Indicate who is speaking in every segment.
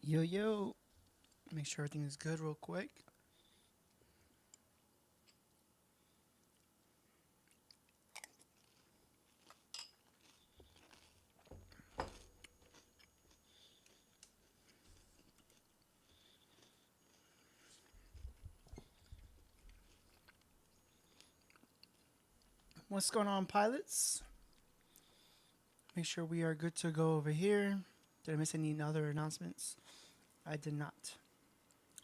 Speaker 1: Yo, yo. Make sure everything is good real quick. What's going on, pilots? Make sure we are good to go over here. Did I miss any other announcements? I did not.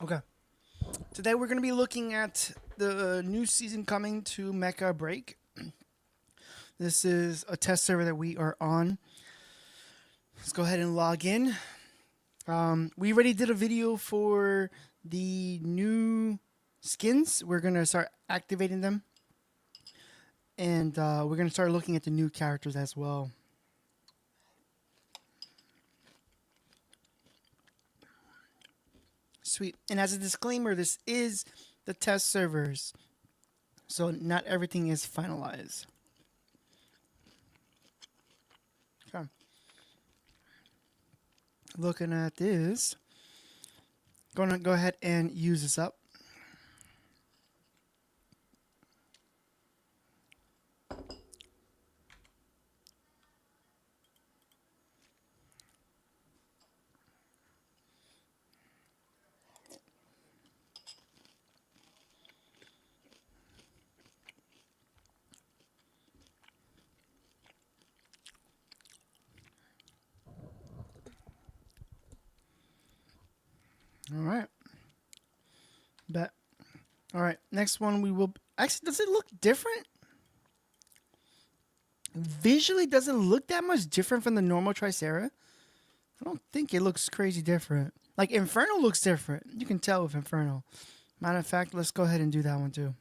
Speaker 1: Okay. Today we're going to be looking at the new season coming to Mecha BREAK. This is a test server that we are on. Let's go ahead and log in. We already did a video for the new skins. We're going to start activating them. And we're going to start looking at the new characters as well. Sweet. And as a disclaimer, this is the test servers. So not everything is finalized. Okay. Looking at this. Going to go ahead and use this up. All right. Bet. All right. Next one we will... Actually, does it look different? Visually, does it look that much different from the normal Tricera? I don't think it looks crazy different. Like, Inferno looks different. You can tell with Inferno. Matter of fact, let's go ahead and do that one too.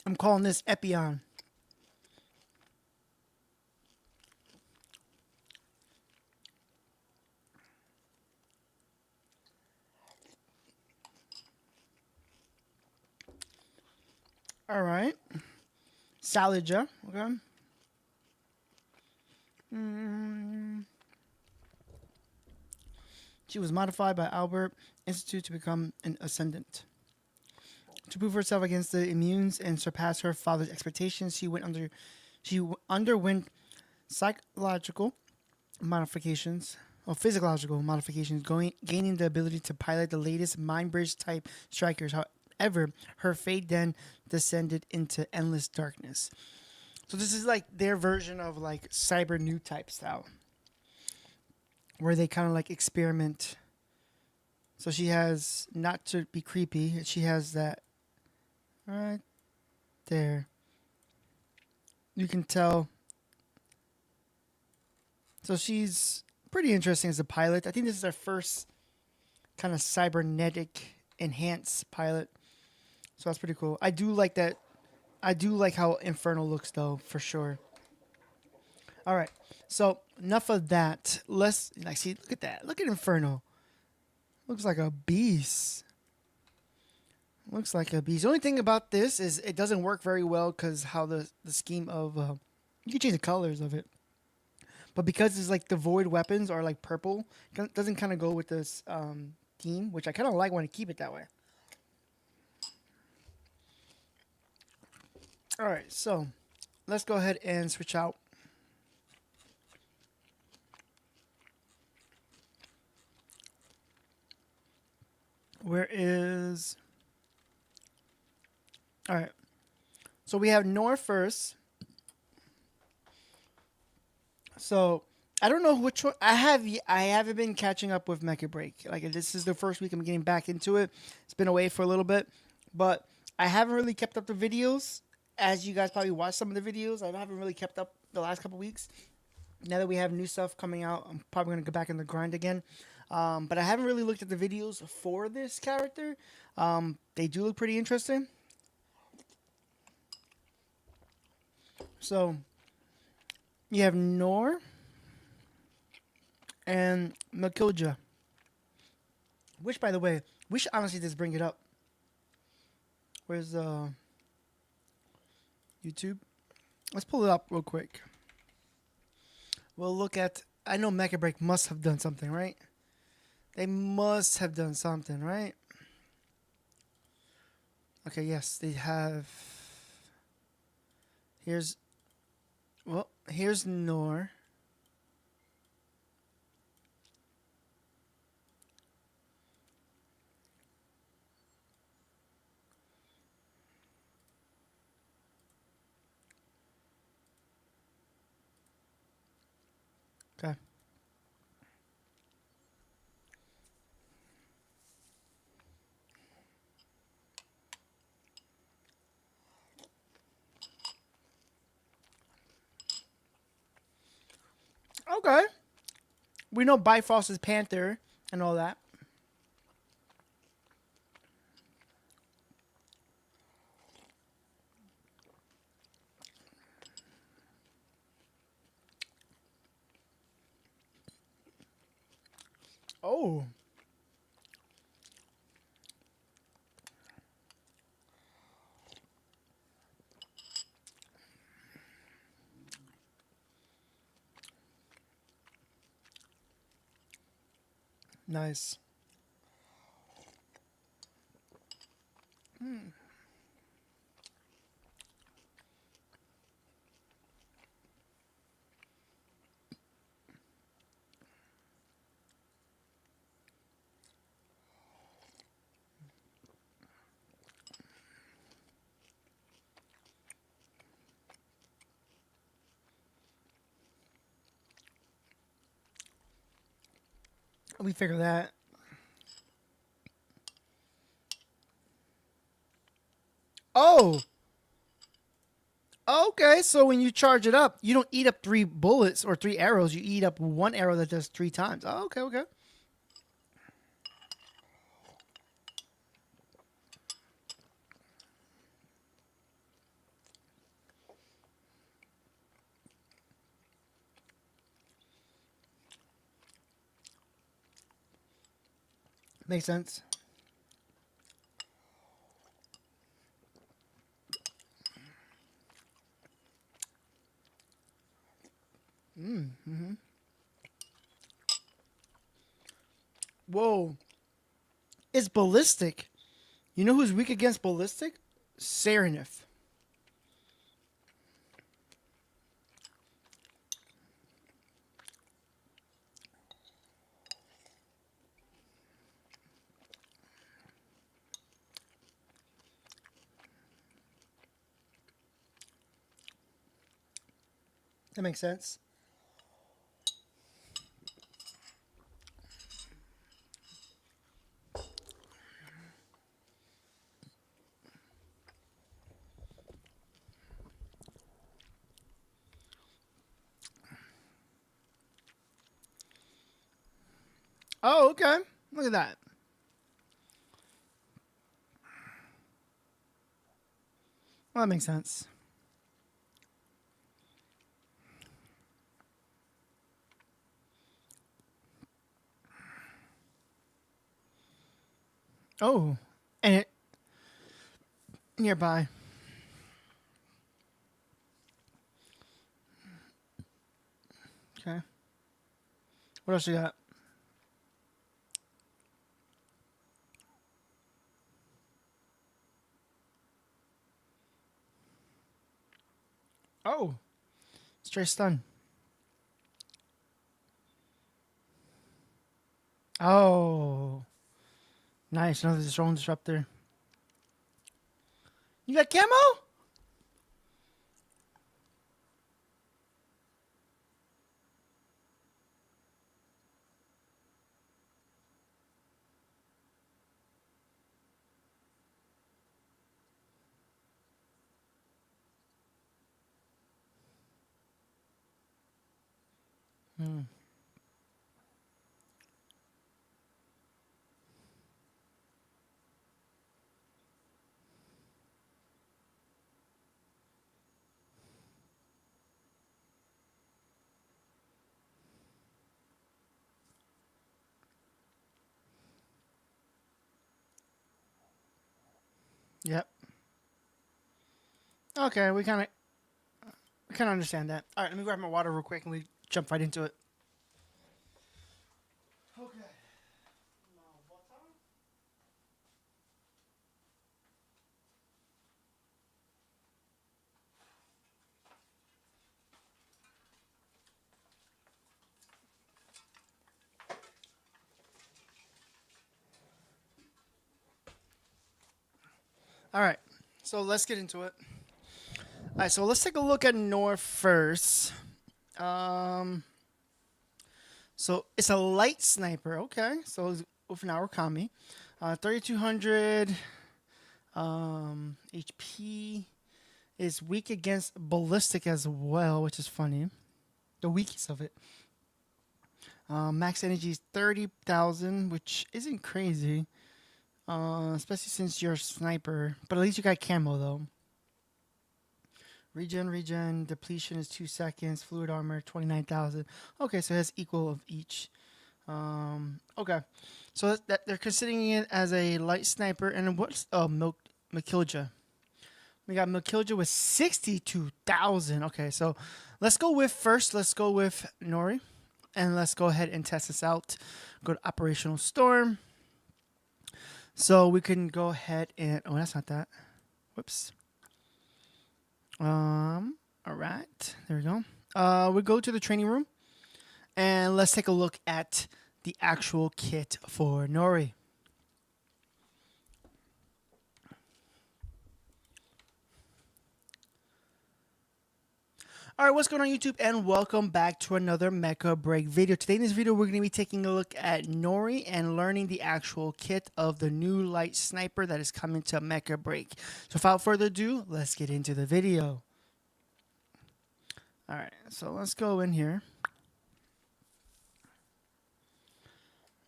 Speaker 1: I'm calling this Epion. All right. Salija. Okay. She was modified by Albert Institute to become an ascendant. To prove herself against the immunes and surpass her father's expectations, she underwent psychological modifications or physiological modifications, gaining the ability to pilot the latest mind bridge type strikers. However, her fate then descended into endless darkness. So this is like their version of like cyber new type style, where they kind of like experiment. So she has, not to be creepy, she has that right there. You can tell. So she's pretty interesting as a pilot. I think this is our first kind of cybernetic enhanced pilot. So that's pretty cool. I do like that. I do like how Inferno looks though, for sure. All right. So enough of that. Let's like see. Look at that. Look at Inferno. Looks like a beast. Looks like a beast. The only thing about this is it doesn't work very well because how the scheme of you can change the colors of it, but because it's like the void weapons are like purple, it doesn't kind of go with this theme, which I kind of like when I keep it that way. All right, so let's go ahead and switch out. Where is... All right. So we have Nor first. So I don't know which one I have. I haven't been catching up with Mecha BREAK. Like this is the first week I'm getting back into it. It's been away for a little bit, but I haven't really kept up the videos. As you guys probably watched some of the videos, I haven't really kept up the last couple weeks. Now that we have new stuff coming out, I'm probably gonna go back in the grind again. But I haven't really looked at the videos for this character. They do look pretty interesting. So you have Nor. and Makilja. Which, by the way, we should honestly just bring it up. Where's YouTube? Let's pull it up real quick. We'll look at. I know Mecha BREAK must have done something, right? They must have done something, right? Okay, yes, they have. Here's. Well, here's Nor. Okay. Okay. We know Bifrost is Panther and all that. Oh. Nice. We figure that. Oh. Okay, so when you charge it up, you don't eat up 3 bullets or 3 arrows. You eat up 1 arrow that does 3 times. Oh, okay, okay. Makes sense. Whoa. It's ballistic. You know who's weak against ballistic? Serenif. That makes sense. Oh, okay. Look at that. Well, that makes sense. Oh, and it nearby. Okay. What else you got? Oh, straight stun. Oh, nice. Another strong disruptor. You got camo? Hmm. Yep. Okay, we kind of understand that. All right, let me grab my water real quick and we jump right into it. Okay. All right, so let's get into it. All right, so let's take a look at Nor first. Um, so it's a light sniper. Okay, so it's with an Arakami, 3200 HP. Is weak against ballistic as well, which is funny. The weakest of it. Max energy is 30,000, which isn't crazy. Especially since you're a sniper. But at least you got camo though. Regen, depletion is 2 seconds. Fluid armor, 29,000. Okay, so it has equal of each. Okay. So they're considering it as a light sniper. And what's Makilja? We got Makilja with 62,000. Okay, so let's go with Nori. And let's go ahead and test this out. Go to Operational Storm. So we can go ahead and... Oh, that's not that. Whoops. All right. There we go. We go to the training room. And let's take a look at the actual kit for Nori. All right, what's going on YouTube, and welcome back to another Mecha BREAK video. Today in this video, we're going to be taking a look at Nori and learning the actual kit of the new light sniper that is coming to Mecha BREAK. So without further ado, let's get into the video. All right, so let's go in here.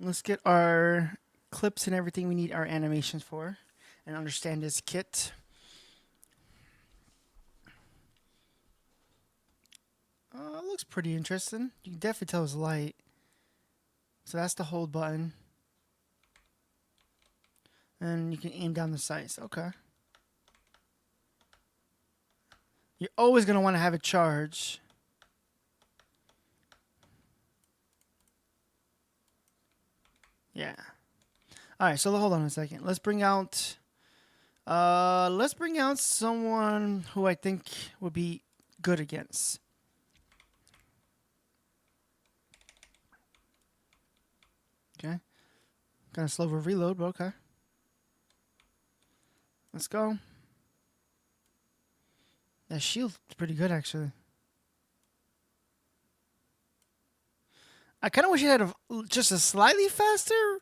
Speaker 1: Let's get our clips and everything we need our animations for and understand this kit. It looks pretty interesting. You can definitely tell it's light. So that's the hold button. And you can aim down the sights. Okay. You're always going to want to have it charged. Yeah. Alright, so hold on a second. Let's bring out someone who I think would be good against. Okay. Kind of slow for reload, but okay. Let's go. That shield's pretty good, actually. I kind of wish it had just a slightly faster.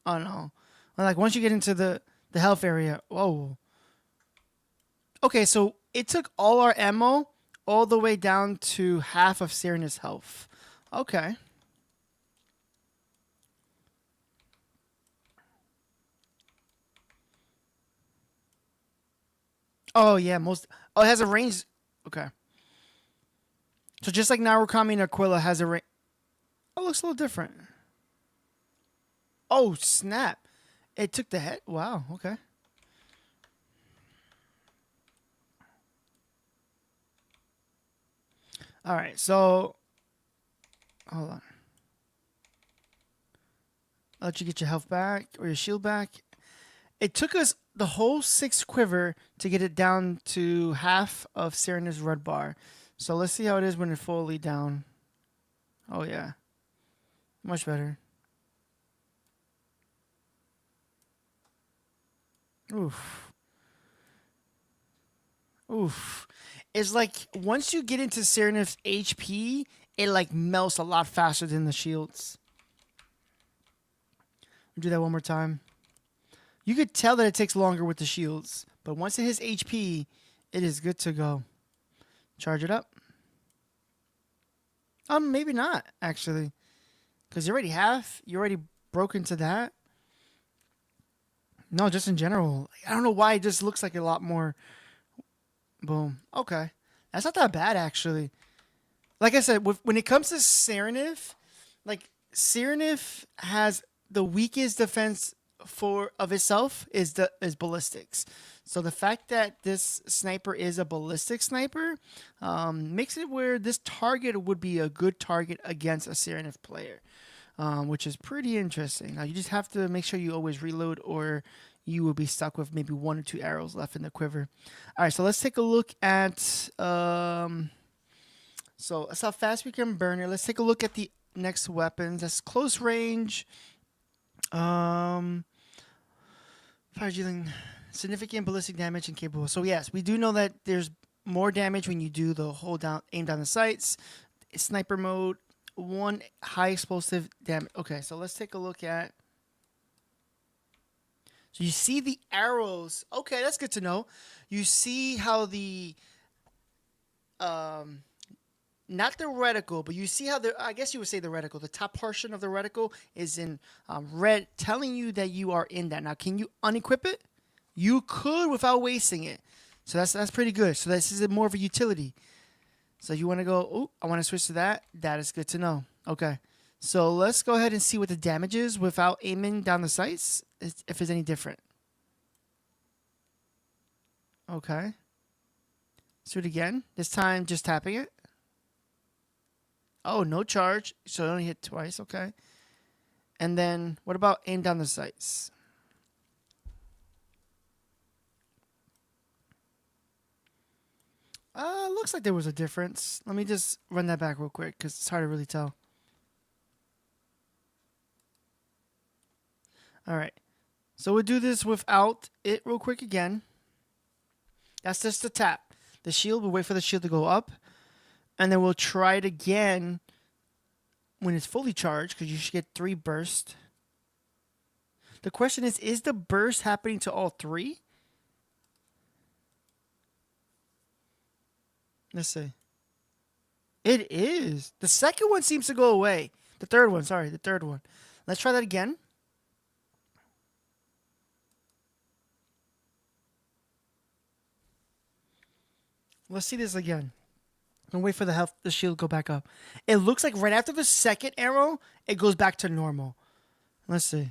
Speaker 1: Oh, no. Like, once you get into the health area. Whoa. Okay, so it took all our ammo all the way down to half of Serena's health. Okay. Oh, yeah. Oh, it has a range. Okay. So just like Narukami and Aquila has a range. Oh, it looks a little different. Oh, snap. It took the head. Wow. Okay. All right. So, hold on. I'll let you get your health back or your shield back. It took us the whole 6 quiver to get it down to half of Serena's red bar. So let's see how it is when it's fully down. Oh, yeah. Much better. Oof. Oof. It's like once you get into Serena's HP, it like melts a lot faster than the shields. We'll do that one more time. You could tell that it takes longer with the shields, but once it hits HP, it is good to go. Charge it up. Maybe not, actually. Because you already broke into that. No, just in general. I don't know why it just looks like a lot more. Boom. Okay. That's not that bad, actually. Like I said, when it comes to Sereniv, like, Cyraniff has the weakest defense of itself is ballistics. So the fact that this sniper is a ballistic sniper makes it where this target would be a good target against a Cyraniff player, which is pretty interesting. Now you just have to make sure you always reload, or you will be stuck with maybe 1 or 2 arrows left in the quiver. All right, so let's take a look at. So that's how fast we can burn it. Let's take a look at the next weapons. That's close range. Fire dealing significant ballistic damage and capable. So yes, we do know that there's more damage when you do the hold down, aim down the sights. Sniper mode, 1 high explosive damage. Okay, so let's take a look at. So you see the arrows. Okay, that's good to know. You see how the not the reticle, but you see how I guess you would say the reticle. The top portion of the reticle is in red, telling you that you are in that. Now, can you unequip it? You could without wasting it. So that's pretty good. So this is more of a utility. So you want to go, oh, I want to switch to that. That is good to know. Okay. So let's go ahead and see what the damage is without aiming down the sights, if it's any different. Okay. Let's do it again. This time just tapping it. Oh, no charge. So it only hit twice. Okay. And then what about aim down the sights? Looks like there was a difference. Let me just run that back real quick because it's hard to really tell. All right. So we'll do this without it real quick again. That's just the tap. The shield, we'll wait for the shield to go up. And then we'll try it again when it's fully charged, because you should get 3 bursts. The question is the burst happening to all 3? Let's see. It is. The second one seems to go away. The third one, sorry, the third one. Let's try that again. Let's see this again. And wait for the shield to go back up. It looks like right after the second arrow, it goes back to normal. Let's see.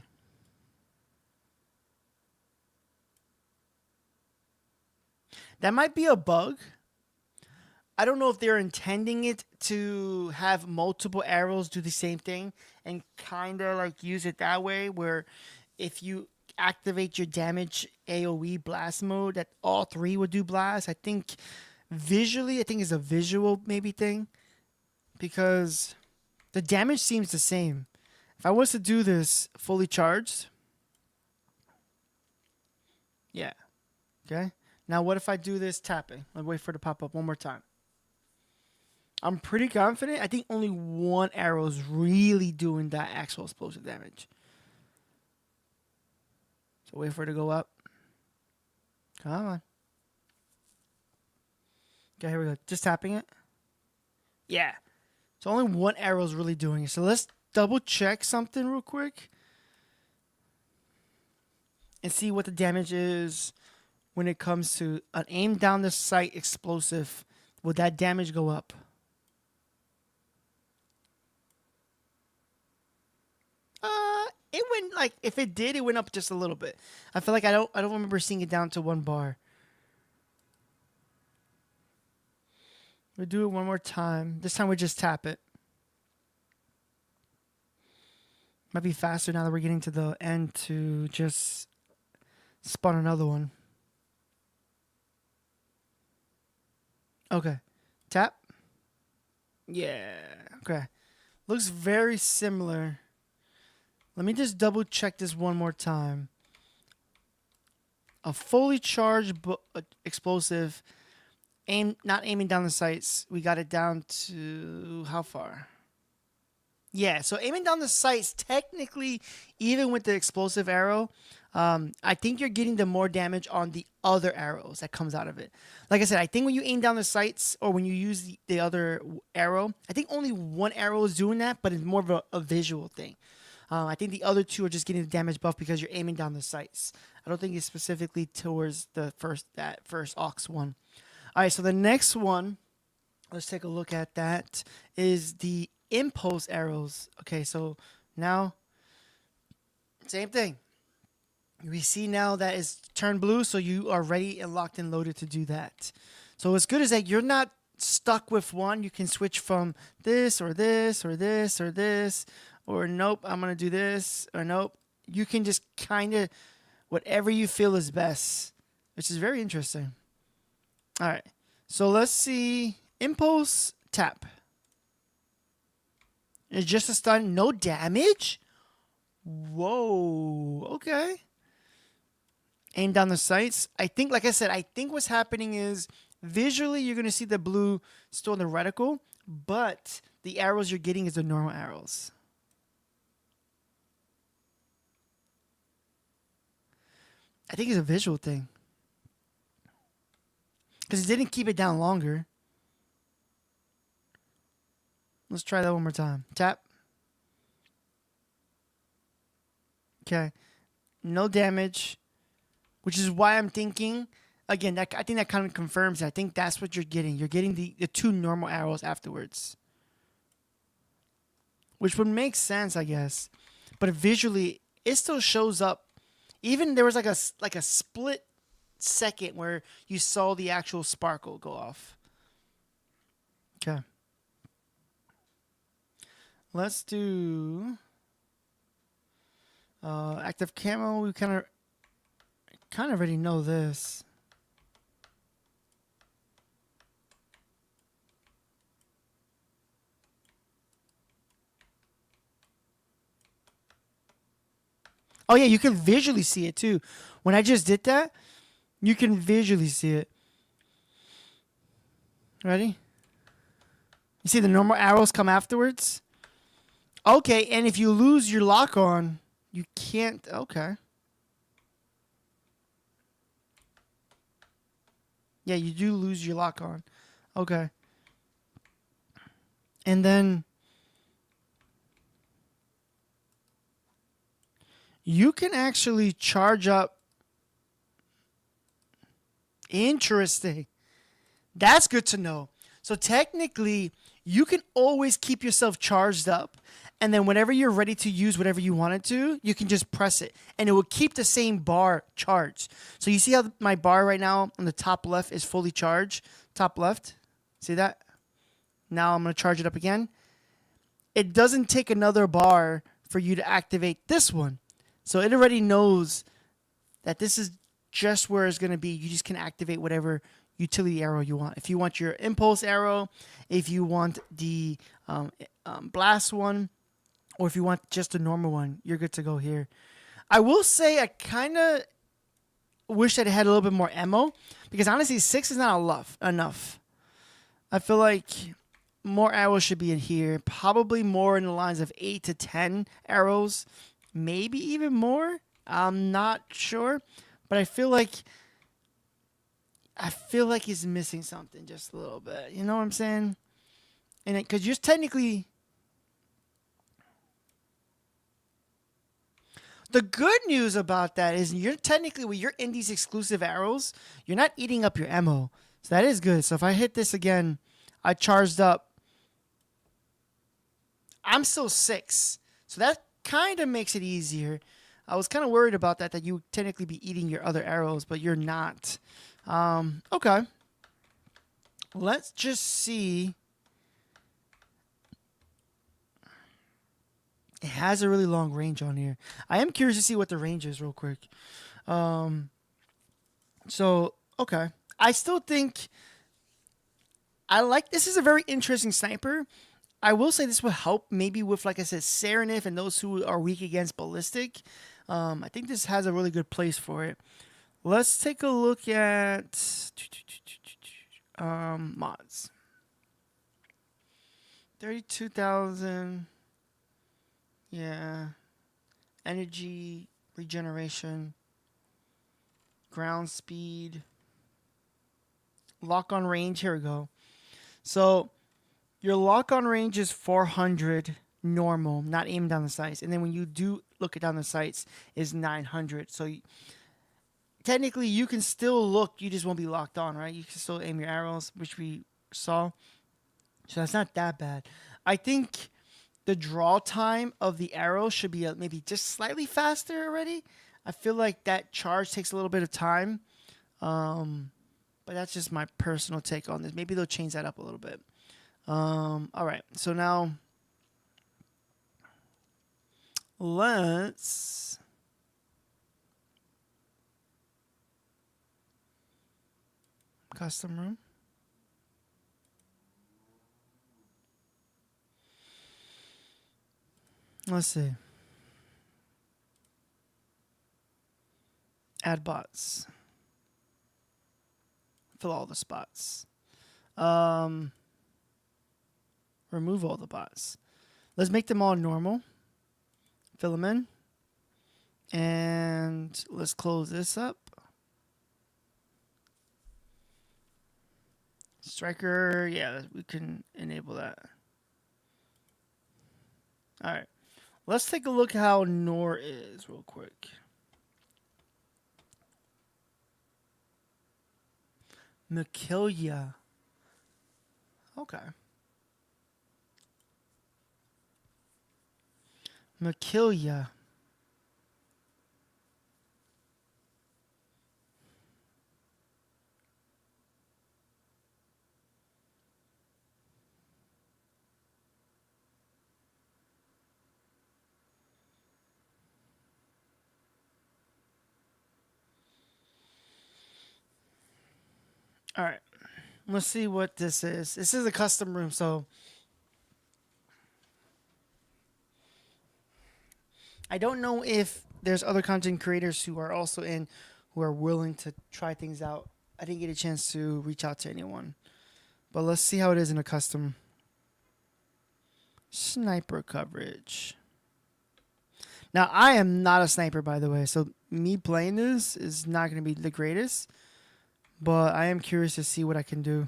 Speaker 1: That might be a bug. I don't know if they're intending it to have multiple arrows do the same thing and kind of like use it that way, where if you activate your damage AoE blast mode, that all 3 would do blast. I think visually, it's a visual maybe thing, because the damage seems the same. If I was to do this fully charged, yeah, okay. Now what if I do this tapping? I'll wait for it to pop up one more time. I'm pretty confident. I think only 1 arrow is really doing that actual explosive damage. So wait for it to go up. Come on. Okay, here we go. Just tapping it. Yeah. So only 1 arrow is really doing it. So let's double check something real quick and see what the damage is when it comes to an aim down the sight explosive. Will that damage go up? It went like, if it did, it went up just a little bit. I feel like I don't remember seeing it down to 1 bar. We'll do it one more time. This time we just tap it. Might be faster now that we're getting to the end to just spawn another one. Okay. Tap. Yeah. Okay. Looks very similar. Let me just double check this one more time. A fully charged explosive, not aiming down the sights. We got it down to how far? Yeah, so aiming down the sights, technically, even with the explosive arrow, I think you're getting the more damage on the other arrows that comes out of it. Like I said, I think when you aim down the sights or when you use the other arrow, I think only 1 arrow is doing that, but it's more of a visual thing. I think the other 2 are just getting the damage buff because you're aiming down the sights. I don't think it's specifically towards that first aux one. All right, so the next one, let's take a look at that, is the impulse arrows. Okay, so now same thing. We see now that it's turned blue, so you are ready and locked and loaded to do that. So what's good is that you're not stuck with one. You can switch from this or this or this or this, or nope, I'm gonna do this, or nope. You can just kind of whatever you feel is best, which is very interesting. All right, so let's see. Impulse tap. It's just a stun, no damage. Whoa. Okay. Aim down the sights. I think, like I said, I think what's happening is visually you're going to see the blue still in the reticle, but the arrows you're getting is the normal arrows. I think it's a visual thing. Because it didn't keep it down longer. Let's try that one more time. Tap. Okay. No damage. Which is why I'm thinking, again, I think that kind of confirms it. I think that's what you're getting. You're getting the two normal arrows afterwards. Which would make sense, I guess. But visually, it still shows up. Even there was like a split second where you saw the actual sparkle go off. Okay. Let's do active camo. We kind of already know this. Oh yeah, you can visually see it too. When I just did that, you can visually see it. Ready? You see the normal arrows come afterwards? Okay, and if you lose your lock on, you can't. Okay. Yeah, you do lose your lock on. Okay. And then you can actually charge up. Interesting. That's good to know. So technically, you can always keep yourself charged up. And then whenever you're ready to use whatever you wanted to, you can just press it. And it will keep the same bar charged. So you see how my bar right now on the top left is fully charged? Top left. See that? Now I'm going to charge it up again. It doesn't take another bar for you to activate this one. So it already knows that this is just where it's going to be. You just can activate whatever utility arrow you want. If you want your impulse arrow, if you want the blast one, or if you want just a normal one, you're good to go here. I will say I kind of wish that it had a little bit more ammo, because honestly 6 is not enough. I feel like more arrows should be in here. Probably more in the lines of 8 to 10 arrows. Maybe even more. I'm not sure. But I feel like he's missing something just a little bit. You know what I'm saying? And because you're technically... The good news about that is you're technically, with your indies exclusive arrows, you're not eating up your ammo. So that is good. So if I hit this again, I charged up. I'm still 6. So that kind of makes it easier. I was kind of worried about that you would technically be eating your other arrows, but you're not. Okay. Let's just see. It has a really long range on here. I am curious to see what the range is real quick. So, okay. I still think this is a very interesting sniper. I will say this will help maybe with, like I said, Serenif and those who are weak against ballistic. I think this has a really good place for it. Let's take a look at mods. 32,000. Yeah. Energy regeneration. Ground speed. Lock on range. Here we go. So your lock on range is 400 normal, not aiming down the sights. And then when you do look it down the sights, is 900. So technically you can still look, you just won't be locked on, right? You can still aim your arrows, which we saw. So that's not that bad. I think the draw time of the arrow should be maybe just slightly faster already. I feel like that charge takes a little bit of time. But that's just my personal take on this. Maybe they'll change that up a little bit. All right. So now let's custom room. Let's see. Add bots. Fill all the spots. Remove all the bots. Let's make them all normal. Fill them in. And let's close this up. Striker, yeah, we can enable that. All right. Let's take a look how Nor is real quick. Makilia. Okay. Makilia. All right. Let's see what this is. This is a custom room, so I don't know if there's other content creators who are also in who are willing to try things out. I didn't get a chance to reach out to anyone. But let's see how it is in a custom. Sniper coverage. Now, I am not a sniper, by the way, so me playing this is not going to be the greatest. But I am curious to see what I can do.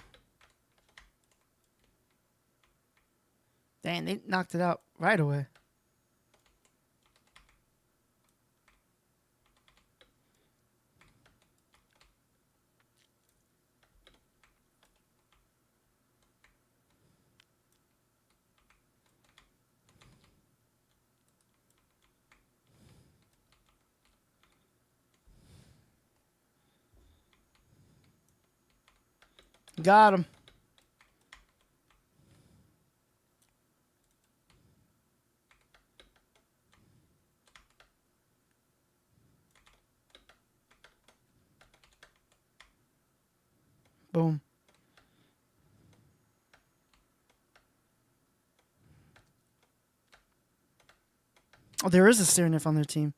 Speaker 1: Dang, they knocked it out right away. Got him. Boom. Oh, there is a Cyranif on their team.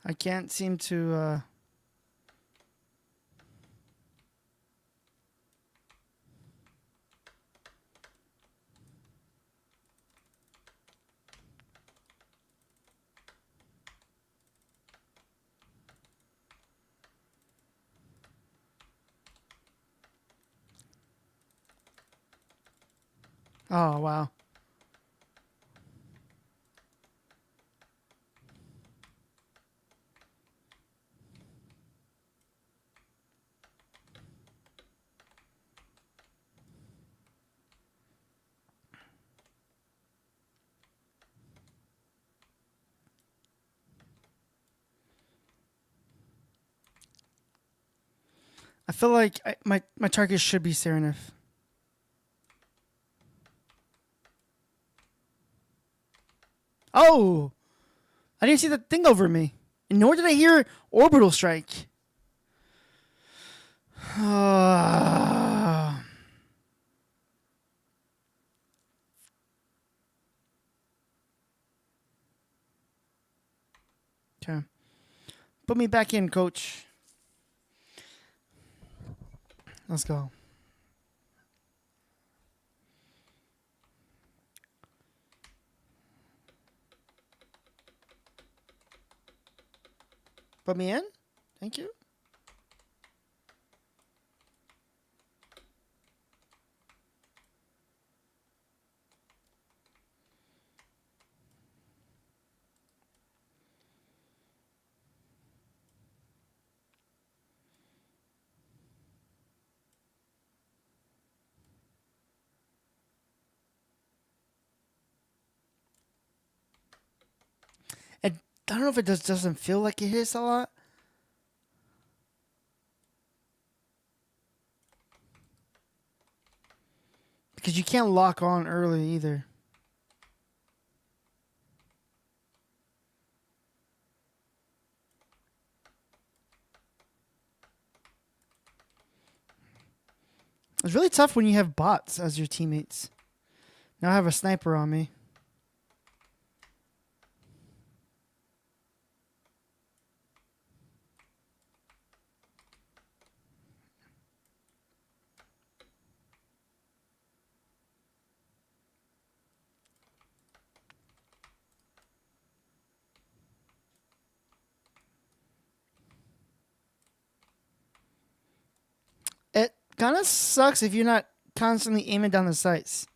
Speaker 1: I can't seem to... Oh, wow. I feel like my target should be Cyranif. Oh! I didn't see that thing over me. And nor did I hear Orbital Strike. Okay. Put me back in, coach. Let's go. Put me in. Thank you. I don't know if it doesn't feel like it hits a lot. Because you can't lock on early either. It's really tough when you have bots as your teammates. Now I have a sniper on me. It kind of sucks if you're not constantly aiming down the sights.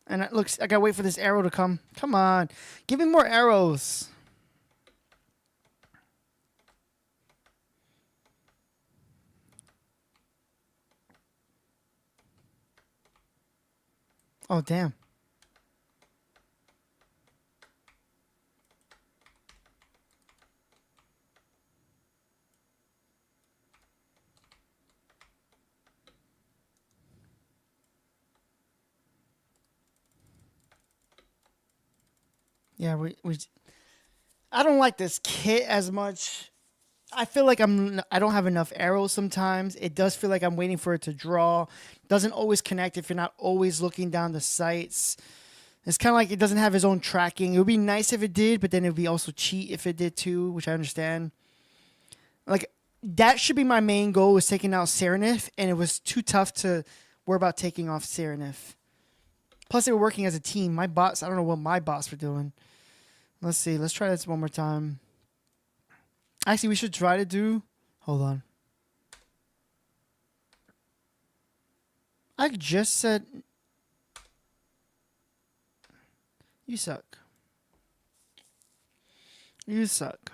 Speaker 1: And it looks, I gotta wait for this arrow to come. Come on. Give me more arrows. Oh, damn. Yeah, I don't like this kit as much. I feel like I don't have enough arrows sometimes. It does feel like I'm waiting for it to draw. Doesn't always connect if you're not always looking down the sights. It's kind of like it doesn't have its own tracking. It would be nice if it did, but then it would be also cheat if it did too, which I understand. Like, that should be my main goal, was taking out Serenif, and it was too tough to worry about taking off Serenif. Plus, they were working as a team. My bots, I don't know what my bots were doing. Let's see. Let's try this one more time. Actually, we should try to do... Hold on. I just said... You suck. You suck.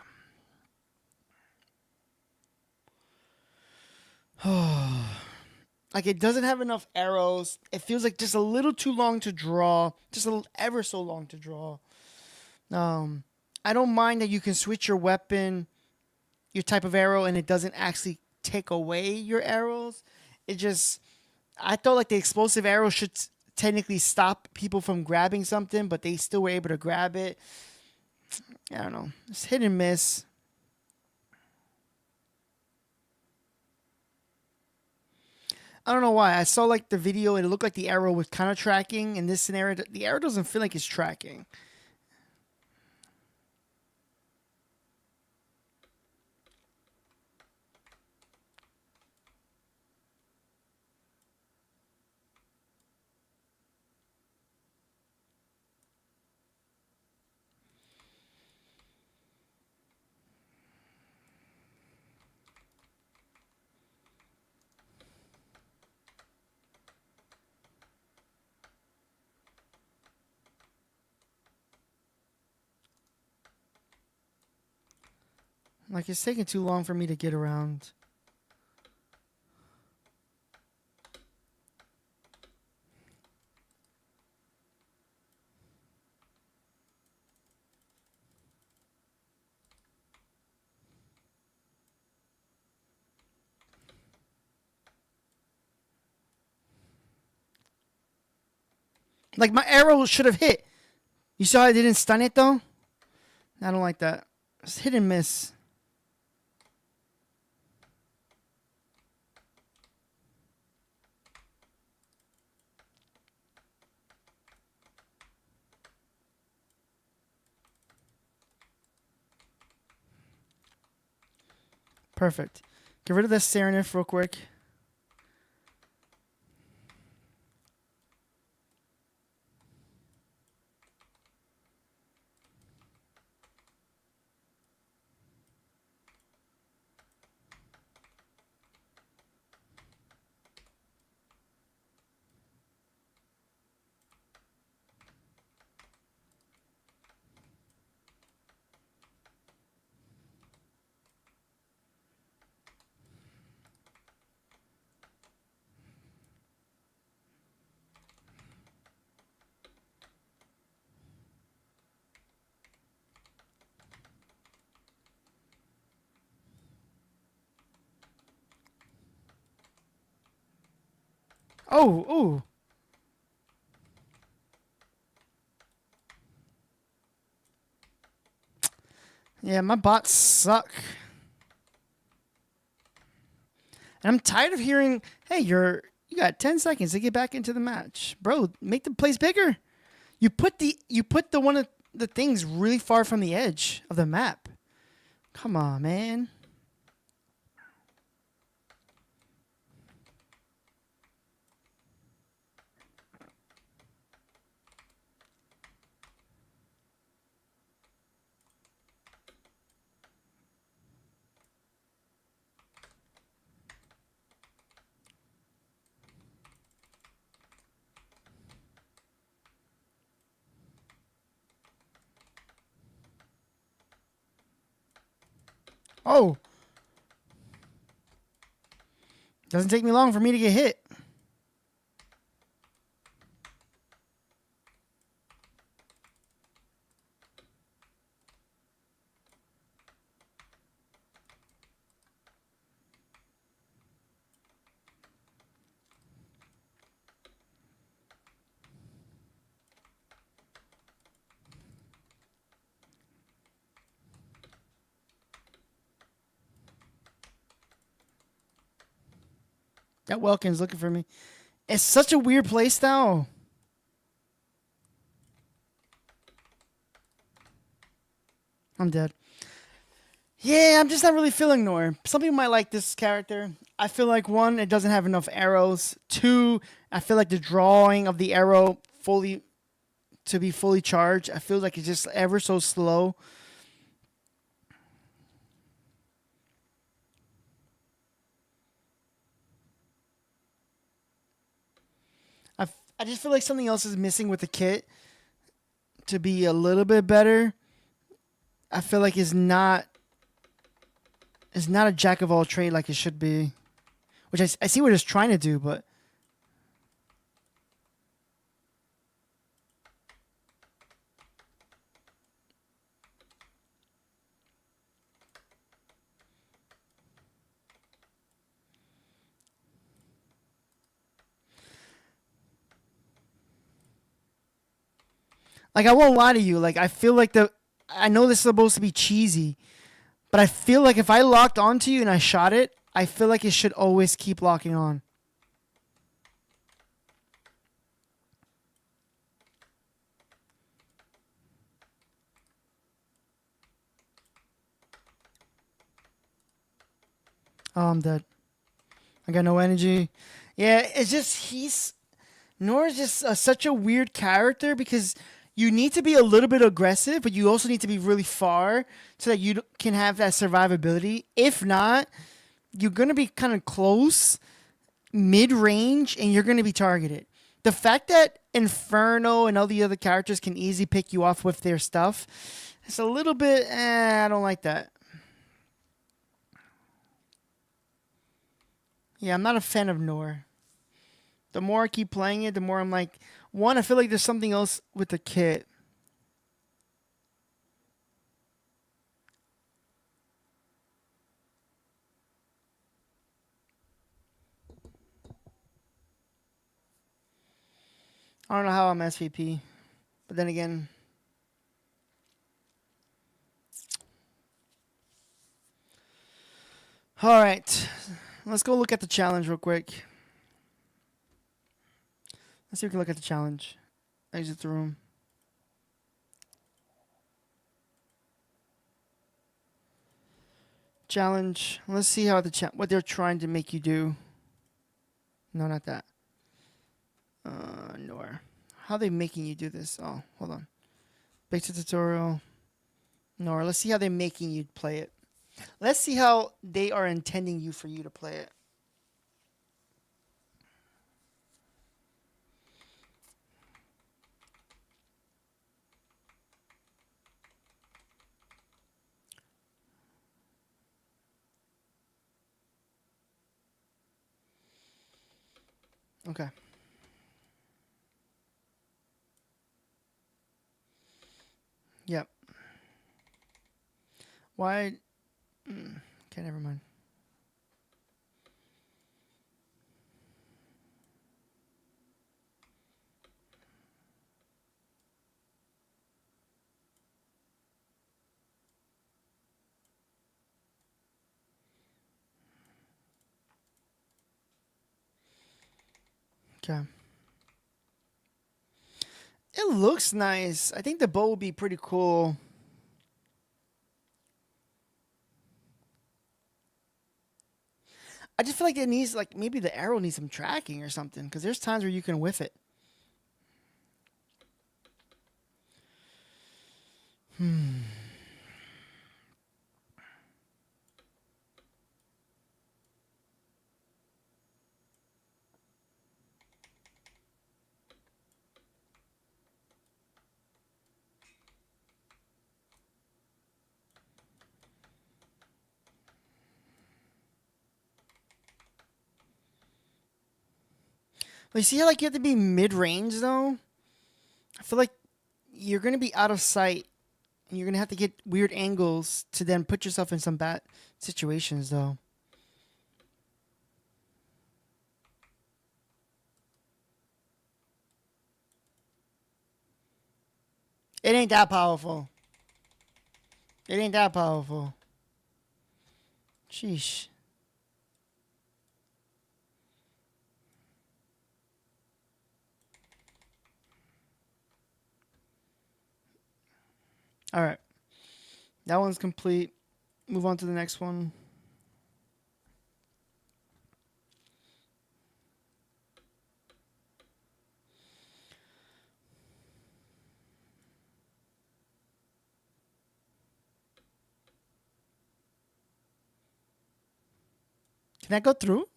Speaker 1: Like, it doesn't have enough arrows. It feels like just a little too long to draw. Just a little, ever so long to draw. I don't mind that you can switch your weapon, your type of arrow, and it doesn't actually take away your arrows. It just... I thought like the explosive arrow should technically stop people from grabbing something, but they still were able to grab it. I don't know. It's hit and miss. I don't know why. I saw like the video and it looked like the arrow was kind of tracking. In this scenario, the arrow doesn't feel like it's tracking. Like, it's taking too long for me to get around. Like, my arrow should have hit. You saw I didn't stun it, though? I don't like that. It's hit and miss. Perfect. Get rid of this Serenif real quick. Oh, ooh. Yeah, my bots suck. And I'm tired of hearing, "Hey, you got 10 seconds to get back into the match." Bro, make the place bigger. You put the one of the things really far from the edge of the map. Come on, man. Oh, doesn't take me long for me to get hit. That Welkin's looking for me. It's such a weird play style. I'm dead. Yeah, I'm just not really feeling Nor. Some people might like this character. I feel like one, it doesn't have enough arrows. Two, I feel like the drawing of the arrow to be fully charged, I feel like it's just ever so slow. I just feel like something else is missing with the kit to be a little bit better. I feel like it's not a jack of all trade like it should be, which I see what it's trying to do, but like I won't lie to you. Like I feel like I know this is supposed to be cheesy, but I feel like if I locked onto you and I shot it, I feel like it should always keep locking on. Oh, I'm dead. I got no energy. Yeah, it's just Nora's just such a weird character because you need to be a little bit aggressive, but you also need to be really far so that you can have that survivability. If not, you're gonna be kind of close, mid range, and you're gonna be targeted. The fact that Inferno and all the other characters can easily pick you off with their stuff, it's a little bit. I don't like that. Yeah, I'm not a fan of Nor. The more I keep playing it, the more I'm like, one, I feel like there's something else with the kit. I don't know how I'm SVP, but then again, all right, let's go look at the challenge real quick. Let's see if we can look at the challenge. Exit the room. Challenge. Let's see how what they're trying to make you do. No, not that. Nor. How are they making you do this? Oh, hold on. Back to tutorial. Nor. Let's see how they're making you play it. Let's see how they are intending you for you to play it. Okay. Yep. Why? Okay, never mind. Okay. It looks nice. I think the bow would be pretty cool. I just feel like it needs, like, maybe the arrow needs some tracking or something, because there's times where you can whiff it. But you see how, like, you have to be mid-range, though? I feel like you're going to be out of sight, and you're going to have to get weird angles to then put yourself in some bad situations, though. It ain't that powerful. It ain't that powerful. Sheesh. All right. That one's complete. Move on to the next one. Can I go through?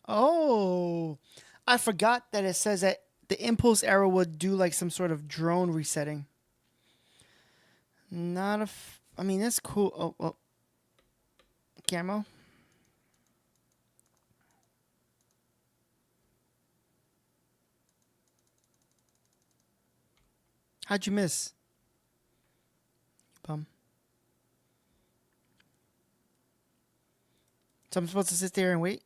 Speaker 1: Oh, I forgot that it says that the impulse arrow would do like some sort of drone resetting. Not a. I mean, that's cool. Oh, well. Camo. How'd you miss? Bum. So I'm supposed to sit there and wait?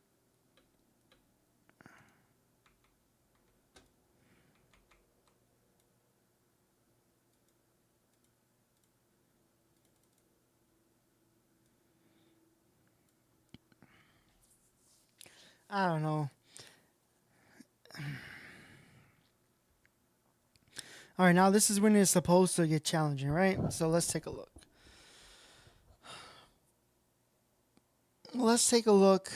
Speaker 1: I don't know. All right, now this is when it's supposed to get challenging, right? So let's take a look. Let's take a look.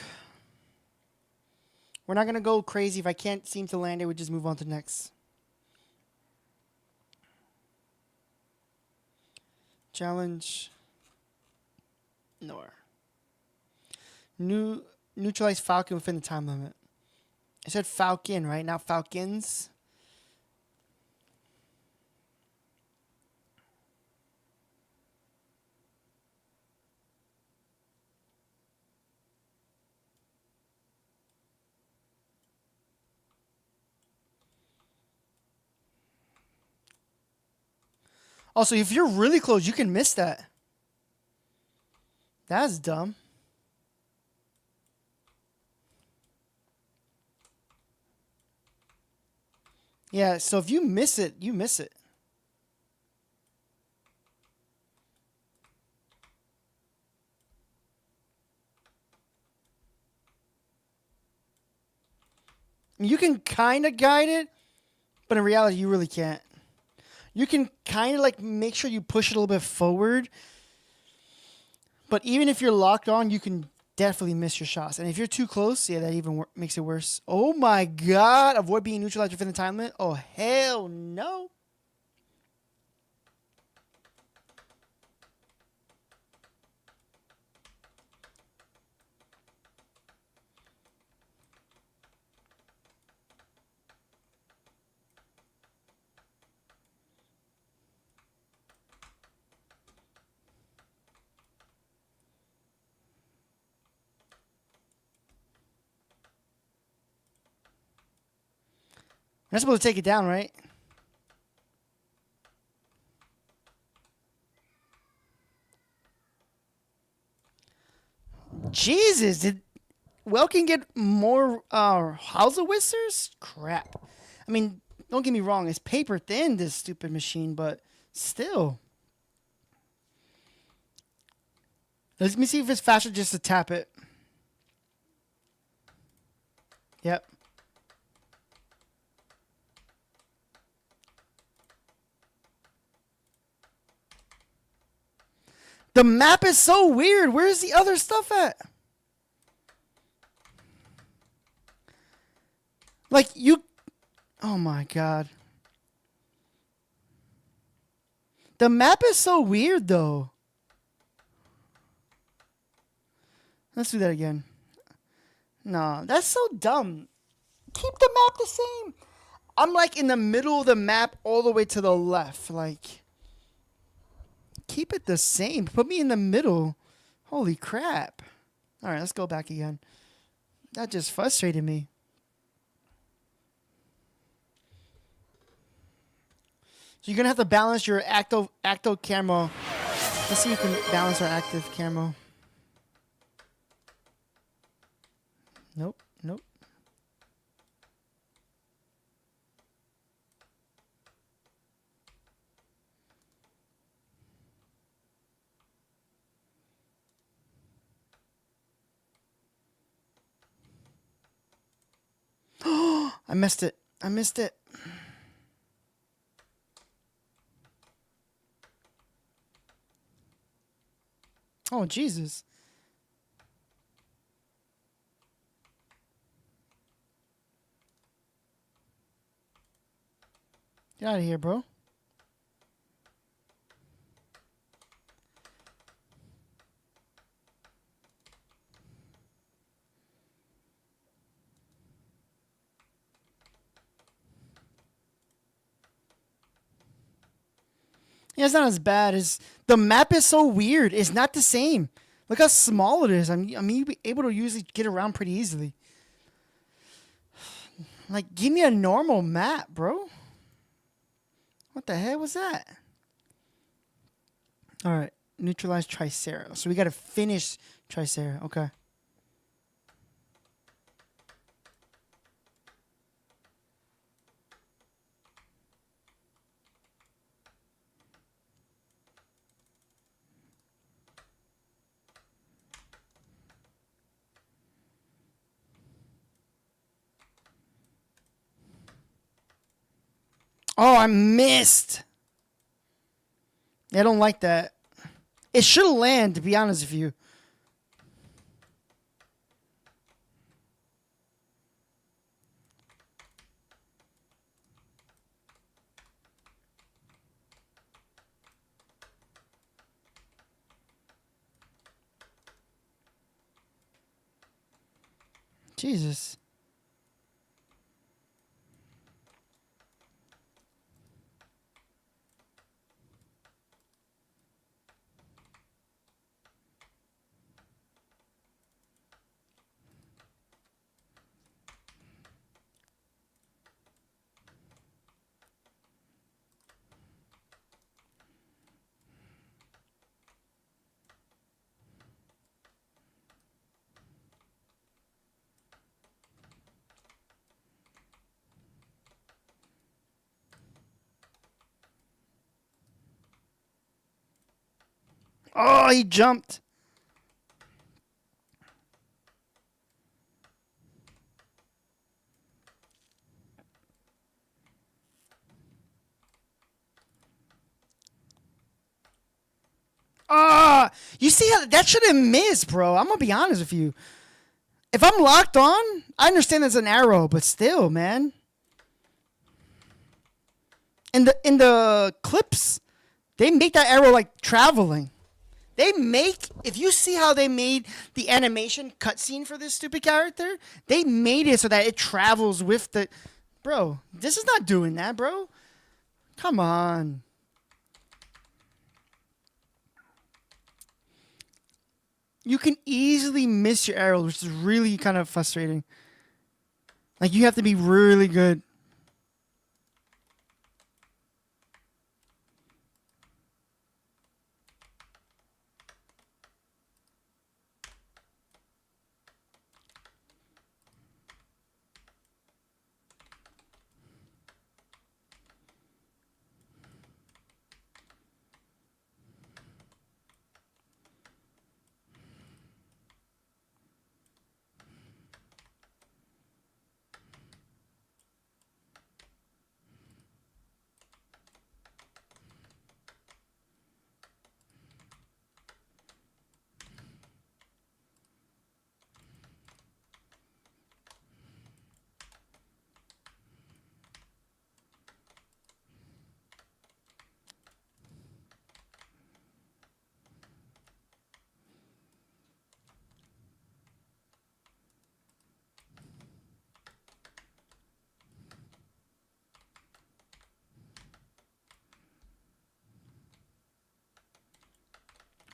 Speaker 1: We're not going to go crazy. If I can't seem to land it, we just move on to next. Challenge. Nor. Neutralize Falcon within the time limit. I said Falcon, right? Not Falcons. Also, if you're really close, you can miss that. That's dumb. Yeah, so if you miss it, you miss it. You can kind of guide it, but in reality, you really can't. You can kind of like make sure you push it a little bit forward, but even if you're locked on, you can definitely miss your shots. And if you're too close, yeah, that even makes it worse. Oh my God. Avoid being neutralized within the time limit. Oh, hell no. We're not supposed to take it down, right? Jesus, did Welkin get more Hauser whisters? Crap. I mean, don't get me wrong, it's paper thin, this stupid machine, but still. Let me see if it's faster just to tap it. Yep. The map is so weird. Where's the other stuff at? Like, you... Oh, my God. The map is so weird, though. Let's do that again. No, that's so dumb. Keep the map the same. I'm, like, in the middle of the map all the way to the left. Like, keep it the same. Put me in the middle. Holy crap. All right, let's go back again. That just frustrated me. So you're going to have to balance your active camo. Let's see if you can balance our active camo. Nope, nope. I missed it. I missed it. Oh, Jesus. Get out of here, bro. Yeah, it's not as bad as... The map is so weird. It's not the same. Look how small it is. I mean, you'd be able to usually get around pretty easily. Like, give me a normal map, bro. What the hell was that? All right. Neutralize Tricera. So we got to finish Tricera. Okay. Oh, I missed. I don't like that. It should have landed, to be honest with you. Jesus. Oh, he jumped. Ah, you see how that should have missed, bro. I'm gonna be honest with you. If I'm locked on, I understand there's an arrow, but still, man. In the clips, they make that arrow like traveling. They make, if you see how they made the animation cutscene for this stupid character, they made it so that it travels with the... Bro, this is not doing that, bro. Come on. You can easily miss your arrows, which is really kind of frustrating. Like, you have to be really good.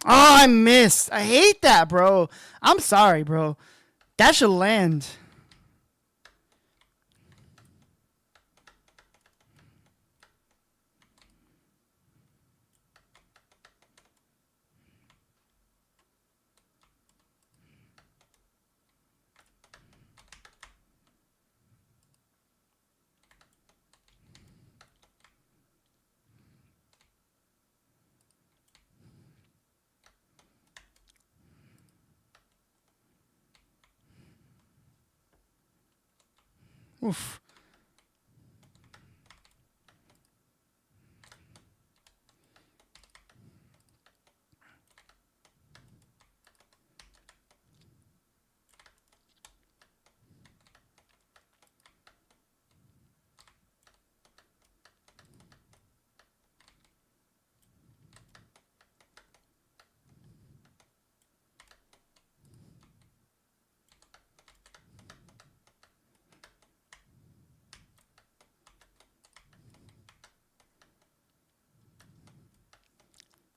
Speaker 1: Oh, I missed. I hate that, bro. I'm sorry, bro. That should land. Oof.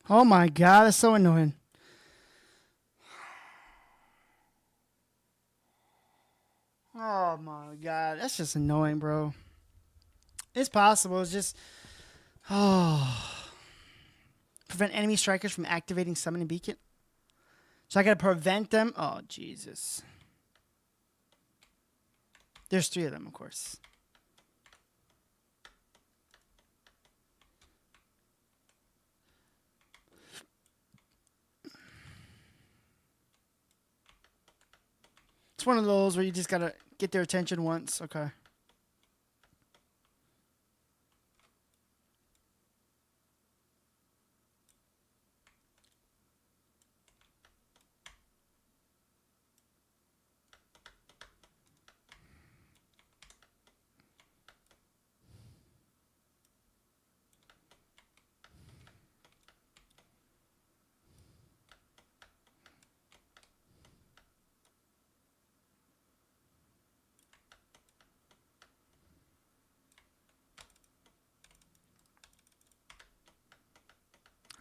Speaker 1: Oh my god, that's so annoying. Oh my god, that's just annoying, bro. It's possible. It's just prevent enemy strikers from activating summoning beacon. So I gotta prevent them. Oh Jesus. There's 3 of them, of course. It's one of those where you just gotta get their attention once. Okay.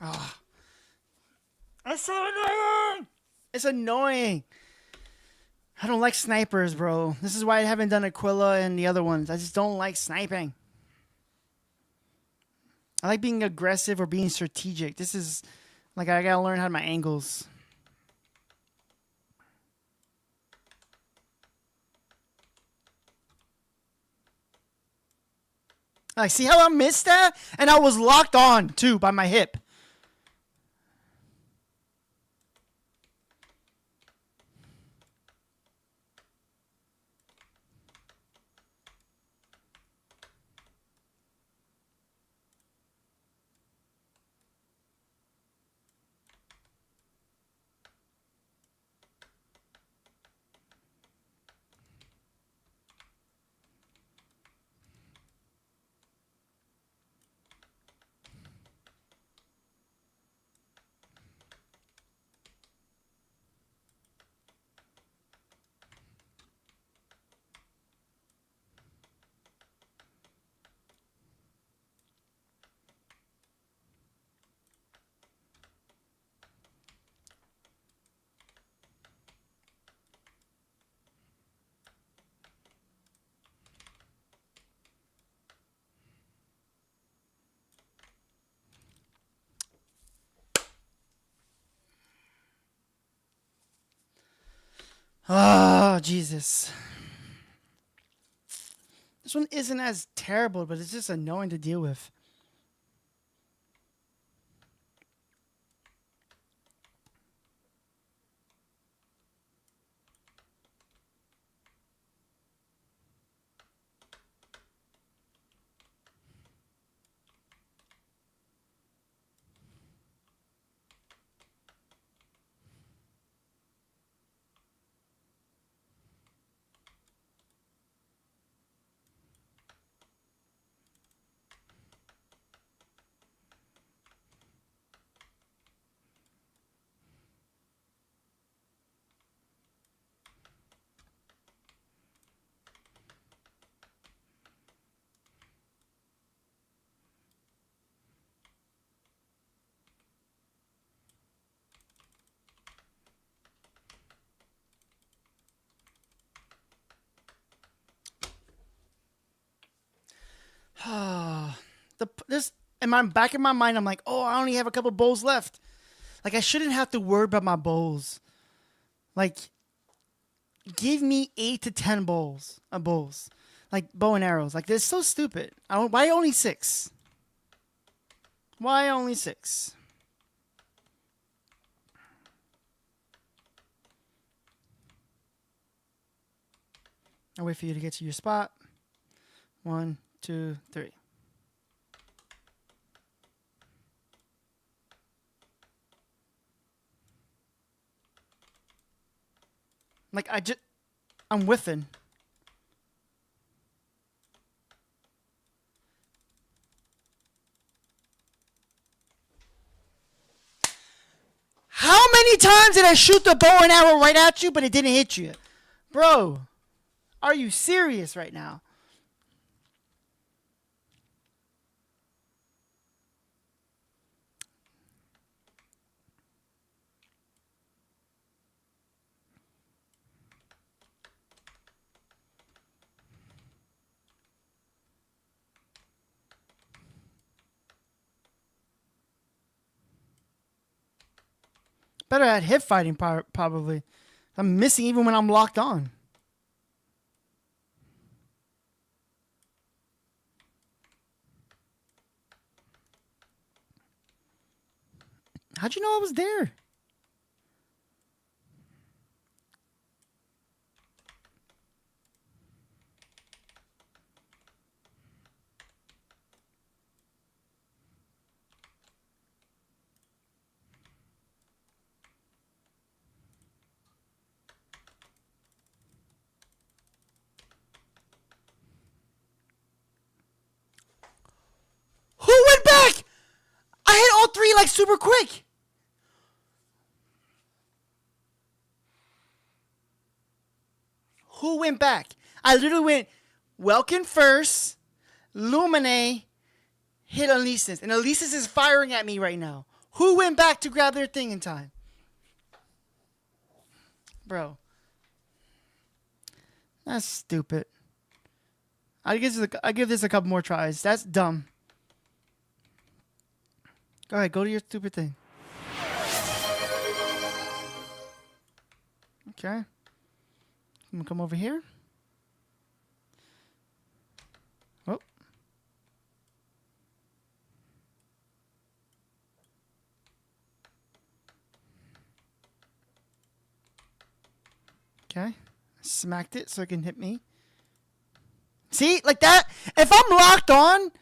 Speaker 1: Oh, that's so annoying. It's annoying. I don't like snipers, bro. This is why I haven't done Aquila and the other ones. I just don't like sniping. I like being aggressive or being strategic. This is like I gotta learn how to my angles. Like, see how I missed that? And I was locked on too by my hip. Oh, Jesus. This one isn't as terrible, but it's just annoying to deal with. This in my back of my mind, I'm like, oh, I only have a couple bowls left. Like I shouldn't have to worry about my bowls. Like, give me 8 to 10 bowls, like bow and arrows. Like this is so stupid. Why only 6? Why only 6? I'll wait for you to get to your spot. 1, 2, 3. Like I'm whiffing. How many times did I shoot the bow and arrow right at you, but it didn't hit you? Bro, are you serious right now? Better at hip fighting, probably. I'm missing even when I'm locked on. How'd you know I was there? Who went back? I hit all 3 like super quick. Who went back? I literally went Welkin first, Lumine, hit Elisis. And Elisis is firing at me right now. Who went back to grab their thing in time? Bro. That's stupid. I give this a couple more tries. That's dumb. Go ahead, go to your stupid thing. Okay. I'm gonna come over here. Oh. Okay. Smacked it so it can hit me. See? Like that. If I'm locked on,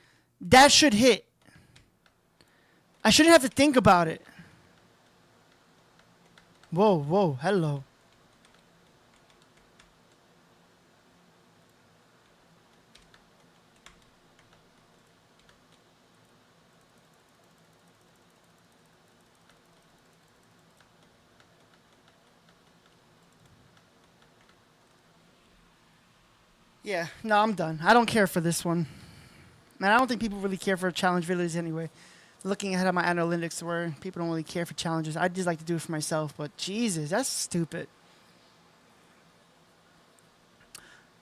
Speaker 1: that should hit. I shouldn't have to think about it. Whoa, whoa, hello. Yeah, no, I'm done. I don't care for this one. Man, I don't think people really care for challenge videos anyway. Looking ahead at my analytics where people don't really care for challenges. I just like to do it for myself, but Jesus, that's stupid.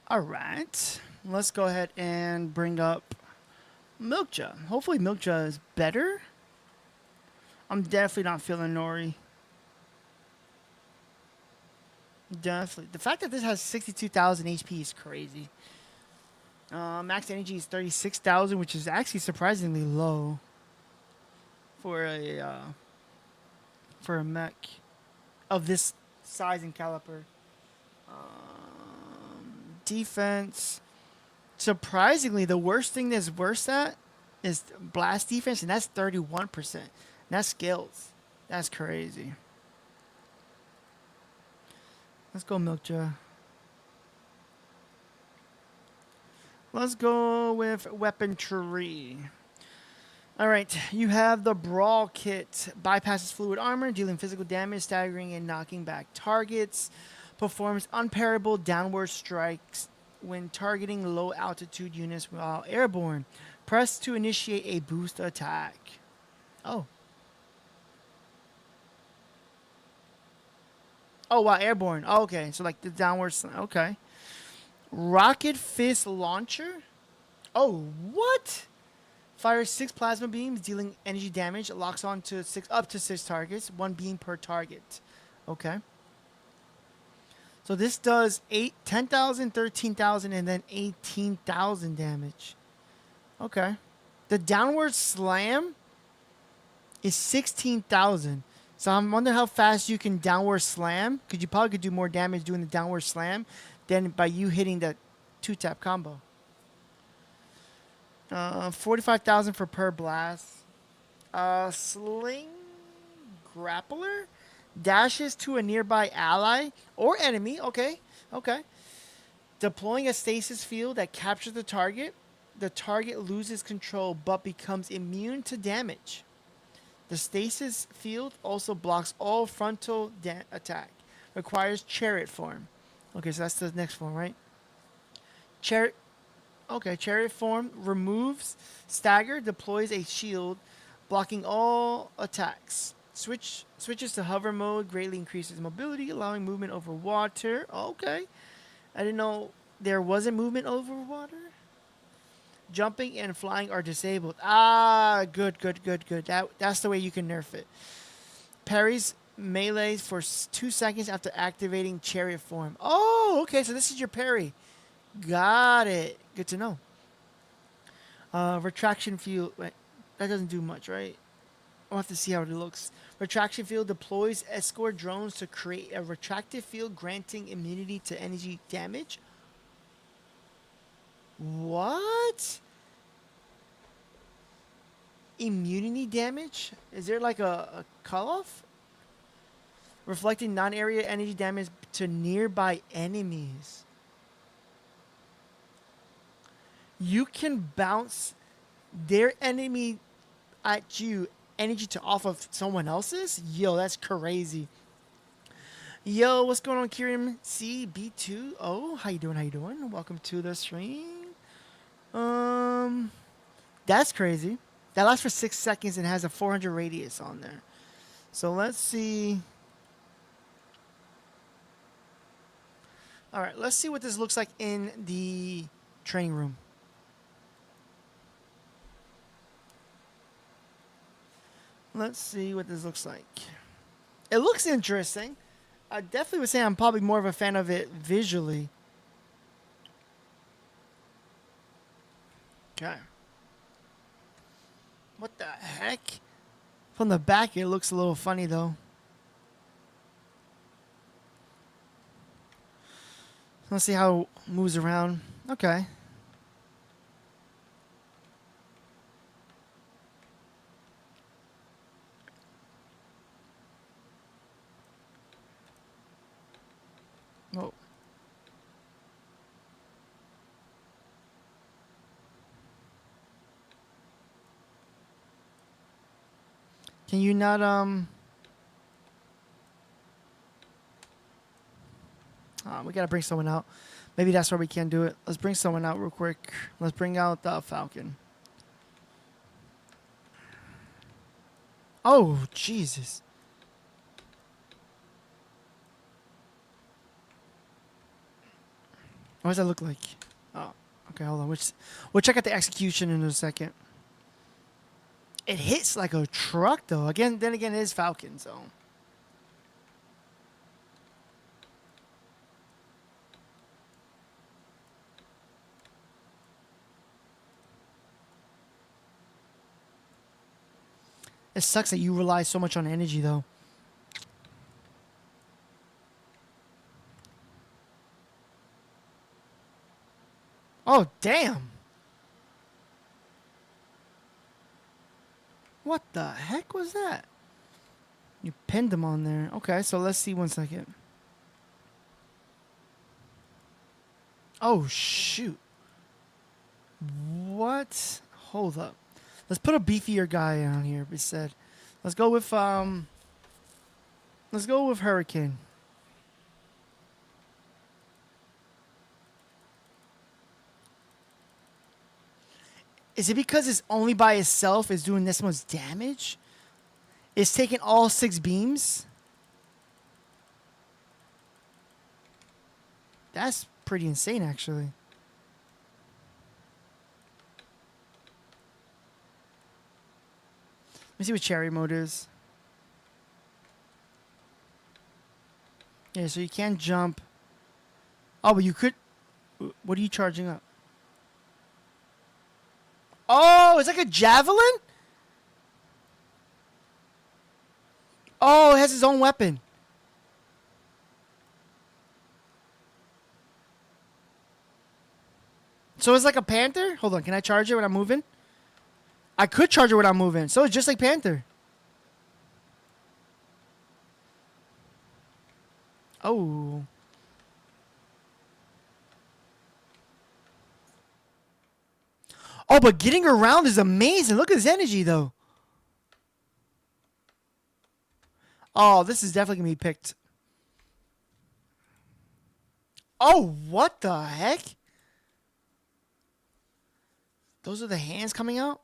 Speaker 1: All right. Let's go ahead and bring up Milkja. Hopefully Milkja is better. I'm definitely not feeling Nori. Definitely. The fact that this has 62,000 HP is crazy. Max energy is 36,000, which is actually surprisingly low for a mech of this size and caliber. Defense. Surprisingly, the worst thing that's worse at is blast defense, and that's 31%. That's skills. That's crazy. Let's go, Milkja. Let's go with weaponry. All right, you have the Brawl Kit. Bypasses fluid armor, dealing physical damage, staggering and knocking back targets. Performs unparable downward strikes when targeting low altitude units while airborne. Press to initiate a boost attack. Oh. Oh, wow, airborne. Oh, okay, so like the downward. Okay. Rocket Fist Launcher. Oh, what? Fires 6 plasma beams, dealing energy damage. It locks on to up to 6 targets, 1 beam per target. Okay. So this does 10,000, 13,000, and then 18,000 damage. Okay. The downward slam is 16,000. So I'm wondering how fast you can downward slam, because you probably could do more damage doing the downward slam than by you hitting the 2-tap combo. 45,000 for per blast. Sling grappler dashes to a nearby ally or enemy. Okay, okay. Deploying a stasis field that captures the target. The target loses control but becomes immune to damage. The stasis field also blocks all frontal attack. Requires chariot form. Okay, so that's the next form, right? Chariot. Okay, chariot form removes stagger, deploys a shield, blocking all attacks. Switches to hover mode, greatly increases mobility, allowing movement over water. Okay, I didn't know there wasn't movement over water. Jumping and flying are disabled. Ah, good, good, good, good. That's the way you can nerf it. Parries melees for 2 seconds after activating chariot form. Oh, okay, so this is your parry. Got it. Good to know. Retraction field. Wait, that doesn't do much, right? I'll have to see how it looks. Retraction field deploys escort drones to create a retractive field granting immunity to energy damage. What? Immunity damage? Is there like a cutoff? Reflecting non-area energy damage to nearby enemies. You can bounce their enemy at you energy to off of someone else's? Yo, that's crazy. Yo, what's going on, Kieran CB2? Oh, how you doing? How you doing? Welcome to the stream. That's crazy. That lasts for 6 seconds and has a 400 radius on there. So let's see. All right, let's see what this looks like in the training room. Let's see what this looks like. It looks interesting. I definitely would say I'm probably more of a fan of it visually. Okay. What the heck? From the back, it looks a little funny, though. Let's see how it moves around. Okay. Whoa. Can you not, we gotta bring someone out. Maybe that's why we can't do it. Let's bring someone out real quick. Let's bring out the Falcon. Oh, Jesus. What does that look like? Oh, okay, hold on. We'll check out the execution in a second. It hits like a truck, though. Then again, it is Falcon, so. It sucks that you rely so much on energy, though. Oh, damn. What the heck was that? You pinned him on there. Okay, so let's see 1 second. Oh, shoot. What? Hold up. Let's put a beefier guy on here instead. Let's go with Hurricane. Is it because it's only by itself is doing this much damage? It's taking all 6 beams? That's pretty insane, actually. Let me see what cherry mode is. Yeah, so you can't jump. Oh, but you could. What are you charging up? Oh, it's like a javelin? Oh, it has its own weapon. So it's like a panther? Hold on, can I charge it when I'm moving? I could charge it when I'm moving. So it's just like panther. Oh. Oh, but getting around is amazing. Look at this energy, though. Oh, this is definitely going to be picked. Oh, what the heck? Those are the hands coming out?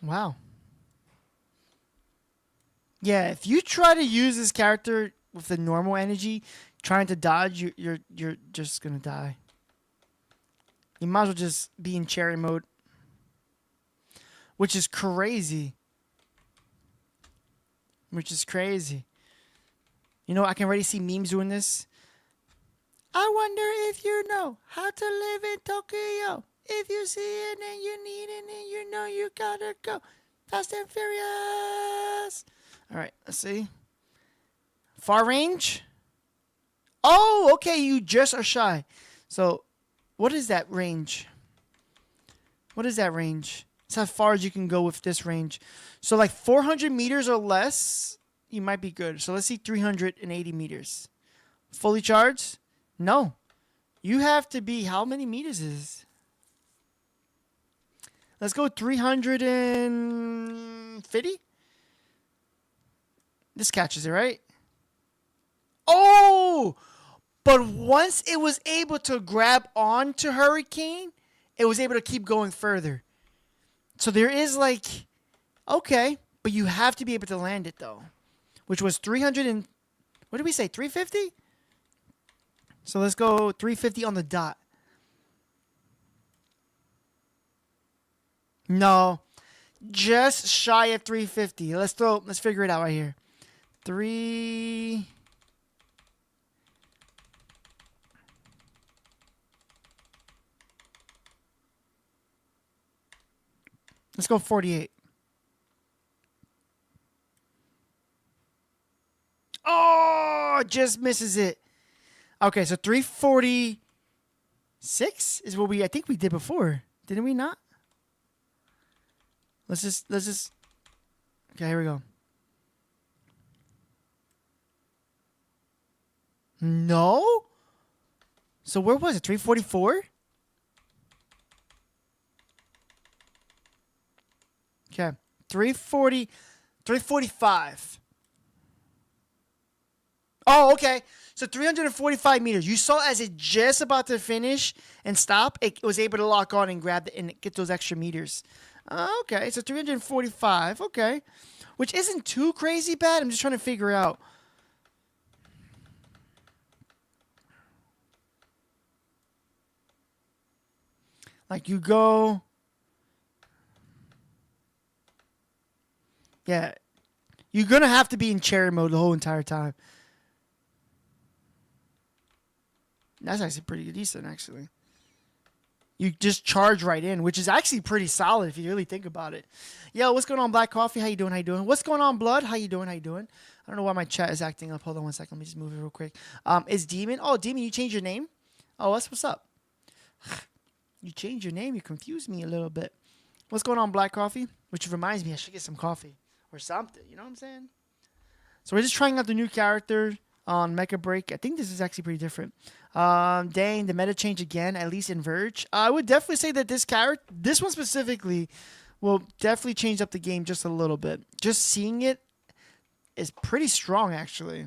Speaker 1: Wow. Yeah, if you try to use this character with the normal energy, trying to dodge, you're just gonna die. You might as well just be in cherry mode, which is crazy. Which is crazy. You know, I can already see memes doing this. I wonder if you know how to live in Tokyo. If you see it and you need it and you know you gotta go. Fast and Furious. All right, let's see. Far range. Oh, okay, you just are shy. So, what is that range? What is that range? It's how far as you can go with this range. So, like 400 meters or less, you might be good. So, let's see 380 meters. Fully charged? No. You have to be, how many meters is this? Let's go 350. This catches it, right? Oh! But once it was able to grab onto Hurricane, it was able to keep going further. So there is like, okay, but you have to be able to land it though, which was 300 and, what did we say, 350? So let's go 350 on the dot. No, just shy of 350. Let's figure it out right here. Let's go 48. Oh, just misses it. Okay, so 346 is what I think we did before. Didn't we not? Let's just. Okay, here we go. No? So where was it? 344? Okay. 345. Oh, okay. So 345 meters. You saw as it just about to finish and stop, it was able to lock on and grab it and get those extra meters. Okay, so 345. Okay. Which isn't too crazy bad. I'm just trying to figure out. Like you go. Yeah. You're going to have to be in cherry mode the whole entire time. That's actually pretty decent, actually. You just charge right in, which is actually pretty solid if you really think about it. Yo, what's going on, Black Coffee? How you doing? How you doing? What's going on, Blood? How you doing? How you doing? I don't know why my chat is acting up. Hold on one second. Let me just move it real quick. Is Demon? Oh, Demon, you changed your name? Oh, that's what's up. You changed your name. You confused me a little bit. What's going on, Black Coffee? Which reminds me, I should get some coffee or something. You know what I'm saying? So we're just trying out the new character on Mecha BREAK. I think this is actually pretty different. Dang, the meta change again, at least in Verge. I would definitely say that this character, this one specifically, will definitely change up the game just a little bit. Just seeing it is pretty strong, actually.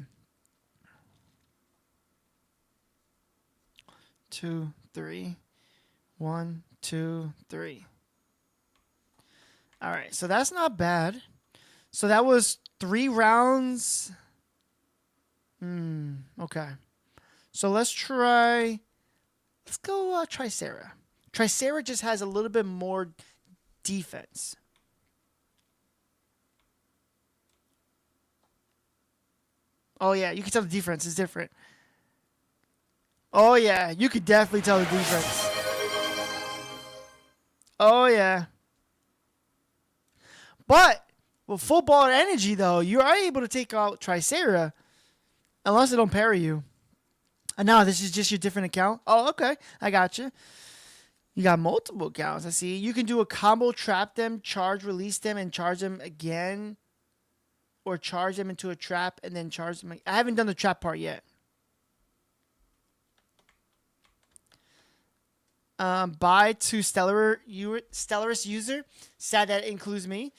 Speaker 1: 2, 3. 1, 2, 3. All right, so that's not bad. So that was 3 rounds. Okay. So let's try. Let's go Tricera. Tricera just has a little bit more defense. Oh yeah, you can tell the defense is different. Oh yeah, you could definitely tell the difference. Oh yeah. But with full ball energy though, you are able to take out Tricera unless it don't parry you. And now this is just your different account. Oh, okay. I got you. You got multiple accounts. I see. You can do a combo, trap them, charge, release them, and charge them again. Or charge them into a trap and then charge them. I haven't done the trap part yet. Buy to Stellaris user. Sad that includes me.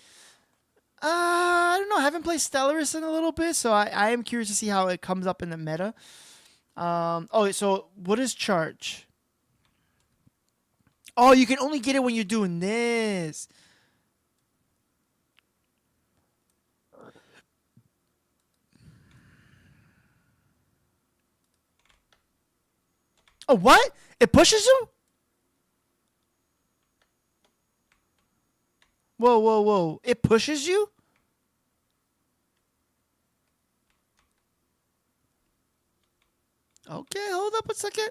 Speaker 1: I don't know. I haven't played Stellaris in a little bit, so I am curious to see how it comes up in the meta. Oh, so what is charge? Oh, you can only get it when you're doing this. Oh, what? It pushes you? Whoa, whoa, whoa. It pushes you? Okay, hold up a second.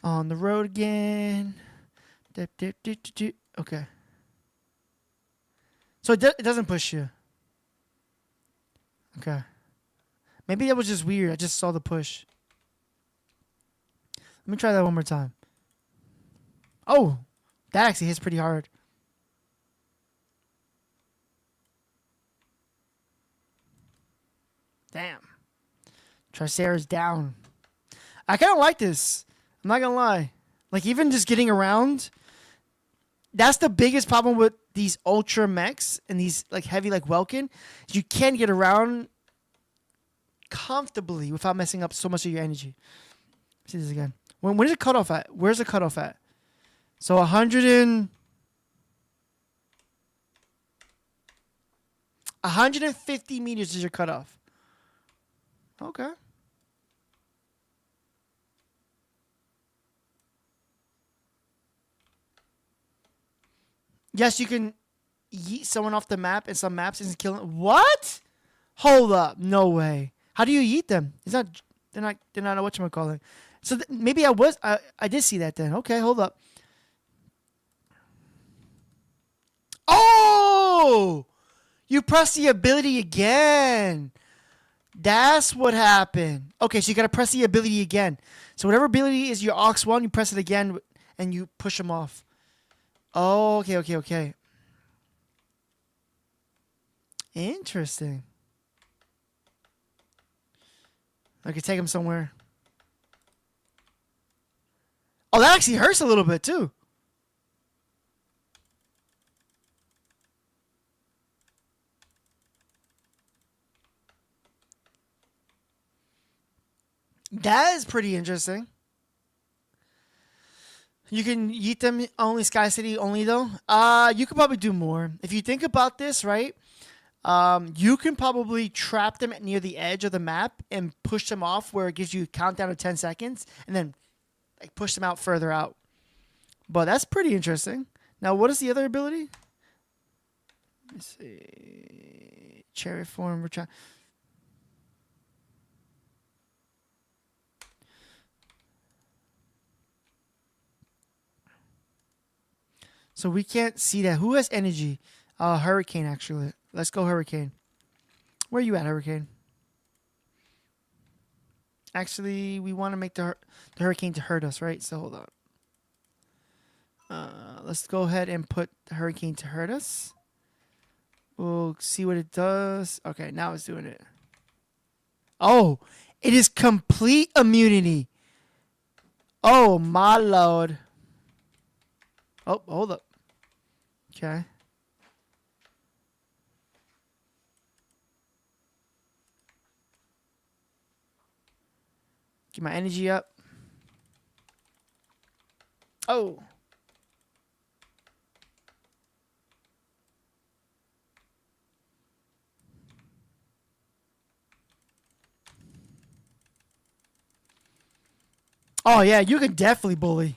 Speaker 1: On the road again. Okay. So it doesn't push you. Okay. Maybe that was just weird. I just saw the push. Let me try that one more time. Oh, that actually hits pretty hard. Damn. Tricera's down. I kind of like this. I'm not going to lie. Like, even just getting around, that's the biggest problem with these ultra mechs and these, like, heavy, like, Welkin. You can get around comfortably without messing up so much of your energy. Let's see this again. When is it cut off at? Where's the cutoff at? So 150 meters is your cutoff. Okay. Yes, you can yeet someone off the map in some maps and kill them. What? Hold up. No way. How do you yeet them? It's not. They're not whatchamacallit. So maybe I did see that then. Okay, hold up. Oh! You press the ability again. That's what happened. Okay, so you got to press the ability again. So whatever ability is your Aux 1, you press it again and you push them off. Oh, okay. Interesting. I could take him somewhere. Oh, that actually hurts a little bit, too. That is pretty interesting. You can yeet them only Sky City only, though. You could probably do more. If you think about this, right? You can probably trap them near the edge of the map and push them off where it gives you a countdown of 10 seconds and then like push them out further out. But that's pretty interesting. Now, what is the other ability? Let's see. Cherry form. We're trying. So we can't see that. Who has energy? Hurricane, actually. Let's go Hurricane. Where are you at, Hurricane? Actually, we want to make the Hurricane to hurt us, right? So hold on. Let's go ahead and put the Hurricane to hurt us. We'll see what it does. Okay, now it's doing it. Oh, it is complete immunity. Oh, my lord. Oh, hold up. Okay. Get my energy up. Oh. Oh yeah, you can definitely bully.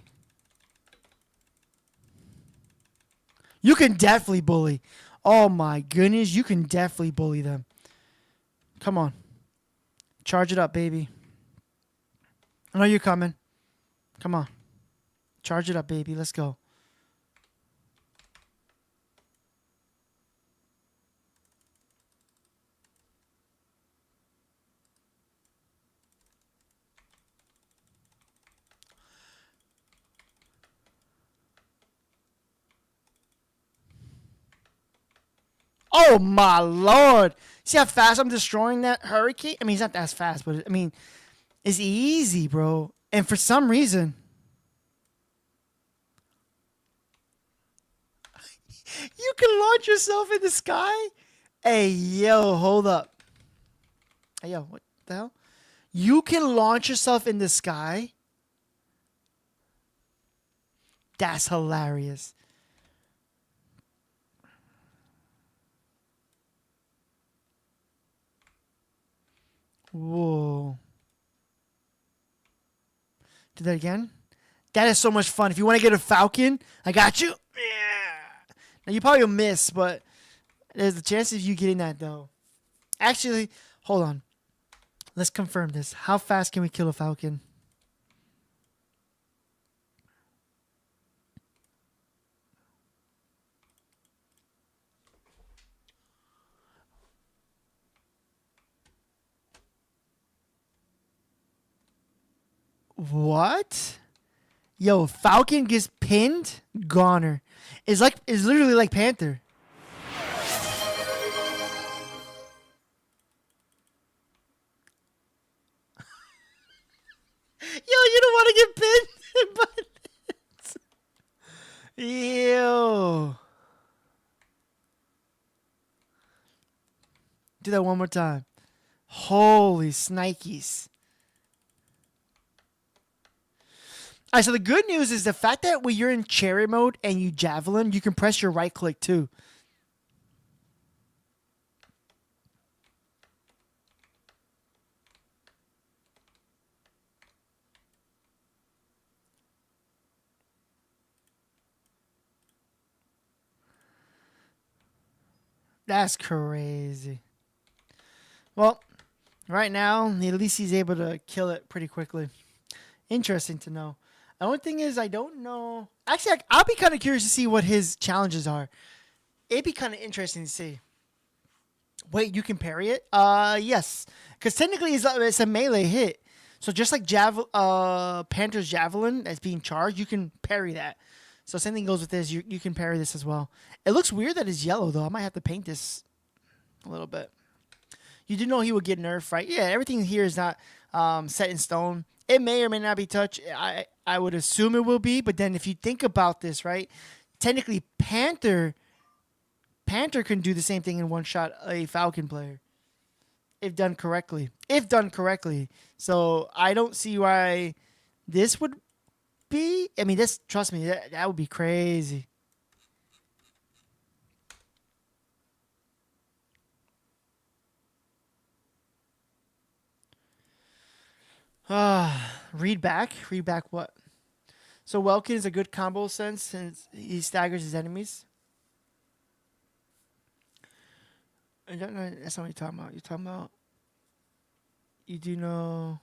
Speaker 1: You can definitely bully. Oh my goodness, you can definitely bully them. Come on. Charge it up, baby. I know you're coming. Come on. Charge it up, baby. Let's go. Oh my lord. See how fast I'm destroying that hurricane? I mean, it's not that fast, but I mean, it's easy, bro. And for some reason, you can launch yourself in the sky? Hey, yo, hold up. Hey, yo, what the hell? You can launch yourself in the sky? That's hilarious. Whoa. Do that again? That is so much fun. If you want to get a falcon, I got you. Yeah. Now, you probably will miss, but there's a chance of you getting that, though. Actually, hold on. Let's confirm this. How fast can we kill a falcon? What? Yo, falcon gets pinned, goner. It's literally like Panther. Yo, you don't want to get pinned, but ew. Do that one more time. Holy snikes. All right, so the good news is the fact that when you're in cherry mode and you javelin, you can press your right click too. That's crazy. Well, right now, at least he's able to kill it pretty quickly. Interesting to know. The only thing is, I don't know. Actually, I'll be kind of curious to see what his challenges are. It'd be kind of interesting to see. Wait, you can parry it? Yes. Because technically, it's a melee hit. So just like Panther's Javelin that's being charged, you can parry that. So same thing goes with this. You can parry this as well. It looks weird that it's yellow, though. I might have to paint this a little bit. You do know he would get nerfed, right? Yeah, everything here is not set in stone. It may or may not be touched. I would assume it will be, but then if you think about this, right? Technically, Panther can do the same thing in one shot a Falcon player if done correctly. If done correctly. So I don't see why this would be. I mean, this, trust me, that would be crazy. Read back. Read back what? So Welkin is a good combo sense since he staggers his enemies. That's not what you're talking about. You're talking about. You do know.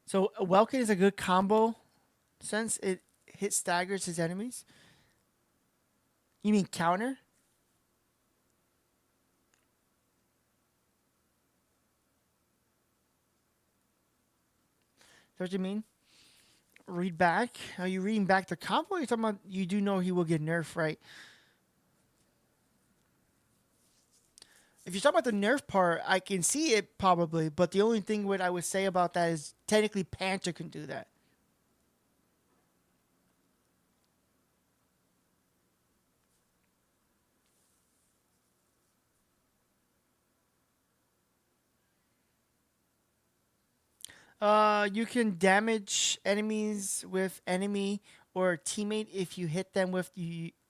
Speaker 1: So Welkin is a good combo since it hit staggers his enemies. You mean counter? Is that what you mean? Read back? Are you reading back the combo? You're talking about you do know he will get nerfed, right? If you're talking about the nerf part, I can see it probably, but the only thing what I would say about that is technically Panther can do that. You can damage enemies with enemy or teammate if you hit them with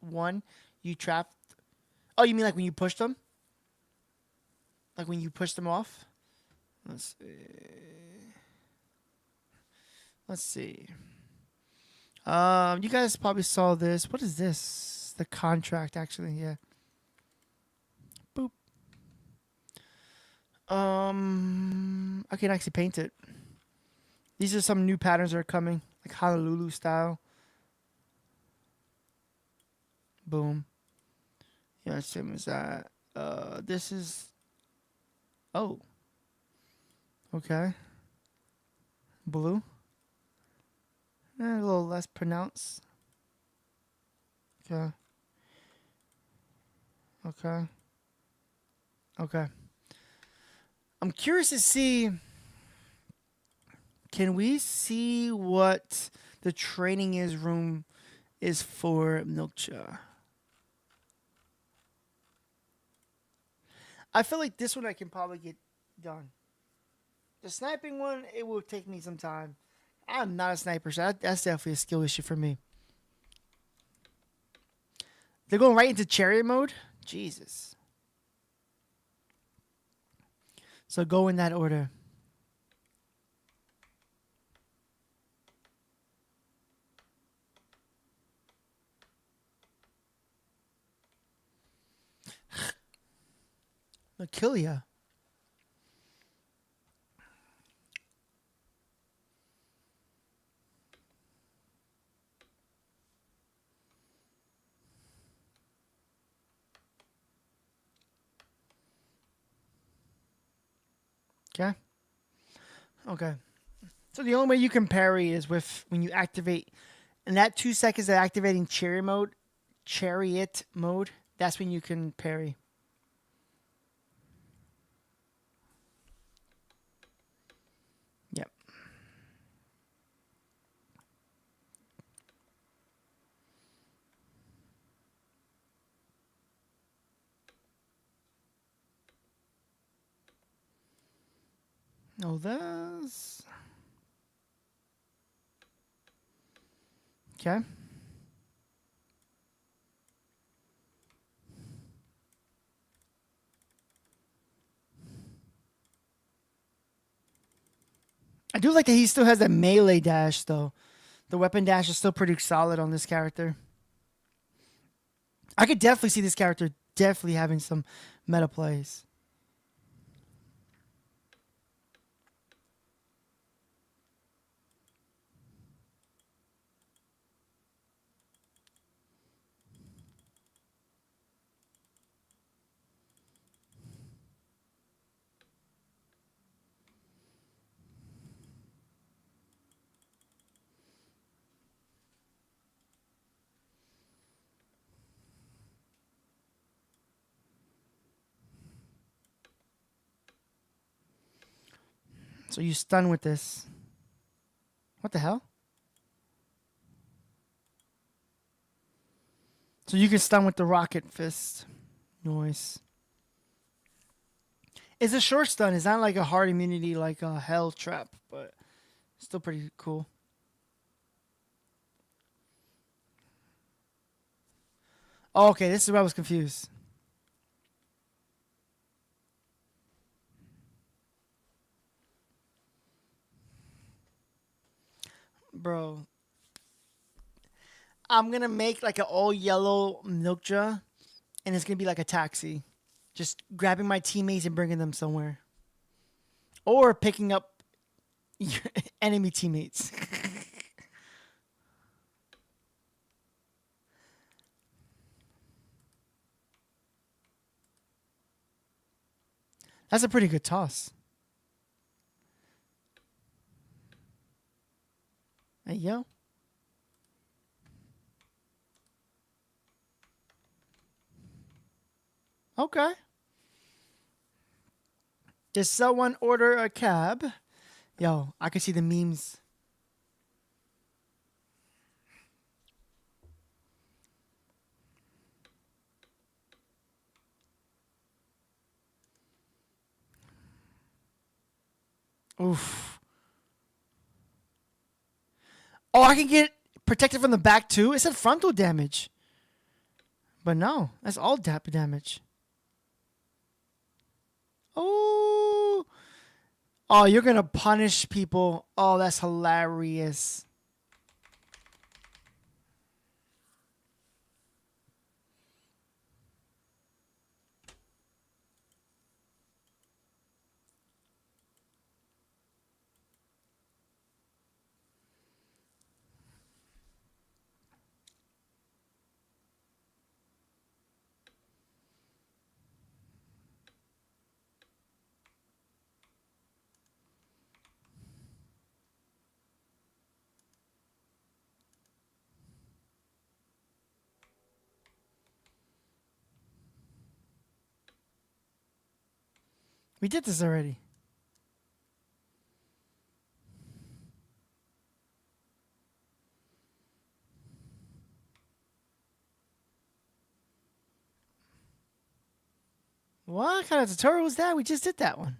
Speaker 1: one. You trapped. Oh, you mean like when you push them? Like when you push them off? Let's see. Let's see. You guys probably saw this. What is this? The contract, actually. Yeah. Boop. I can actually paint it. These are some new patterns that are coming, like Honolulu style. Boom. Yeah, same as that. This is. Oh. Okay. Blue. A little less pronounced. Okay. Okay. Okay. I'm curious to see. Can we see what the training room is for Milcha? I feel like this one I can probably get done. The sniping one, it will take me some time. I'm not a sniper, so that's definitely a skill issue for me. They're going right into chariot mode? Jesus. So go in that order. They'll kill ya. Okay. Okay. So the only way you can parry is with when you activate, and that 2 seconds of activating chariot mode, that's when you can parry. Yep. Oh, that's okay. I do like that he still has that melee dash, though. The weapon dash is still pretty solid on this character. I could definitely see this character definitely having some meta plays. So you stun with this. What the hell? So you can stun with the rocket fist. Noise. It's a short stun. It's not like a hard immunity like a hell trap, but still pretty cool. Oh, okay, this is where I was confused. Bro. I'm going to make like an all yellow Milkja, and it's going to be like a taxi. Just grabbing my teammates and bringing them somewhere. Or picking up your enemy teammates. That's a pretty good toss. Hey, yo. Okay. Did someone order a cab? Yo, I can see the memes. Oof. Oh, I can get protected from the back too? It said frontal damage. But no, that's all damage. Oh. Oh, you're gonna punish people. Oh, that's hilarious. We did this already. What kind of tutorial was that? We just did that one.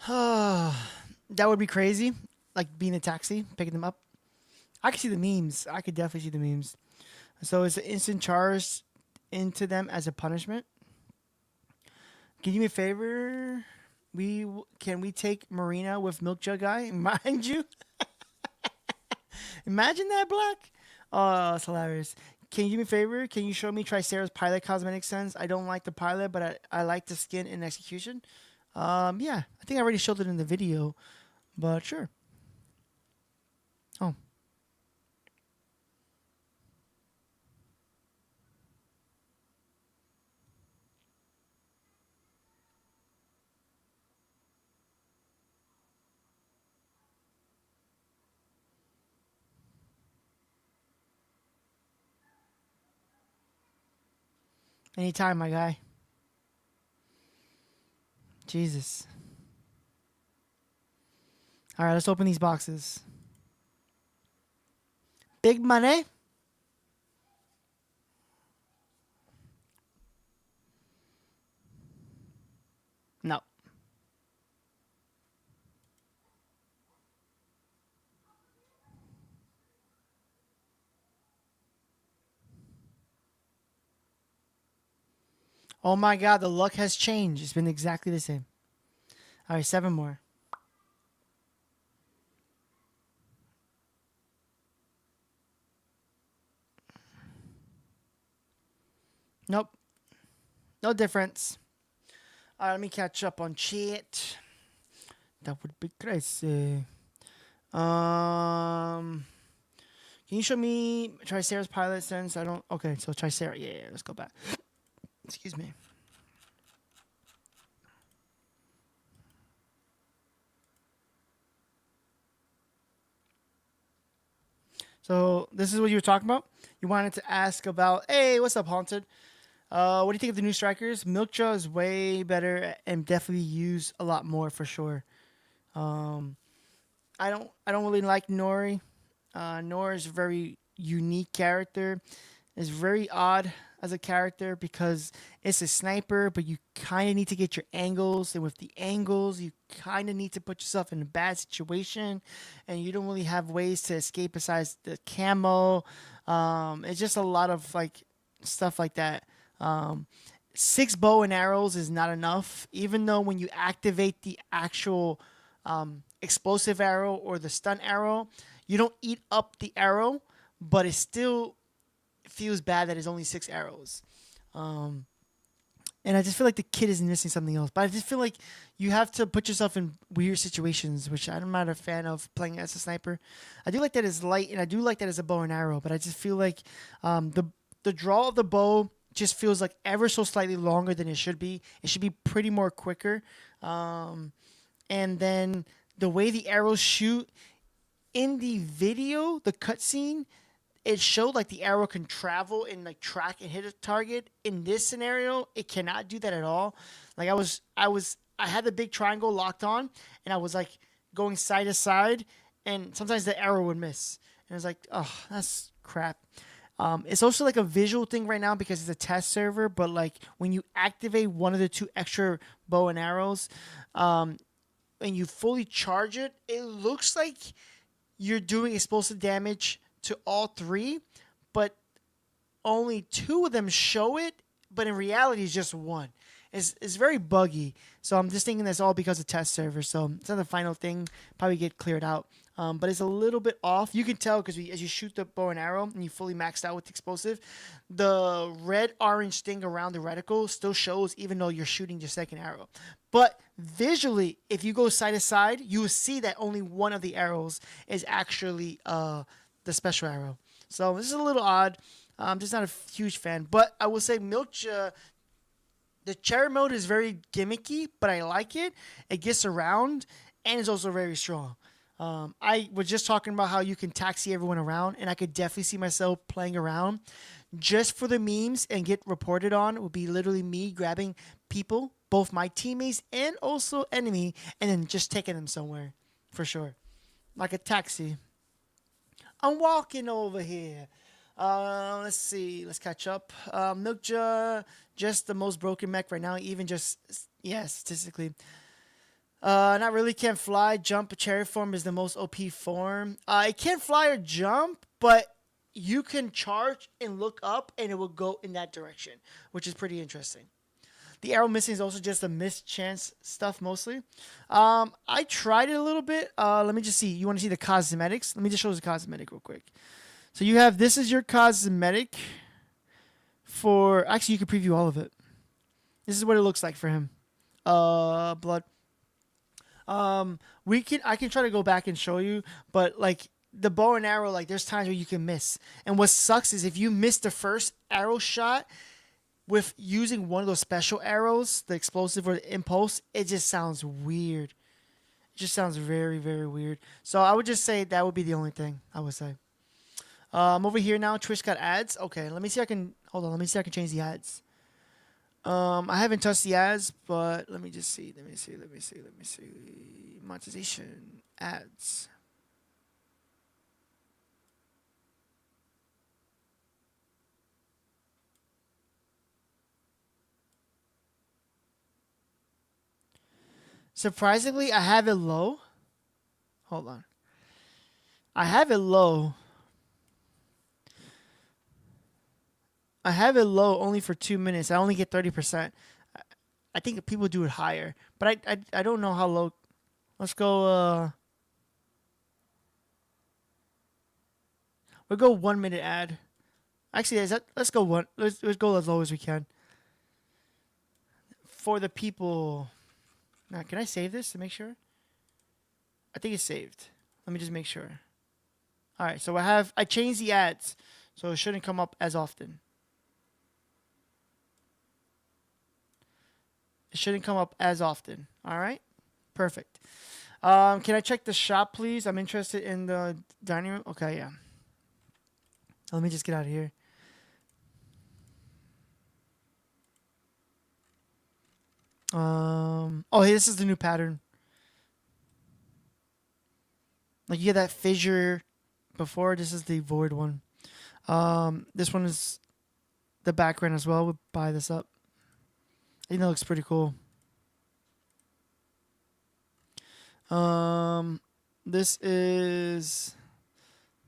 Speaker 1: That would be crazy. Like being a taxi, picking them up. I could see the memes. I could definitely see the memes. So it's an instant charge into them as a punishment. Can you do me a favor? Can we take Marina with Milk Jug Guy? Mind you, imagine that, Black. Oh, it's hilarious. Can you do me a favor? Can you show me Tricera's pilot cosmetic sense? I don't like the pilot, but I like the skin and execution. Yeah, I think I already showed it in the video, but sure. Oh, anytime, my guy. Jesus. All right, let's open these boxes. Big money. No. Oh my God, the luck has changed. It's been exactly the same. All right, 7 more. Nope. No difference. All right, let me catch up on chat. That would be crazy. Can you show me Tricera's pilot sense? I don't. Okay, so Tricera. Yeah, let's go back. Excuse me. So this is what you were talking about. You wanted to ask about. Hey, what's up, Haunted? What do you think of the new strikers? Milkja is way better and definitely used a lot more for sure. Um, I don't really like Nori. Nori is a very unique character. It's very odd as a character because it's a sniper, but you kind of need to get your angles, and with the angles, you kind of need to put yourself in a bad situation, and you don't really have ways to escape besides the camo. It's just a lot of like stuff like that. Um, 6 bow and arrows is not enough, even though when you activate the actual explosive arrow or the stun arrow, you don't eat up the arrow, but it still feels bad that it's only 6 arrows. Um, and I just feel like the kid is missing something else. But I just feel like you have to put yourself in weird situations, which I'm not a fan of playing as a sniper. I do like that it's light, and I do like that it's a bow and arrow. But I just feel like the draw of the bow just feels like ever so slightly longer than it should be. It should be pretty more quicker. And then the way the arrows shoot in the video, the cutscene, it showed like the arrow can travel and like track and hit a target. In this scenario, it cannot do that at all. Like I had the big triangle locked on, and I was like going side to side, and sometimes the arrow would miss, and I was like, oh, that's crap. It's also like a visual thing right now because it's a test server. But like when you activate one of the 2 extra bow and arrows, and you fully charge it, it looks like you're doing explosive damage to all 3, but only 2 of them show it but in reality, it's just one. It's very buggy. So I'm just thinking that's all because of test server. So it's not the final thing. Probably get cleared out. But it's a little bit off. You can tell because as you shoot the bow and arrow and you fully maxed out with the explosive, the red orange thing around the reticle still shows even though you're shooting your second arrow. But visually, if you go side to side, you will see that only one of the arrows is actually the special arrow. So this is a little odd. I'm just not a huge fan. But I will say Milcha, the cherry mode is very gimmicky, but I like it. It gets around and it's also very strong. I was just talking about how you can taxi everyone around, and I could definitely see myself playing around just for the memes and get reported on. It would be literally me grabbing people, both my teammates and also enemy, and then just taking them somewhere for sure. Like a taxi. I'm walking over here. Let's see. Let's catch up. Milkja, just the most broken mech right now. Even just, yeah, statistically. Not really. Can't fly. Jump. Cherry form is the most OP form. It can't fly or jump, but you can charge and look up, and it will go in that direction, which is pretty interesting. The arrow missing is also just a mischance stuff mostly. I tried it a little bit. Let me just see. You want to see the cosmetics? Let me just show you the cosmetic real quick. So you have, this is your cosmetic for, actually you can preview all of it. This is what it looks like for him. Blood. I can try to go back and show you, but like the bow and arrow, like there's times where you can miss. And what sucks is if you miss the first arrow shot with using one of those special arrows, the explosive or the impulse, it just sounds weird. It just sounds very, very weird. So I would just say that would be the only thing I would say. I'm over here now. Twitch got ads. Okay, let me see if I can, hold on, let me see if I can change the ads. I haven't touched the ads, but let me just see. Let me see. Monetization. Ads. Surprisingly, I have it low. Hold on. I have it low. I have it low only for 2 minutes. I only get 30%. I think people do it higher, but I don't know how low. Let's go. We'll go 1 minute ad. Actually, let's go one. Let's go as low as we can. For the people. Now, can I save this to make sure? I think it's saved. Let me just make sure. All right, so I changed the ads, so it shouldn't come up as often. It shouldn't come up as often. All right, perfect. Can I check the shop, please? I'm interested in the dining room. Okay, yeah. Let me just get out of here. Oh, hey, this is the new pattern. Like you get that fissure before. This is the void one. This one is the background as well. We'll buy this up. I think that looks pretty cool. This is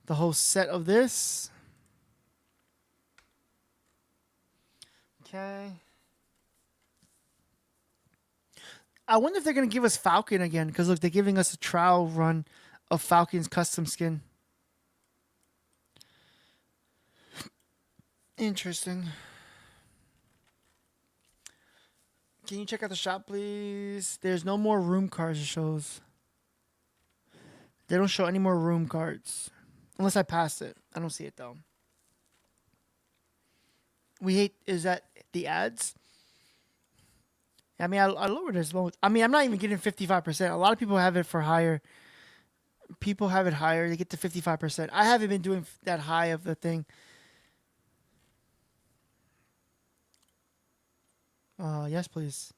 Speaker 1: the whole set of this. Okay. I wonder if they're going to give us Falcon again. Because, look, they're giving us a trial run of Falcon's custom skin. Interesting. Can you check out the shop, please? There's no more room cards it shows. They don't show any more room cards. Unless I passed it. I don't see it, though. We hate... Is that the ads? I mean, I lowered it as low. I mean, I'm not even getting 55%. A lot of people have it for higher. People have it higher. They get to 55%. I haven't been doing that high of the thing. Yes, please.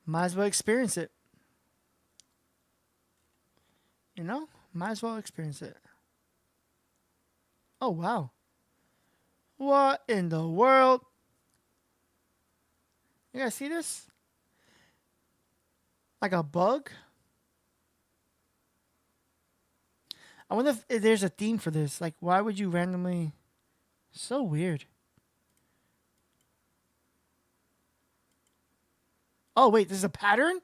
Speaker 1: Might as well experience it. You know? Might as well experience it. Oh, wow. What in the world? You guys see this? Like a bug? I wonder if there's a theme for this. Like, why would you randomly... So weird. Oh, wait, this is a pattern?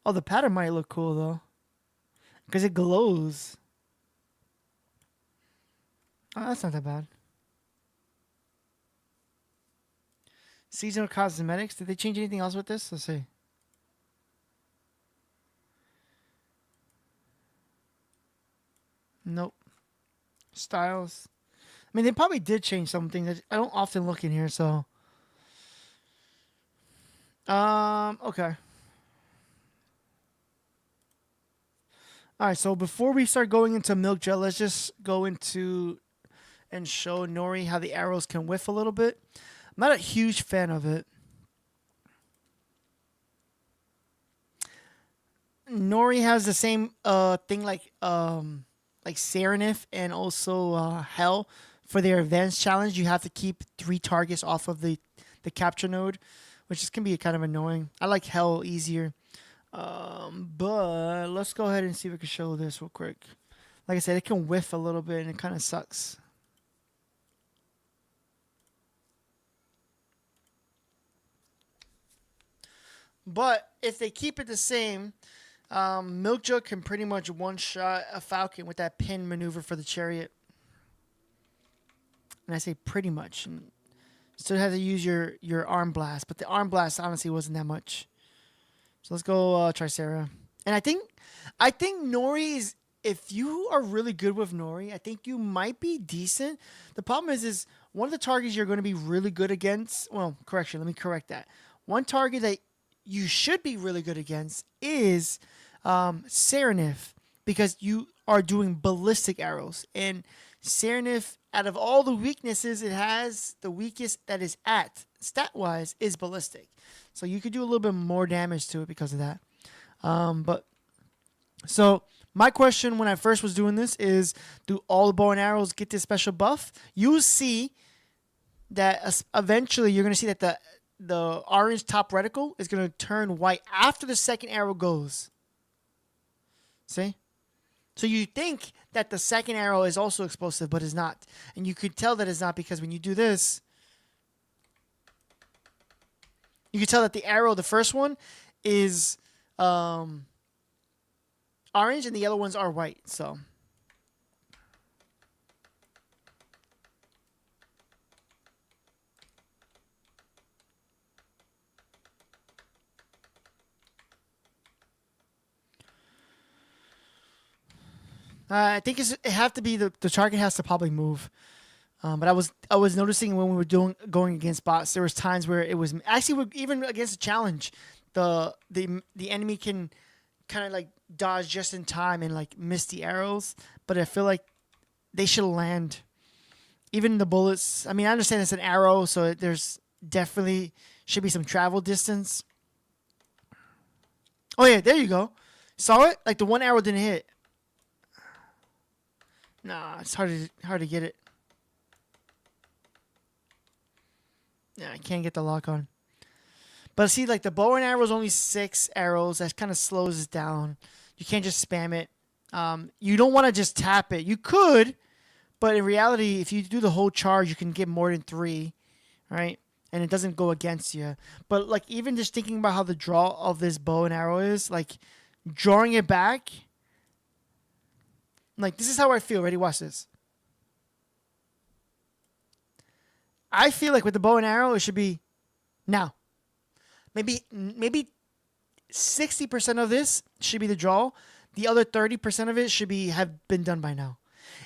Speaker 1: Oh, the pattern might look cool, though. Because it glows. Oh, that's not that bad. Seasonal cosmetics. Did they change anything else with this? Let's see. Nope. Styles. I mean, they probably did change something. That I don't often look in here, so. Okay. All right, so before we start going into Milk Gel, let's just go into and show Nori how the arrows can whiff a little bit. I'm not a huge fan of it. Nori has the same thing like Serenif and also Hell for their advanced challenge. You have to keep 3 targets off of the capture node, which can be kind of annoying. I like Hell easier. But let's go ahead and see if we can show this real quick. Like I said, it can whiff a little bit and it kind of sucks. But if they keep it the same, Milk Jug can pretty much one-shot a Falcon with that pin maneuver for the chariot. And I say pretty much. And still have to use your arm blast, but the arm blast honestly wasn't that much. So let's go Tricera. And I think Nori is, if you are really good with Nori, I think you might be decent. The problem is one of the targets you're going to be really good against. Well, correction, let me correct that. One target that you should be really good against is Serenif, because you are doing ballistic arrows. And Serenif, out of all the weaknesses it has, the weakest that is at, stat-wise, is ballistic. So you could do a little bit more damage to it because of that. So my question when I first was doing this is, do all the bow and arrows get this special buff? You'll see that eventually you're going to see that the orange top reticle is going to turn white after the second arrow goes. See? So you think that the second arrow is also explosive, but it's not. And you could tell that it's not because when you do this, you can tell that the arrow, the first one, is orange and the other ones are white. So I think it have to be the target has to probably move. But I was noticing when we were going against bots, there was times where it was actually even against a challenge, the enemy can kind of like dodge just in time and like miss the arrows. But I feel like they should land. Even the bullets. I mean, I understand it's an arrow, so there's definitely should be some travel distance. Oh yeah, there you go. Saw it? Like the one arrow didn't hit. Nah, it's hard to get it. Yeah, I can't get the lock on. But see, like the bow and arrow is only 6 arrows. That kind of slows it down. You can't just spam it. You don't want to just tap it. You could, but in reality, if you do the whole charge, you can get more than 3, right? And it doesn't go against you. But like even just thinking about how the draw of this bow and arrow is, like drawing it back. Like this is how I feel. Ready? Watch this. I feel like with the bow and arrow, it should be now. Maybe 60% of this should be the draw. The other 30% of it should have been done by now.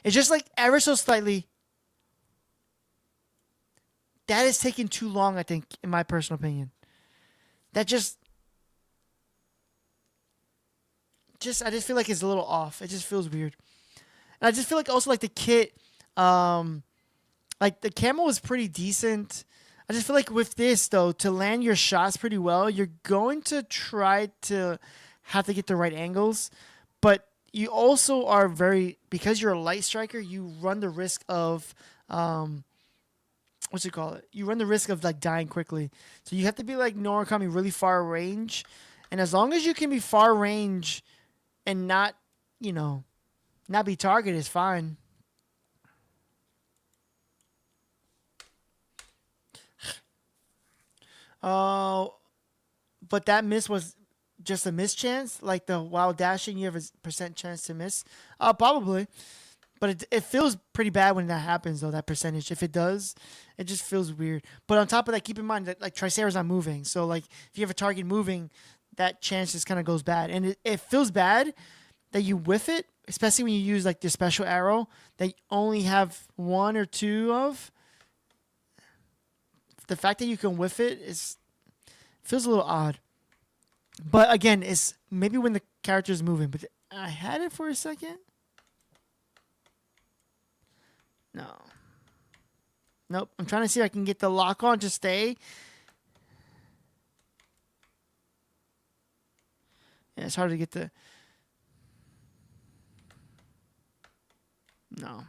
Speaker 1: It's just like ever so slightly. That is taking too long, I think, in my personal opinion. That just I just feel like it's a little off. It just feels weird. And I just feel like also like the kit, like the camo is pretty decent. I just feel like with this though, to land your shots pretty well, you're going to try to have to get the right angles. But you also are because you're a light striker, you run the risk of you run the risk of like dying quickly. So you have to be like Norakami, really far range. And as long as you can be far range and not, not be targeted is fine. But that miss was just a miss chance. Like the while dashing, you have a percent chance to miss. Probably. But it feels pretty bad when that happens, though, that percentage. If it does, it just feels weird. But on top of that, keep in mind that, like, Tricera's not moving. So, like, if you have a target moving, that chance just kind of goes bad. And it feels bad that you whiff it, especially when you use, like, the special arrow that you only have one or two of. The fact that you can whiff it feels a little odd. But, again, it's maybe when the character is moving. But I had it for a second. No. Nope. I'm trying to see if I can get the lock on to stay. Yeah, it's hard to get the... No.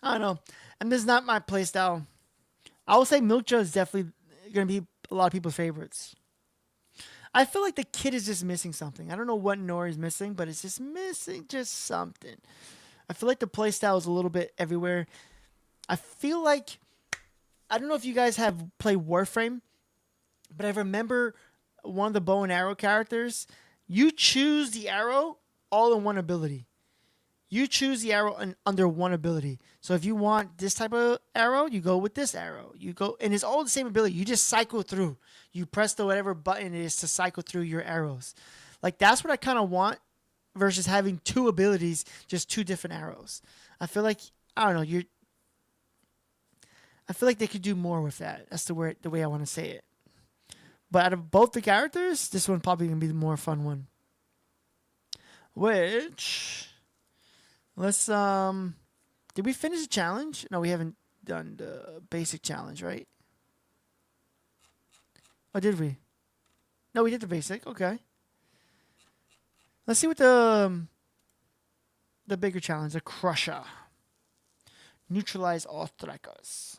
Speaker 1: I don't know. And this is not my playstyle. I will say Milkja is definitely going to be a lot of people's favorites. I feel like the kid is just missing something. I don't know what Nori's missing, but it's just missing just something. I feel like the playstyle is a little bit everywhere. I feel like... I don't know if you guys have played Warframe, but I remember one of the bow and arrow characters. You choose the arrow all in one ability. You choose the arrow under one ability. So if you want this type of arrow, you go with this arrow. You go, and it's all the same ability. You just cycle through. You press the whatever button it is to cycle through your arrows. Like, that's what I kind of want versus having two abilities, just two different arrows. I feel like, I don't know, I feel like they could do more with that. That's the way I want to say it. But out of both the characters, this one probably going to be the more fun one. Which... Let's did we finish the challenge? No, we haven't done the basic challenge, right? Or did we? No, we did the basic. Okay. Let's see what the bigger challenge, the Crusher. Neutralize all strikers.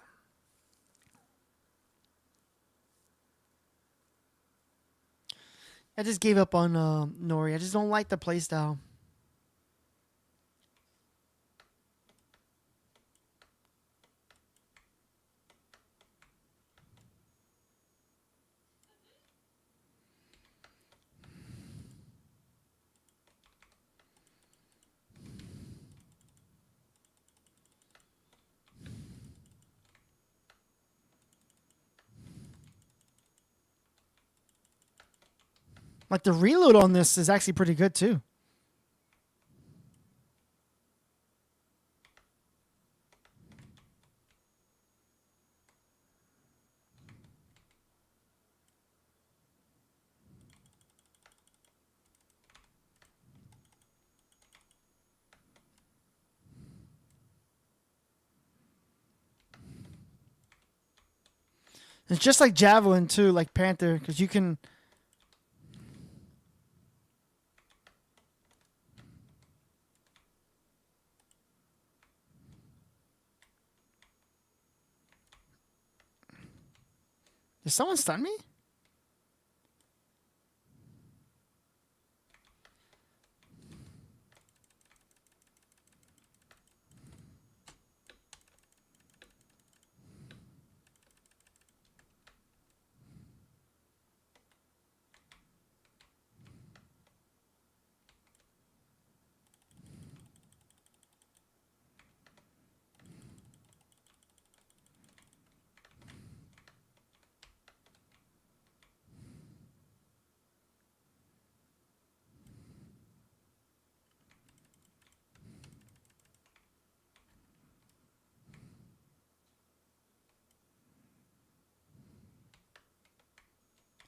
Speaker 1: I just gave up on Nori. I just don't like the playstyle. Like, the reload on this is actually pretty good, too. It's just like Javelin, too, like Panther, because you can... Did someone stun me?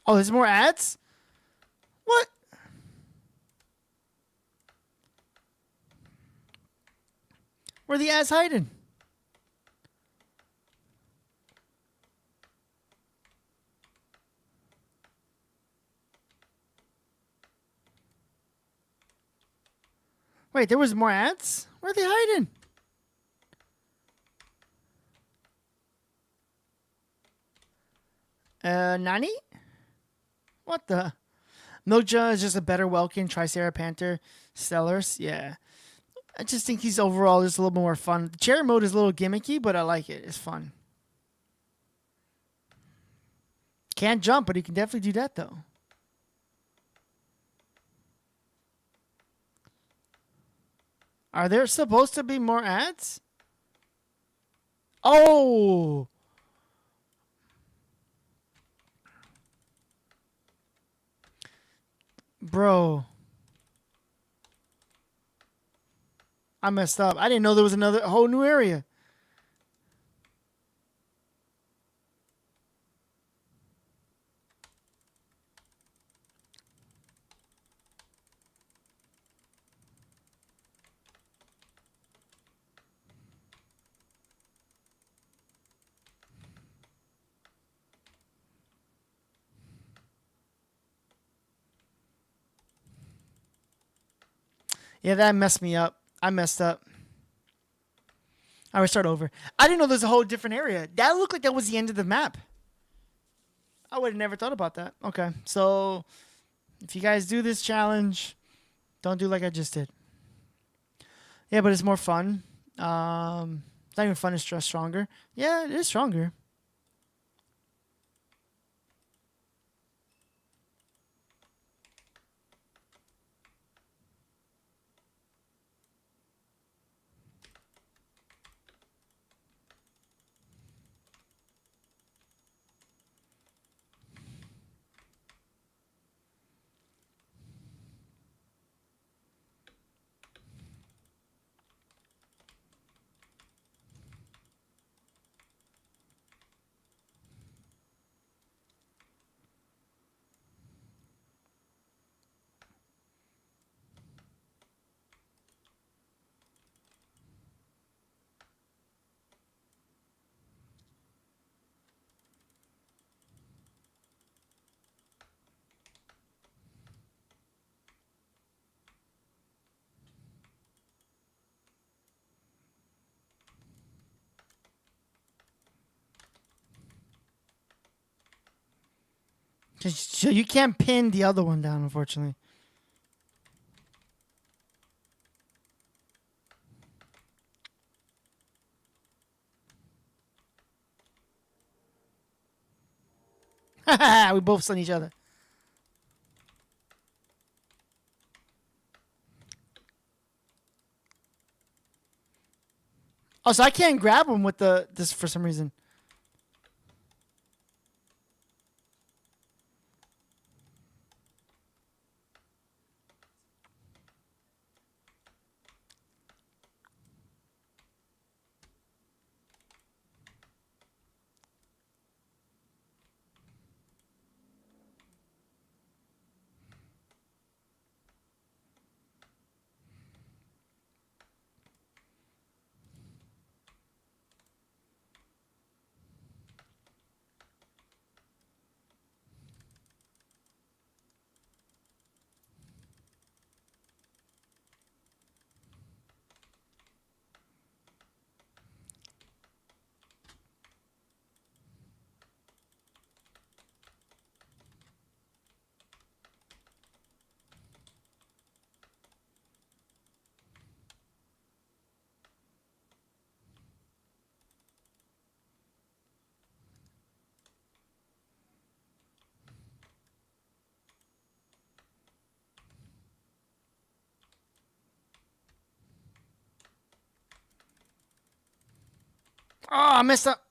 Speaker 1: Oh, there's more ads? What? Where are the ads hiding? Wait, there was more ads? Where are they hiding? Nani? What the? Milkja is just a better Welkin, Tricera Panther, Stellars. Yeah. I just think he's overall just a little more fun. Cherry mode is a little gimmicky, but I like it. It's fun. Can't jump, but he can definitely do that though. Are there supposed to be more ads? Oh! Bro. I messed up. I didn't know there was another whole new area. Yeah, that messed me up. I messed up. I will start over. I didn't know there's a whole different area. That looked like that was the end of the map. I would have never thought about that. Okay, so if you guys do this challenge, don't do like I just did. Yeah, but it's more fun. It's not even fun. It's just stronger. Yeah, it is stronger. So you can't pin the other one down, unfortunately. We both stun each other. Oh, so I can't grab him with this for some reason. Oh, I messed up.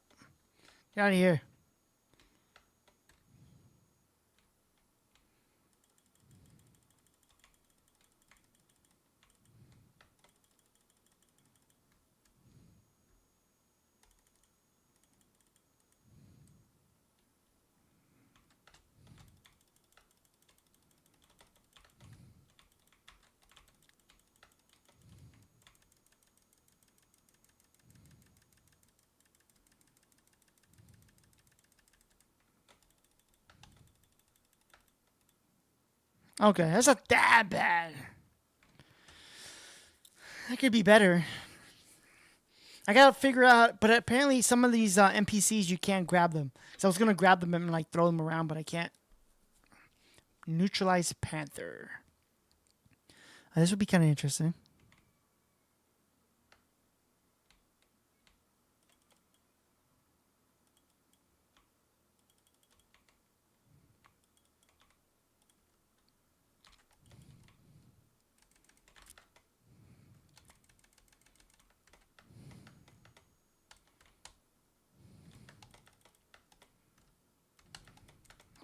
Speaker 1: Get out of here. Okay, that's not that bad. That could be better. I gotta figure out, but apparently some of these NPCs you can't grab them. So I was gonna grab them and like throw them around, but I can't. Neutralize Panther. This would be kind of interesting.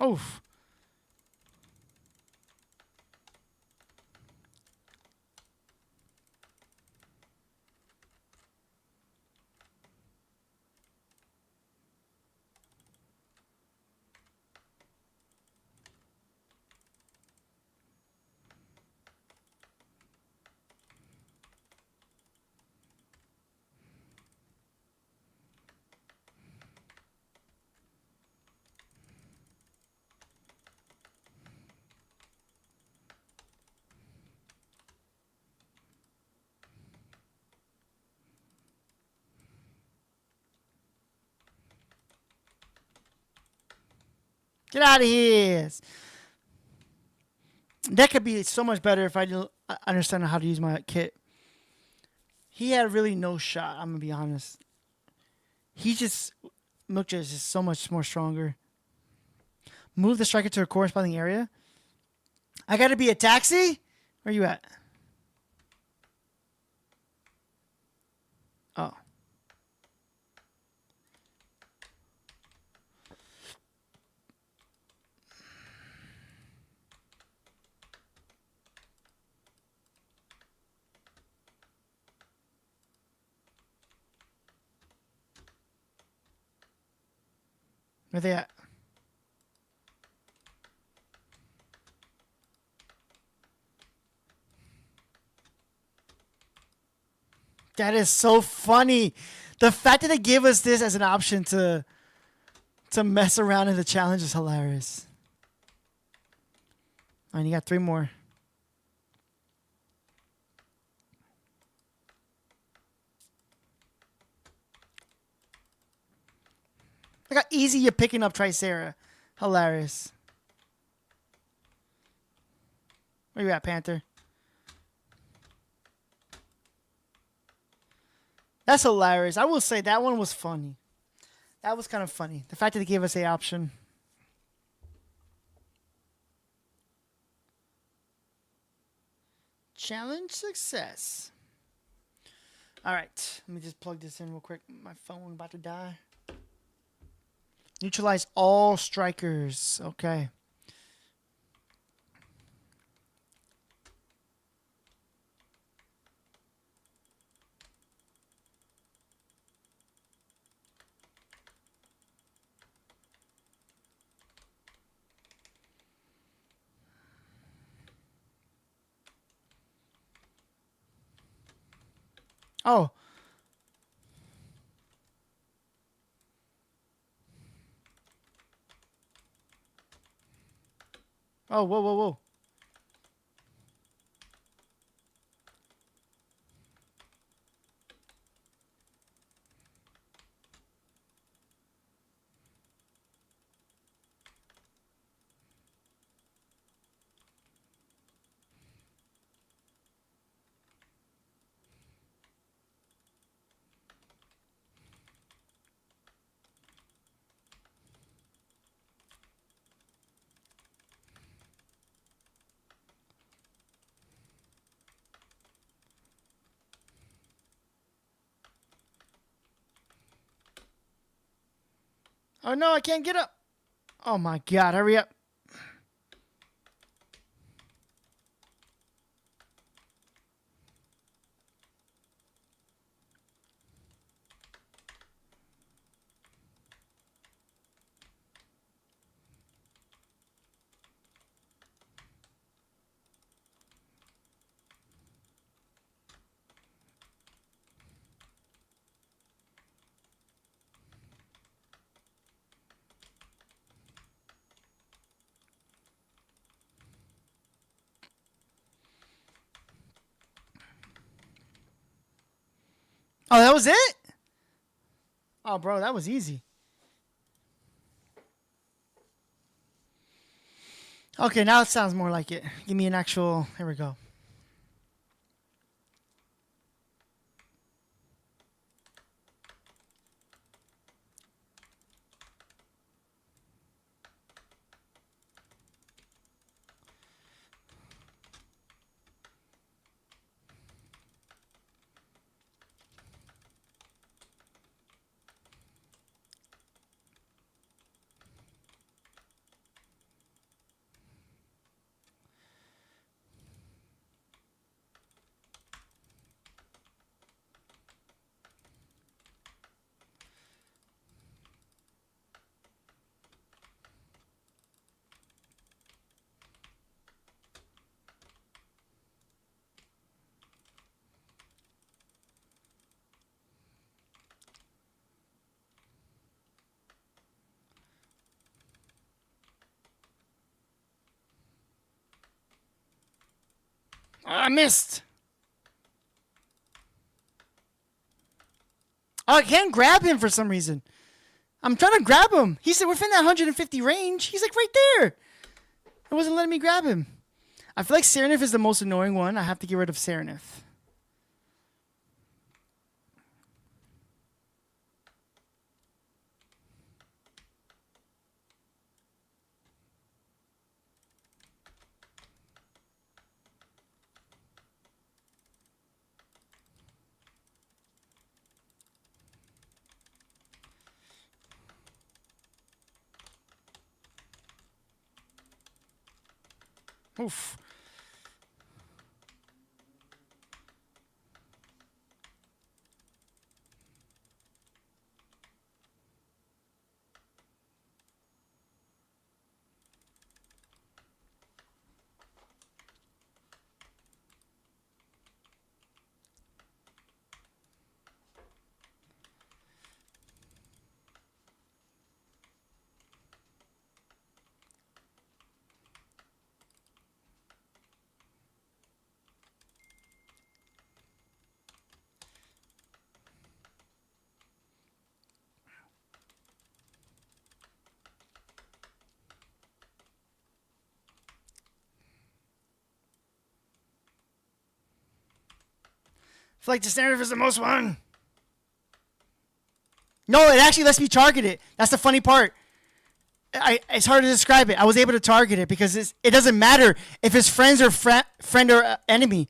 Speaker 1: Oof. Get out of here. That could be so much better if I didn't understand how to use my kit. He had really no shot, I'm going to be honest. Milkjet is just so much more stronger. Move the striker to a corresponding area. I got to be a taxi? Where you at? Oh. Where they at? That is so funny. The fact that they gave us this as an option to mess around in the challenge is hilarious. And you got 3 more. Look how easy you're picking up Tricera. Hilarious. Where you at, Panther? That's hilarious. I will say that one was funny. That was kind of funny. The fact that they gave us a option. Challenge success. All right. Let me just plug this in real quick. My phone about to die. Neutralize all strikers. Okay. Oh. Oh, whoa, whoa, whoa. Oh, no, I can't get up. Oh, my God. Hurry up. Oh, that was it? Oh, bro, that was easy. Okay, now it sounds more like it. Give me an actual... Here we go. I missed. Oh, I can't grab him for some reason. I'm trying to grab him. He said within that 150 range. He's like right there. It wasn't letting me grab him. I feel like Serenif is the most annoying one. I have to get rid of Serenif. Oof. I feel like the Serenif is the most one. No, it actually lets me target it. That's the funny part. It's hard to describe it. I was able to target it because it doesn't matter if it's friends or friend or enemy.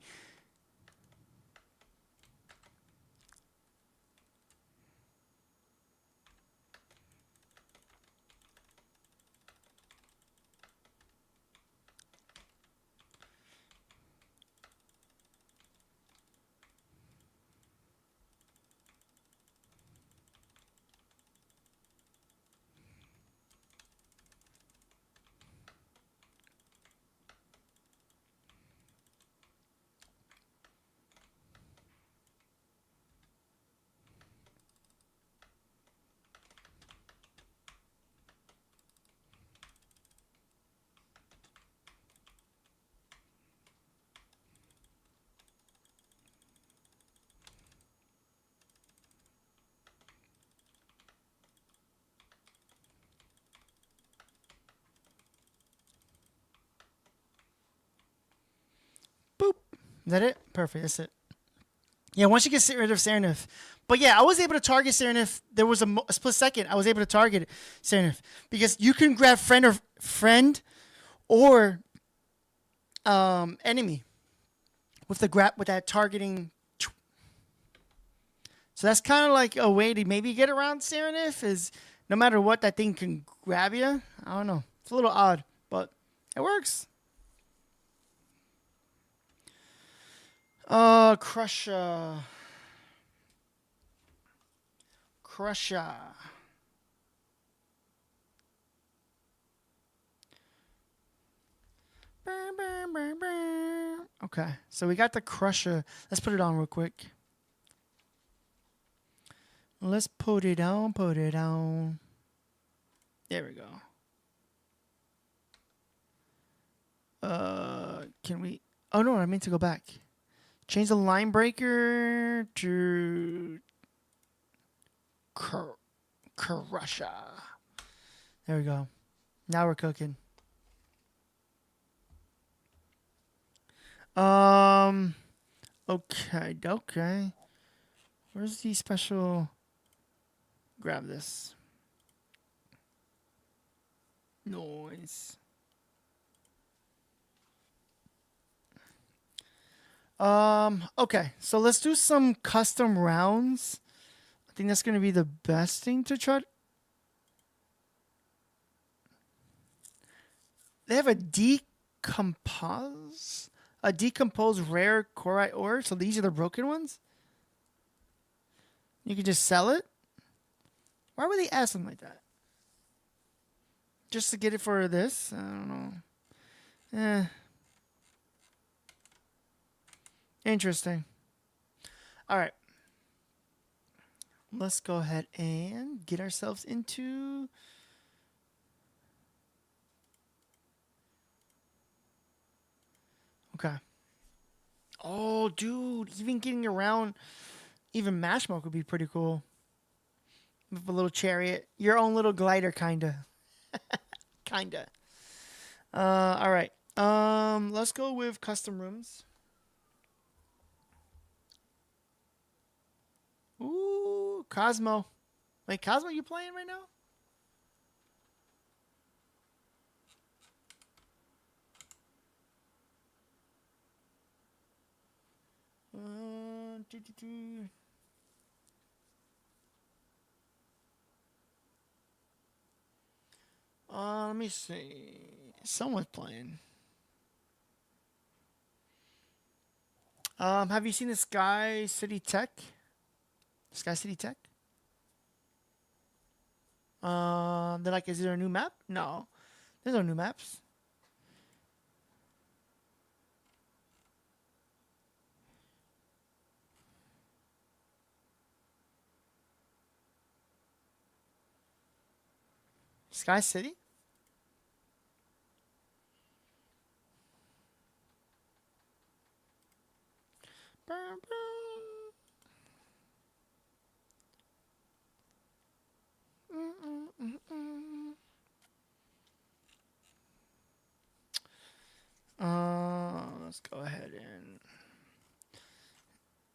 Speaker 1: Boop. Is that it? Perfect. That's it. Yeah, once you get rid of Serenif. But yeah, I was able to target Serenif. There was a split second. I was able to target Serenif because you can grab friend or enemy with that targeting. So that's kind of like a way to maybe get around Serenif is no matter what, that thing can grab you. I don't know. It's a little odd, but it works. Crusher. Okay, so we got the Crusher. Let's put it on real quick. Let's put it on. There we go. Can we? Oh no, I meant to go back. Change the line breaker to Crusher. There we go. Now we're cooking. Okay. Where's the special? Grab this. Noise. Okay, so let's do some custom rounds. I think that's going to be the best thing to try. They have a decomposed rare corite ore. So these are the broken ones. You can just sell it. Why would they ask something like that? Just to get it for this? I don't know. Interesting. All right. Let's go ahead and get ourselves into... Okay. Oh, dude, even getting around, even Mashmo could be pretty cool. With a little chariot, your own little glider, kinda, kinda. All right. Let's go with custom rooms. Ooh, Cosmo. Wait, Cosmo, you playing right now? Doo, doo, doo. Let me see. Someone's playing. Have you seen the Sky City Tech? Sky City Tech? They're like, is there a new map? No, there's no new maps. Sky City? Let's go ahead and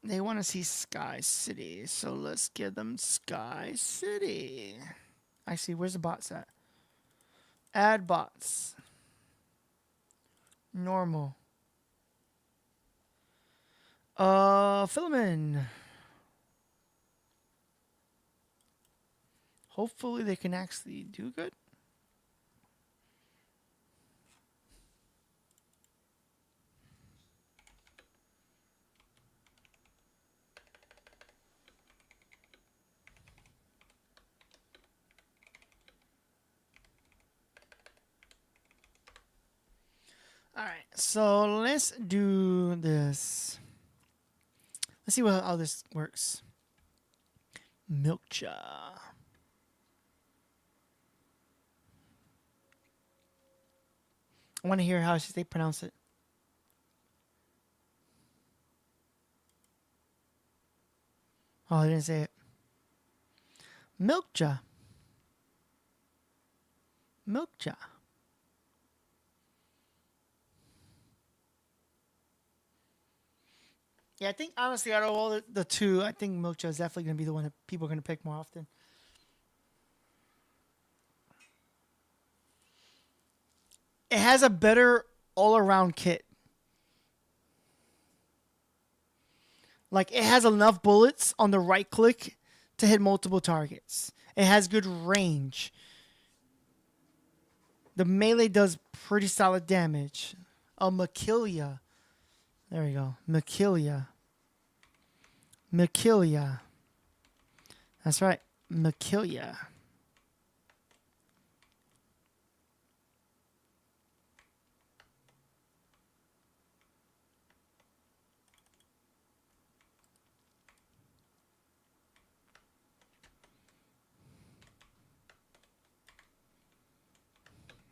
Speaker 1: they want to see Sky City, so let's give them Sky City. Actually, where's the bots at? Add bots. Normal. Philemon. Hopefully they can actually do good. All right, so let's do this. Let's see how this works. Milkcha. I want to hear how they pronounce it. Oh, I didn't say it. Milkcha. Milkcha. Yeah, I think honestly, out of all the two, I think Milkcha is definitely going to be the one that people are going to pick more often. It has a better all-around kit. Like, it has enough bullets on the right click to hit multiple targets. It has good range. The melee does pretty solid damage. A Machilia. There we go. Machilia. Machilia. That's right. Machilia.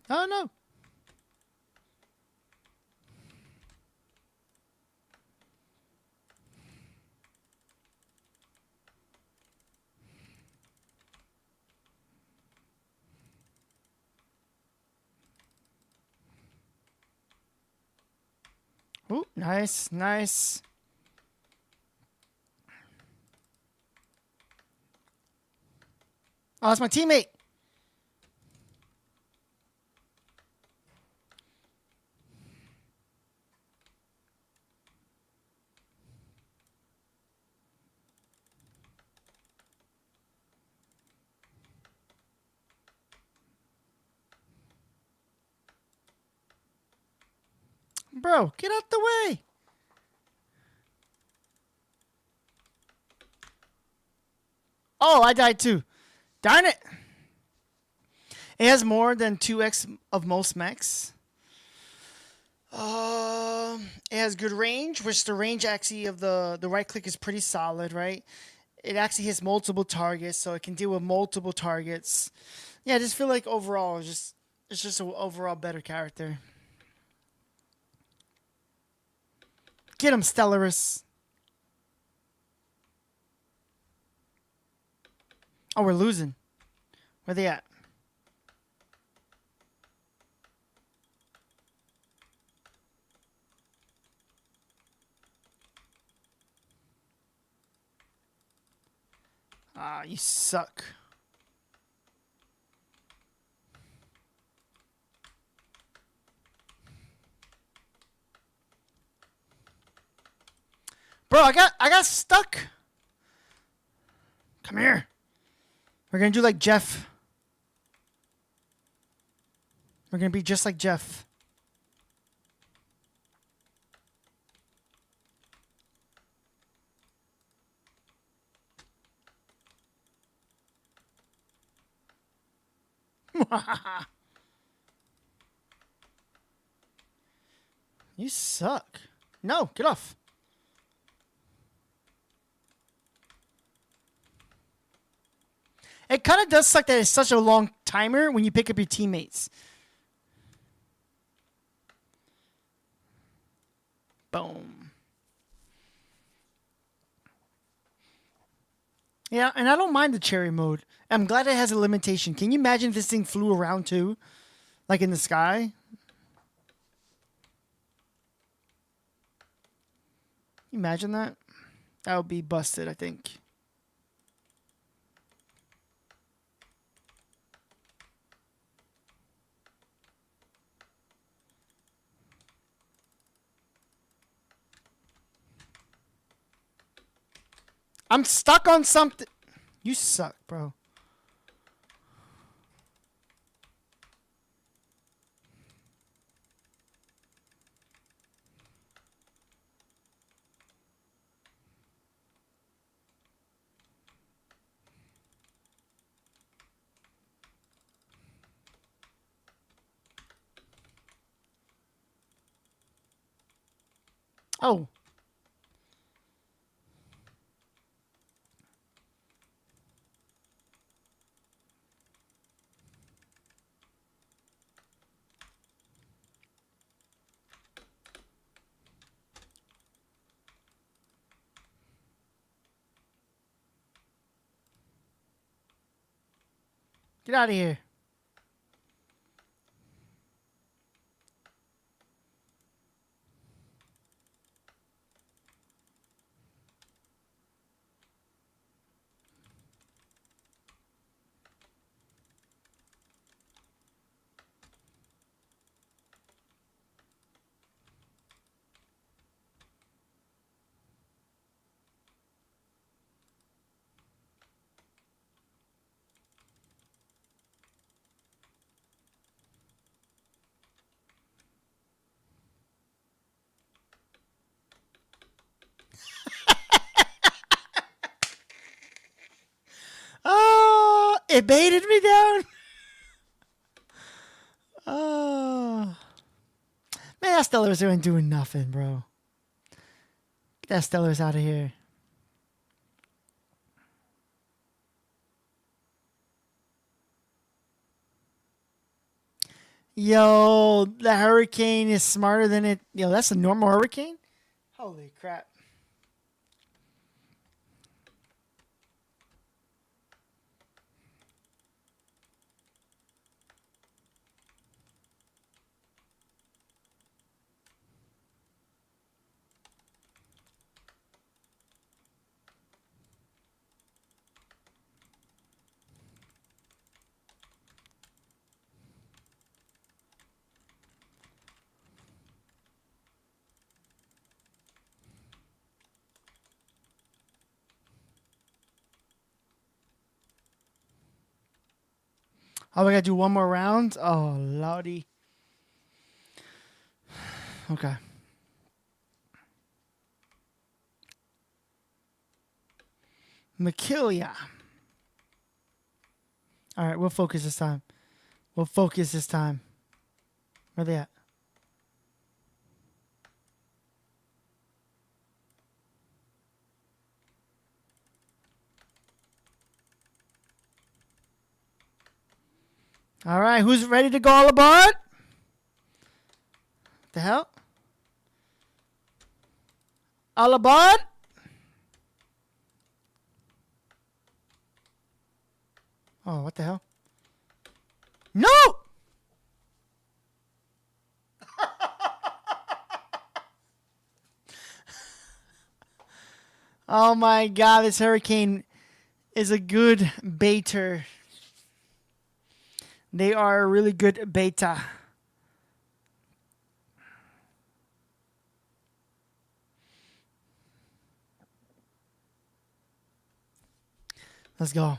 Speaker 1: Oh, no. Ooh, nice, nice. Oh, that's my teammate. Bro, get out the way. Oh, I died too. Darn it. It has more than 2x of most mechs. It has good range, which the range actually of the right click is pretty solid, right? It actually hits multiple targets, so it can deal with multiple targets. Yeah, I just feel like overall, it's just an overall better character. Get him, Stellaris. Oh, we're losing. Where they at? Ah, you suck. Bro, I got stuck. Come here. We're gonna do like Jeff. We're gonna be just like Jeff. You suck. No, get off. It kind of does suck that it's such a long timer when you pick up your teammates. Boom. Yeah, and I don't mind the cherry mode. I'm glad it has a limitation. Can you imagine if this thing flew around too? Like in the sky? Can you imagine that? That would be busted, I think. I'm stuck on something. You suck, bro. Oh. Get out of here. Oh, it baited me down. Oh. Man, that Stellars ain't doing nothing, bro. Get that Stellars out of here. Yo, the hurricane is smarter than it. Yo, that's a normal hurricane? Holy crap. Oh, we gotta do one more round? Oh, lordy. Okay. Makilia. All right, we'll focus this time. We'll focus this time. Where they at? All right, who's ready to go all aboard? The hell? Alabon. Oh, what the hell? No! Oh my god, this hurricane is a good baiter. They are a really good beta. Let's go.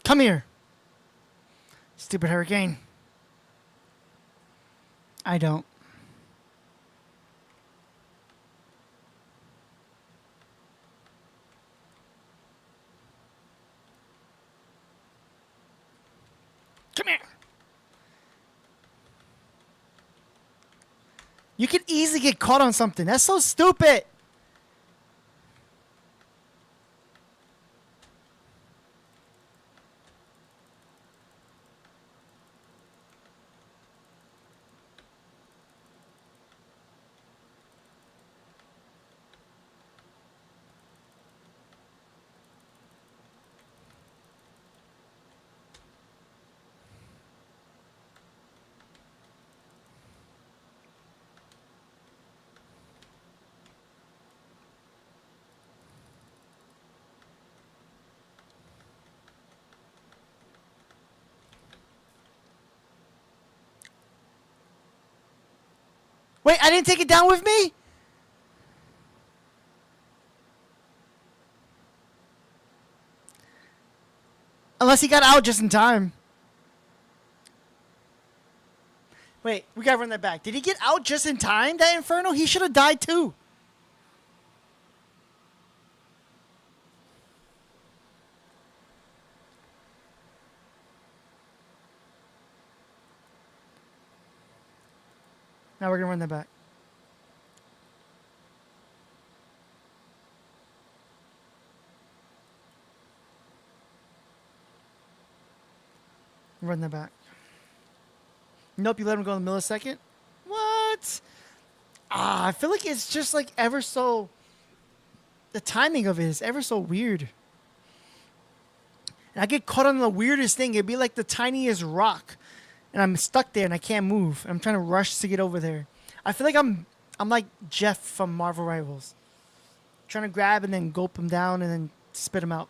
Speaker 1: Come here. Stupid hurricane. I don't. Come here. You could easily get caught on something. That's so stupid. Wait, I didn't take it down with me? Unless he got out just in time. Wait, we gotta run that back. Did he get out just in time, that Inferno? He should have died too. Now we're gonna run that back. Run that back. Nope, you let him go in the millisecond? What? I feel like it's just like ever so... The timing of it is ever so weird. And I get caught on the weirdest thing. It'd be like the tiniest rock. And I'm stuck there and I can't move. I'm trying to rush to get over there. I feel like I'm like Jeff from Marvel Rivals. Trying to grab and then gulp him down and then spit him out.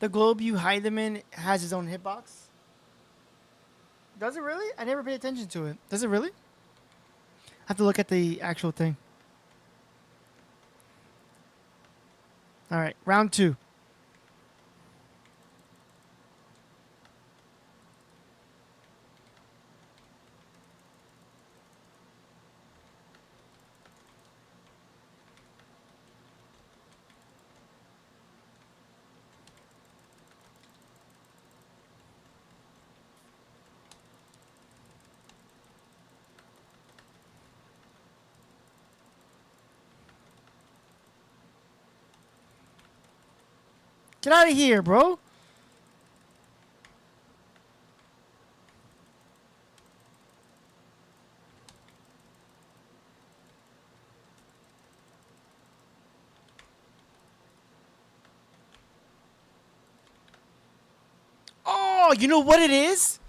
Speaker 1: The globe you hide them in has its own hitbox. Does it really? I never paid attention to it. Does it really? I have to look at the actual thing. All right, round 2. Get out of here, bro. Oh, you know what it is?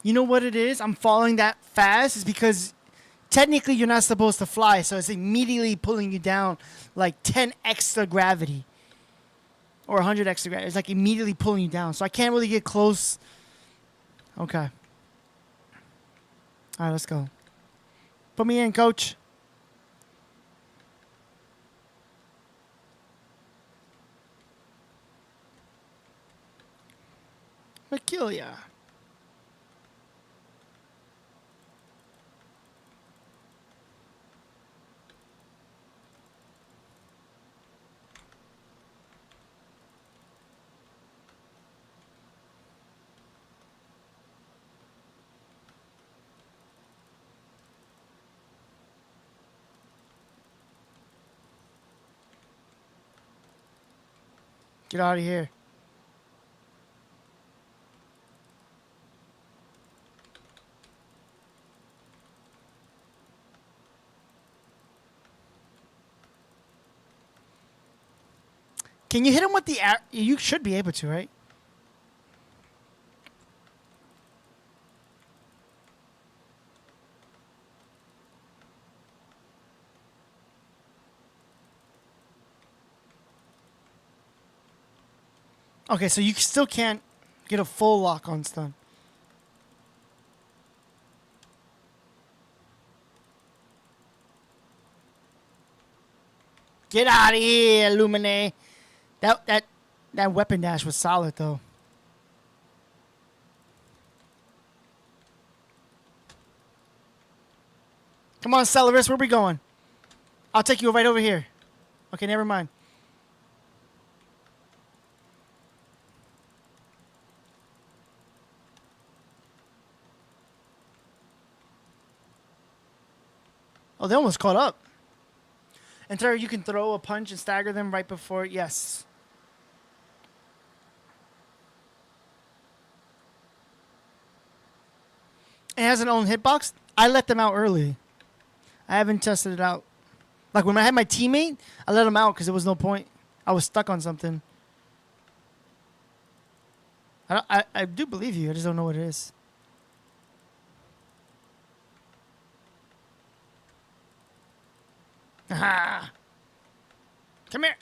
Speaker 1: You know what it is? I'm falling that fast is because technically you're not supposed to fly, so it's immediately pulling you down like 10 extra gravity. or 100 extra grams. It's like immediately pulling you down. So I can't really get close. Okay. All right, let's go. Put me in, coach. Makilia. Get out of here. Can you hit him with the arrow? You should be able to, right? Okay, so you still can't get a full lock on stun. Get out of here, Lumine. That weapon dash was solid, though. Come on, Celeris, where we going? I'll take you right over here. Okay, never mind. Oh, they almost caught up. And Terry, you can throw a punch and stagger them right before. Yes. It has an own hitbox. I let them out early. I haven't tested it out. Like when I had my teammate, I let him out because there was no point. I was stuck on something. I do believe you. I just don't know what it is. Aha! Come here.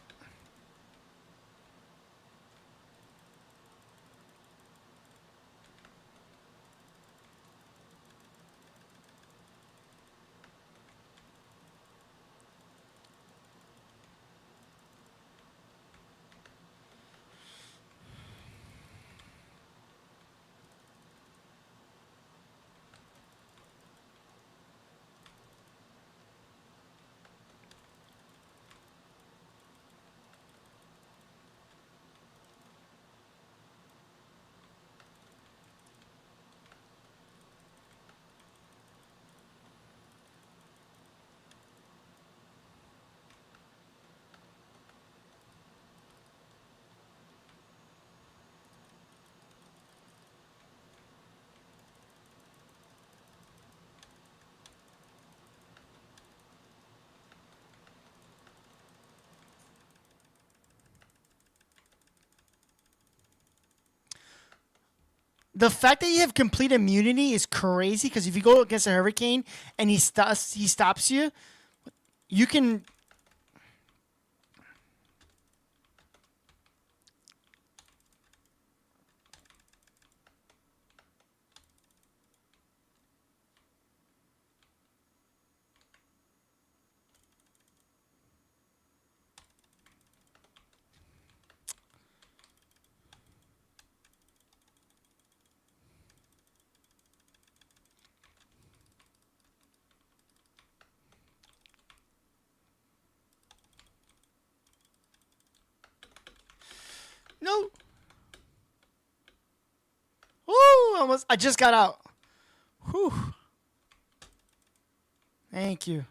Speaker 1: The fact that you have complete immunity is crazy because if you go against a hurricane and he stops you, you can. No. Ooh, almost. I just got out. Whew. Thank you.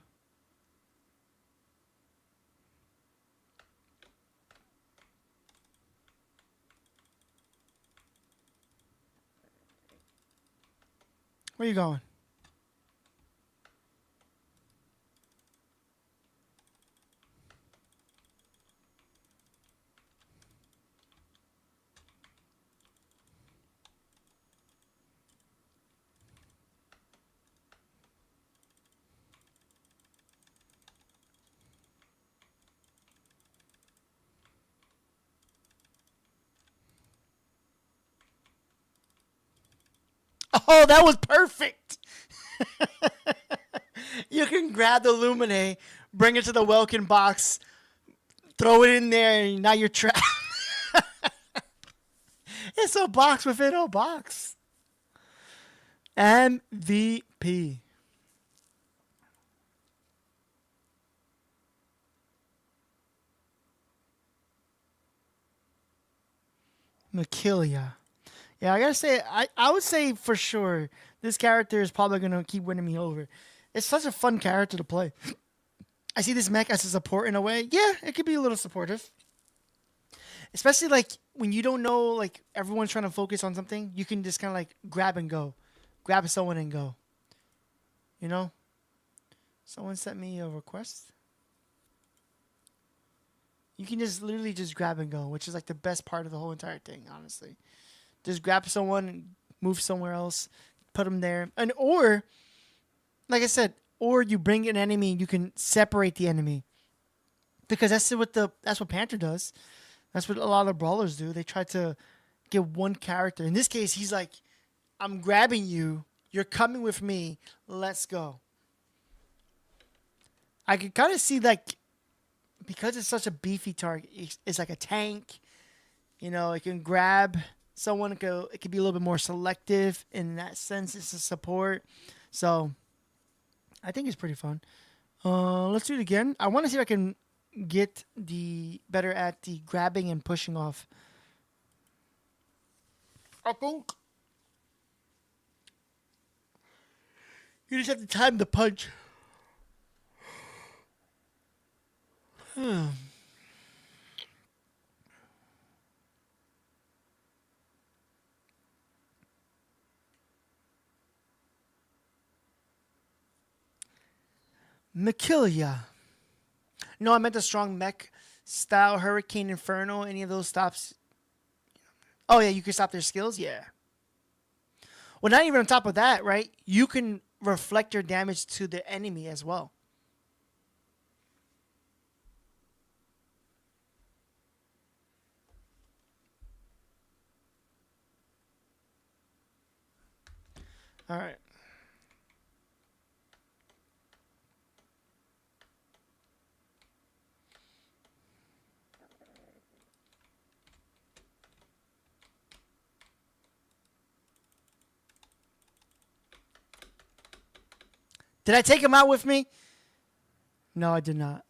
Speaker 1: Where you going? Oh, that was perfect. You can grab the Lumine, bring it to the Welkin box, throw it in there, and now you're trapped. It's a box within a box. MVP. Makilia. Yeah, I gotta say, I would say for sure this character is probably gonna keep winning me over. It's such a fun character to play. I see this mech as a support in a way. Yeah, it could be a little supportive. Especially like when you don't know, like everyone's trying to focus on something, you can just kind of like grab and go, grab someone and go. You know, someone sent me a request. You can just literally just grab and go, which is like the best part of the whole entire thing, honestly. Just grab someone and move somewhere else, put them there, and or, like I said, or you bring an enemy, you can separate the enemy, because that's what Panther does. That's what a lot of brawlers do. They try to get one character. In this case, he's like, I'm grabbing you. You're coming with me. Let's go. I can kind of see like, because it's such a beefy target, it's like a tank. You know, it can grab someone. It can be a little bit more selective in that sense. It's a support. So I think it's pretty fun. Let's do it again. I want to see if I can get better at the grabbing and pushing off. I think you just have to time the punch. Makilia. No, I meant the strong mech style Hurricane Inferno. Any of those stops? Oh yeah, you can stop their skills. Yeah. Well, not even on top of that, right? You can reflect your damage to the enemy as well. All right. Did I take him out with me? No, I did not.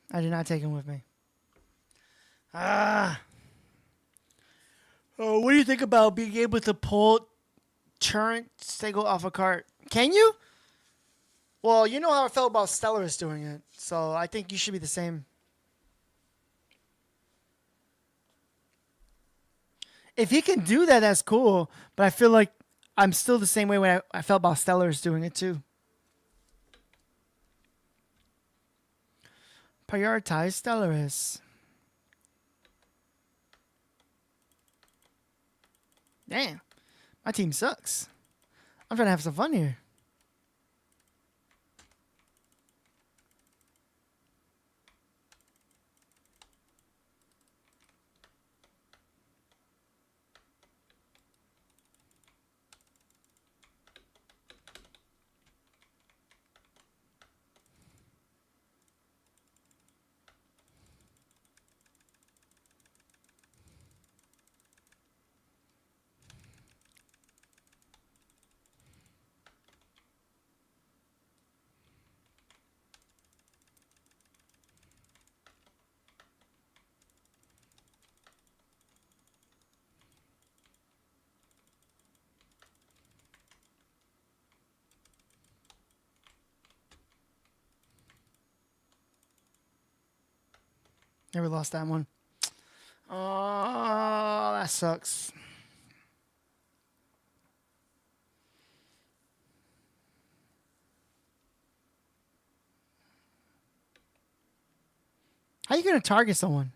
Speaker 1: I did not take him with me. Ah. Oh, what do you think about being able to pull Turret Stego off a cart? Can you? Well, you know how I felt about Stellaris doing it, so I think you should be the same. If he can do that, that's cool. But I feel like I'm still the same way when I felt about Stellaris doing it too. Prioritize Stellaris. Damn, my team sucks. I'm trying to have some fun here. Never lost that one. Oh, that sucks. How are you going to target someone?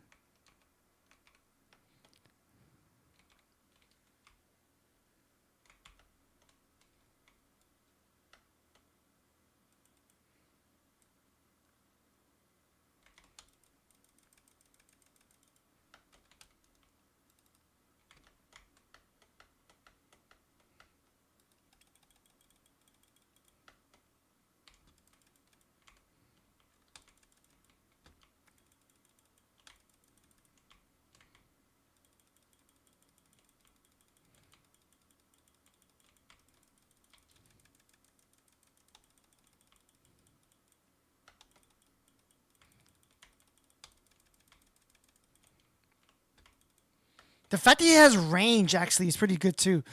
Speaker 1: The fact that he has range actually is pretty good too.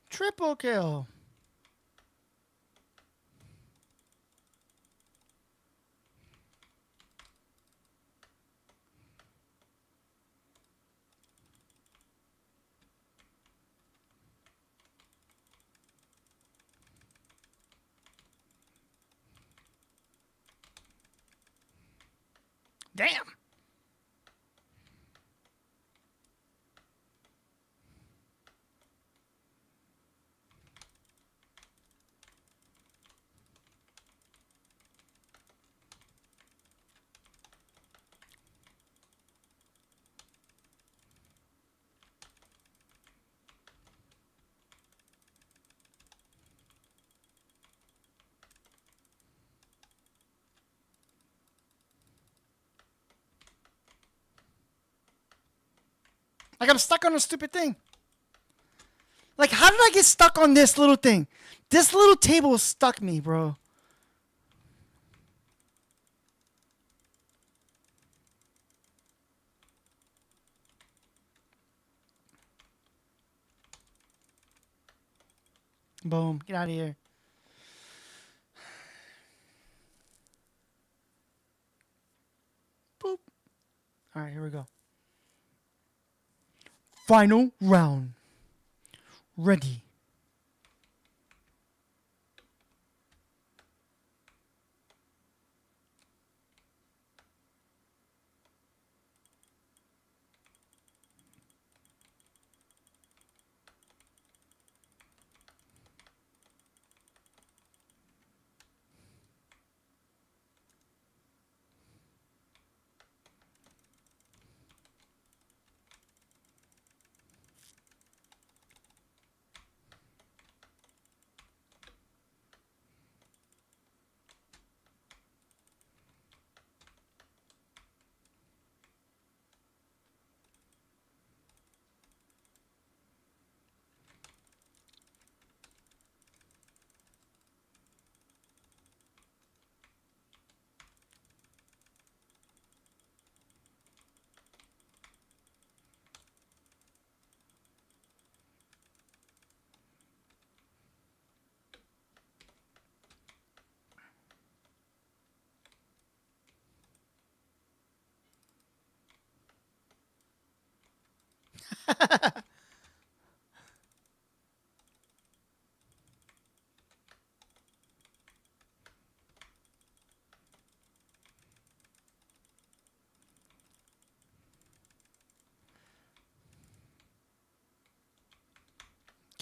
Speaker 1: Triple kill. Damn. Like, I'm stuck on a stupid thing. Like, how did I get stuck on this little thing? This little table stuck me, bro. Boom. Get out of here. Boop. All right, here we go. Final round. Ready.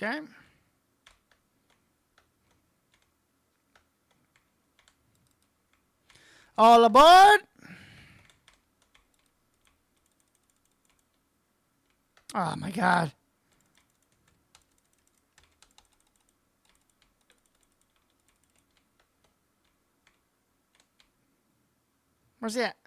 Speaker 1: Okay. All aboard. Oh, my God. Where's he at?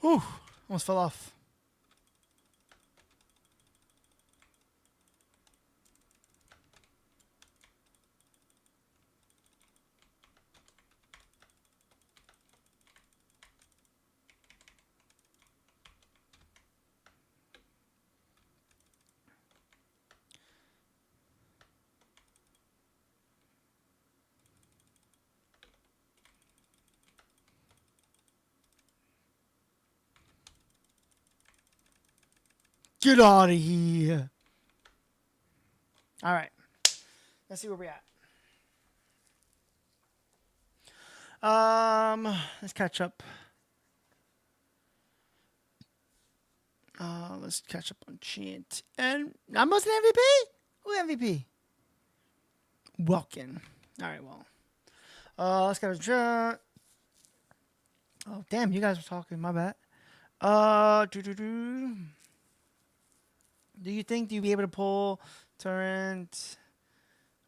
Speaker 1: Whew. Almost fell off. Get out of here. All right. Let's see where we're at. Let's catch up. Let's catch up on chant. And I'm an MVP. Who MVP? Welkin. All right. Well. Let's go. Oh damn! You guys were talking. My bad. Do you think you'll be able to pull Torrent?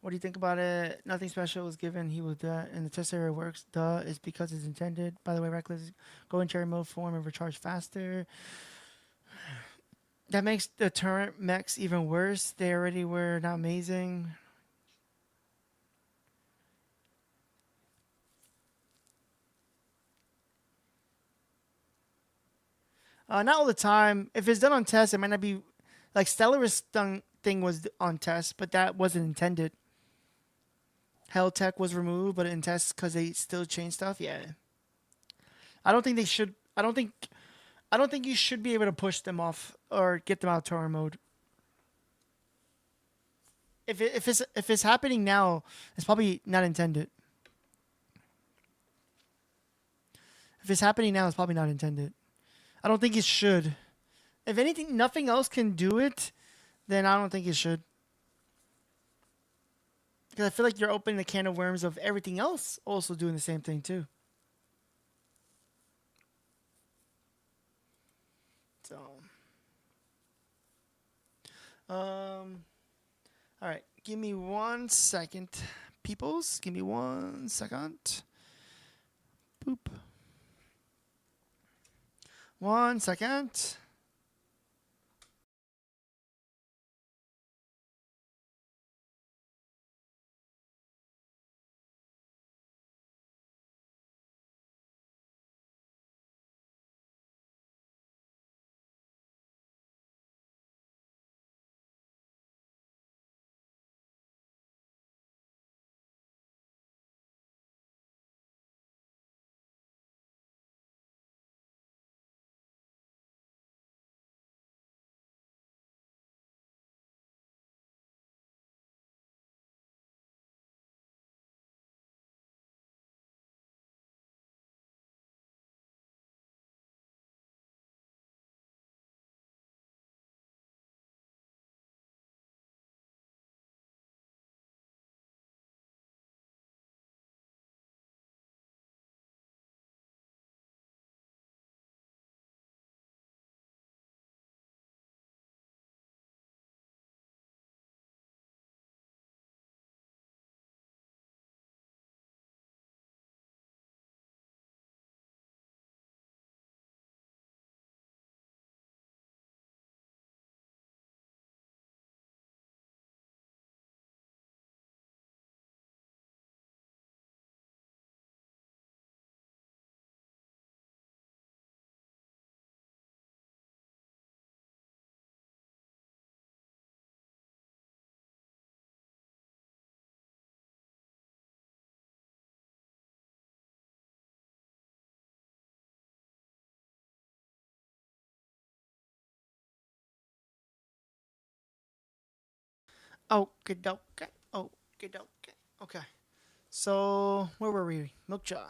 Speaker 1: What do you think about it? Nothing special was given. He was that, and the test area works. Duh, is because it's intended. By the way, reckless. Go in cherry mode form and recharge faster. That makes the turret mechs even worse. They already were not amazing. Not all the time. If it's done on test, it might not be like Stellaris thing was on test, but that wasn't intended. Hell Tech was removed, but in tests because they still change stuff. Yeah, I don't think they should. I don't think you should be able to push them off or get them out of tour mode. If it's happening now, it's probably not intended. If it's happening now, it's probably not intended. I don't think it should. If anything, nothing else can do it, then I don't think it should. Because I feel like you're opening the can of worms of everything else also doing the same thing too. So, all right. Give me 1 second, peoples. Give me 1 second. Boop. 1 second. Okay, okay, okay, okay. Okay. So where were we? Milkjaw.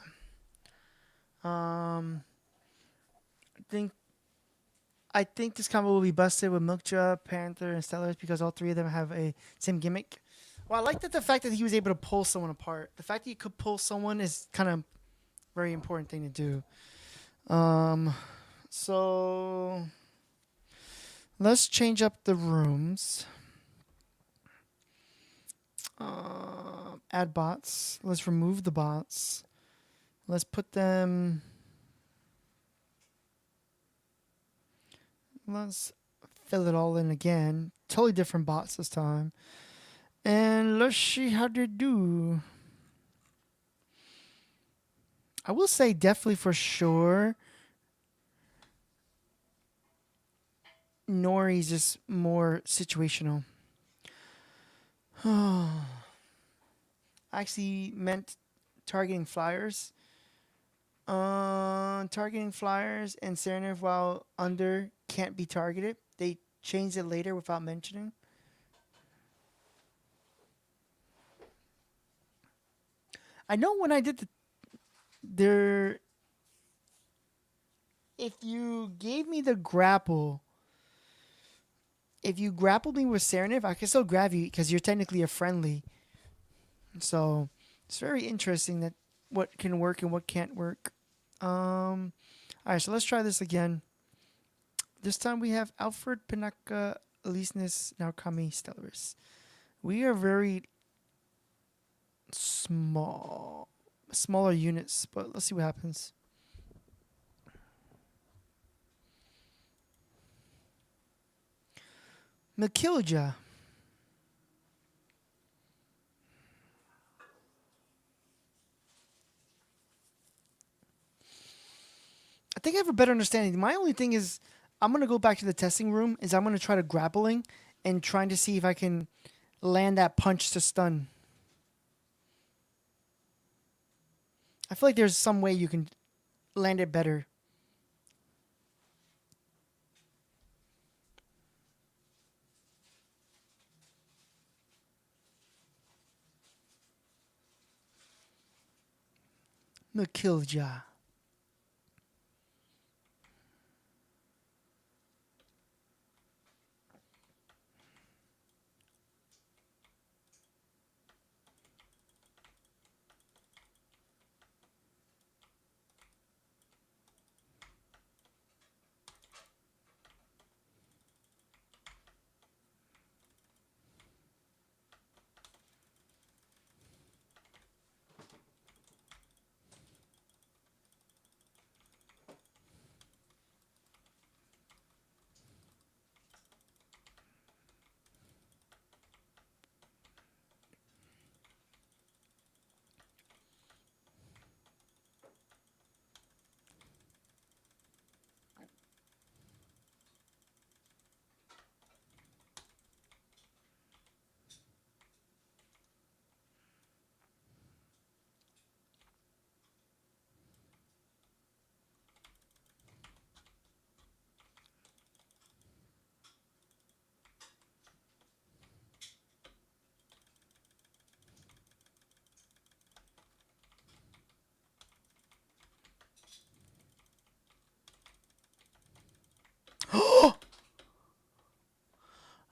Speaker 1: I think this combo will be busted with Milkjaw, Panther, and Stellaris because all three of them have a same gimmick. Well, I like that the fact that he was able to pull someone apart. The fact that you could pull someone is kind of very important thing to do. So let's change up the rooms. Add bots. Let's remove the bots. Let's put them. Let's fill it all in again. Totally different bots this time. And let's see how they do. I will say definitely for sure. Nori's just more situational. I actually meant targeting flyers. Targeting flyers and Serenerve while under can't be targeted. They changed it later without mentioning. I know when I did there. If you gave me the grapple, if you grappled me with Serenif, I could still grab you because you're technically a friendly. So it's very interesting that what can work and what can't work. All right, so let's try this again. This time we have Alfred, Pinaka, Elisnes, now Kami, Stellaris. We are very smaller units, but let's see what happens. Makilja. I think I have a better understanding. My only thing is, I'm gonna go back to the testing room. Is I'm gonna try to grappling and trying to see if I can land that punch to stun. I feel like there's some way you can land it better. Makilja.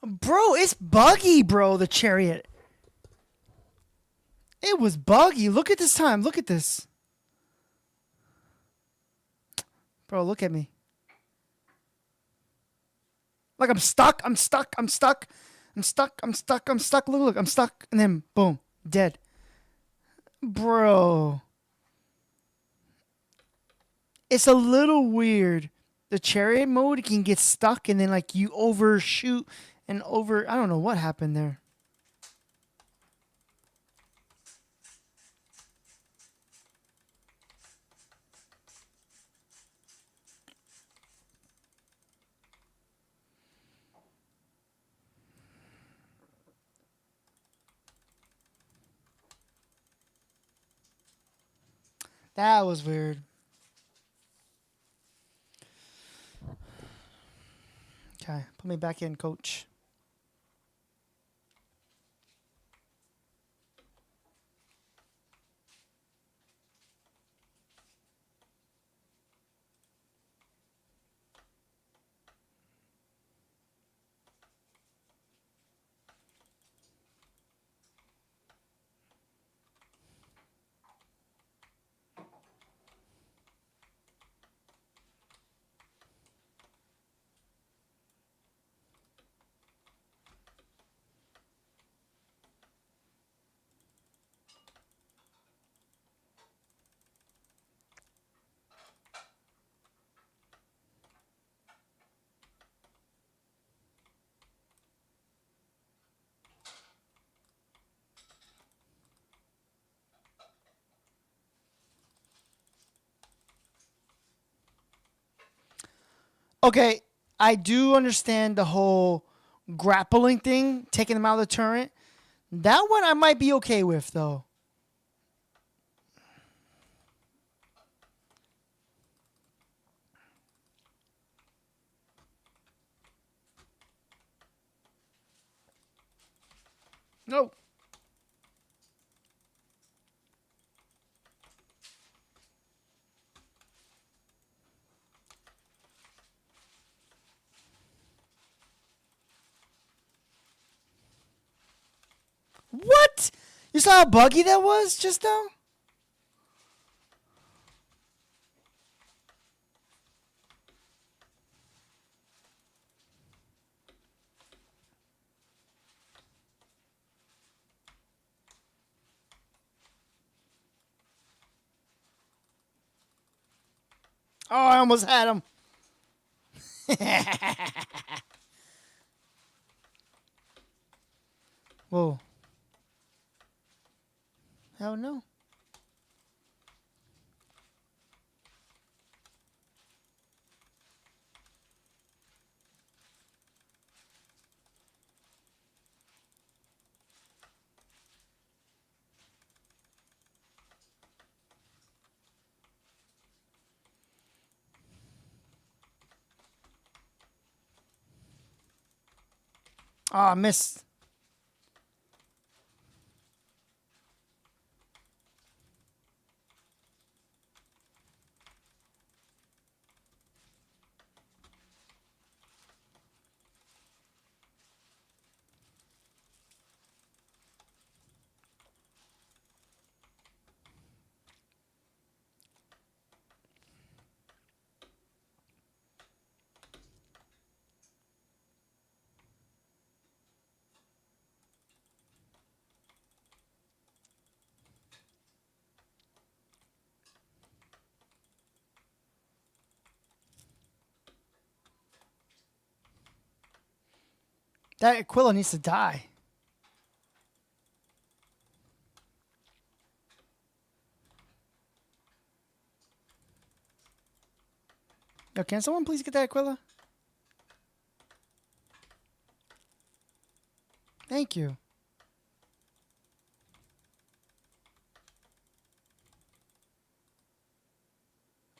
Speaker 1: Bro, it's buggy, bro, the chariot. It was buggy. Look at this time. Look at this. Bro, look at me. Like I'm stuck. I'm stuck. I'm stuck. I'm stuck. I'm stuck. I'm stuck. Look. I'm stuck. And then, boom. Dead. Bro. It's a little weird. The chariot mode can get stuck and then like you overshoot and over. I don't know what happened there. That was weird. Okay, put me back in, coach. Okay, I do understand the whole grappling thing, taking them out of the turret. That one I might be okay with, though. No. saw how buggy that was just now? Oh, I almost had him. Whoa. Hell no. Oh, I missed. That Aquila needs to die. Yo, can someone please get that Aquila? Thank you.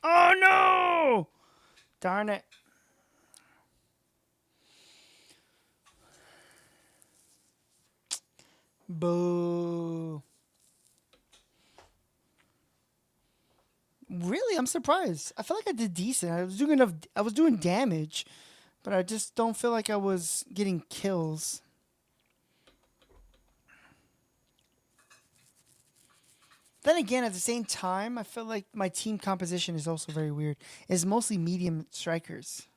Speaker 1: Oh no! Darn it. Boo. Really? I'm surprised. I felt like I did decent. I was doing enough. I was doing damage, but I just don't feel like I was getting kills. Then again, at the same time, I feel like my team composition is also very weird. It's mostly medium strikers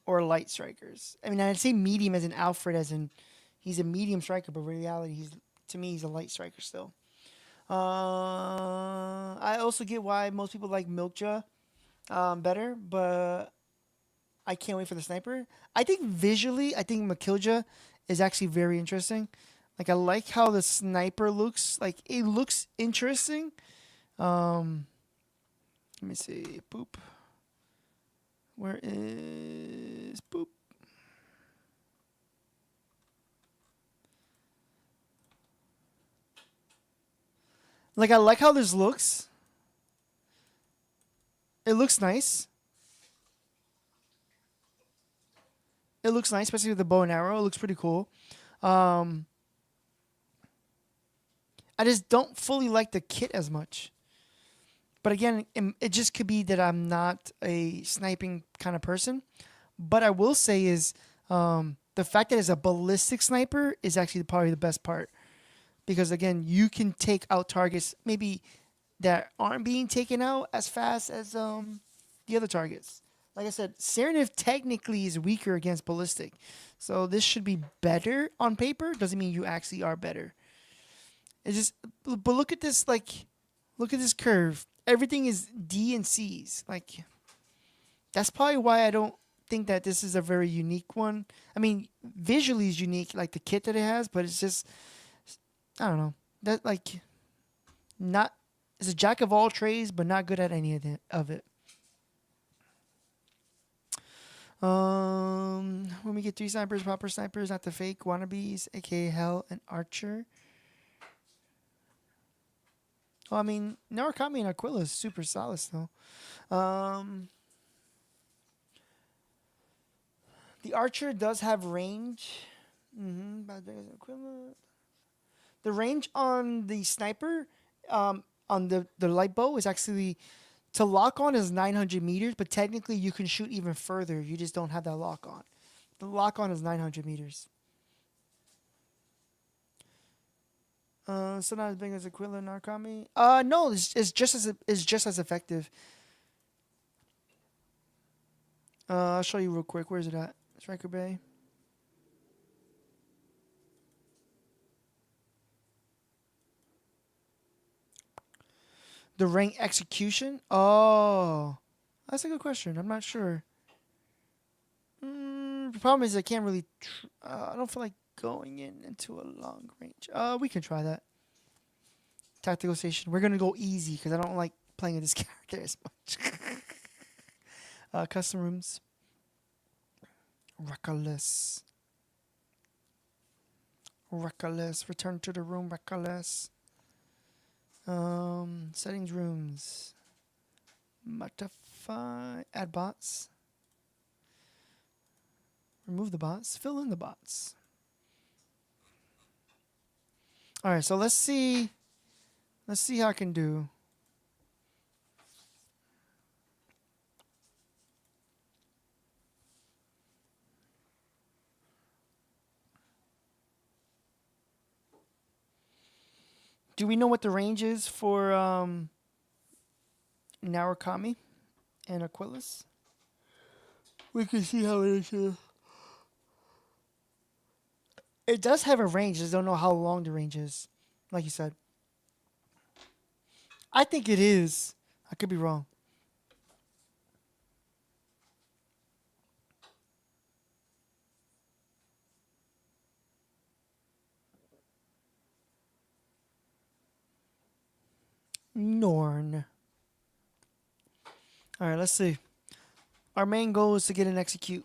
Speaker 1: or light strikers. I mean, I'd say medium as in Alfred, as in he's a medium striker, but in reality, to me, he's a light striker still. I also get why most people like Milkja better, but I can't wait for the sniper. I think visually, I think Makilja is actually very interesting. Like I like how the sniper looks. Like it looks interesting. Let me see. Boop. Where is boop? Like I like how this looks. It looks nice. It looks nice, especially with the bow and arrow. It looks pretty cool. Um, I just don't fully like the kit as much. But again, it just could be that I'm not a sniping kind of person. But I will say is the fact that it's a ballistic sniper is actually probably the best part. Because again, you can take out targets maybe that aren't being taken out as fast as the other targets. Like I said, Serenif technically is weaker against ballistic. So this should be better on paper. Doesn't mean you actually are better. It's just, but look at this, look at this curve. Everything is D and C's. Like, that's probably why I don't think that this is a very unique one. I mean, visually is unique, like the kit that it has, but it's just, I don't know. That, like, not, it's a jack of all trades, but not good at any of it. When we get 3 snipers, proper snipers, not the fake wannabes, aka Hell and Archer. Well, I mean, Narukami and Aquila is super solid still. The Archer does have range. The range on the sniper, on the light bow is actually, to lock on is 900 meters, but technically you can shoot even further. You just don't have that lock on. The lock on is 900 meters. So not as big as Aquila and Narukami. No, it's just as effective. I'll show you real quick. Where's it at? Striker Bay. The rank execution? Oh, that's a good question. I'm not sure. The problem is I can't really. I don't feel like going into a long range. We can try that. Tactical station. We're gonna go easy because I don't like playing with this character as much. Custom rooms. Reckless. Reckless. Return to the room. Reckless. Settings rooms. Modify. Add bots. Remove the bots. Fill in the bots. All right. So let's see. Let's see how I can do. Do we know what the range is for Narukami and Aquilus? We can see how it is here. It does have a range. I just don't know how long the range is. Like you said. I think it is. I could be wrong. Norn. All right, let's see. Our main goal is to get an execute.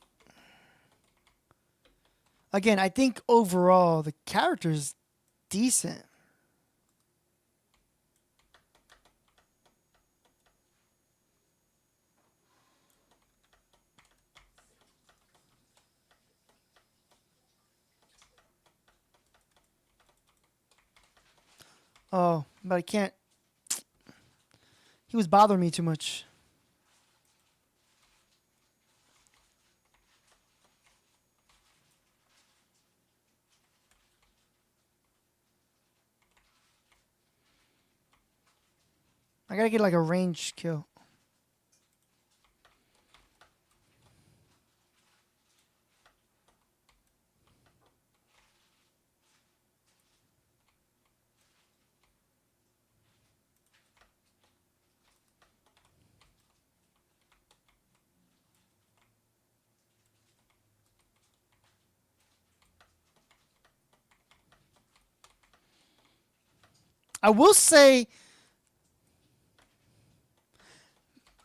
Speaker 1: Again, I think overall the character's decent. Oh, but I can't. He was bothering me too much. I gotta get like a range kill. I will say.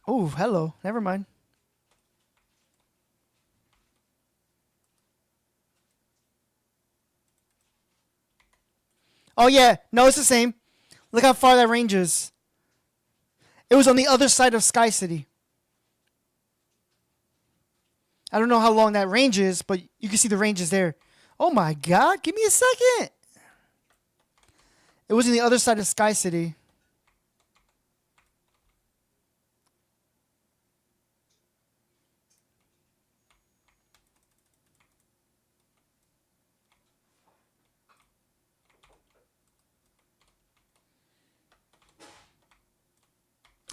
Speaker 1: Oh, hello. Never mind. Oh, yeah. No, it's the same. Look how far that range is. It was on the other side of Sky City. I don't know how long that range is, but you can see the range is there. Oh, my God. Give me a second. It was on the other side of Sky City.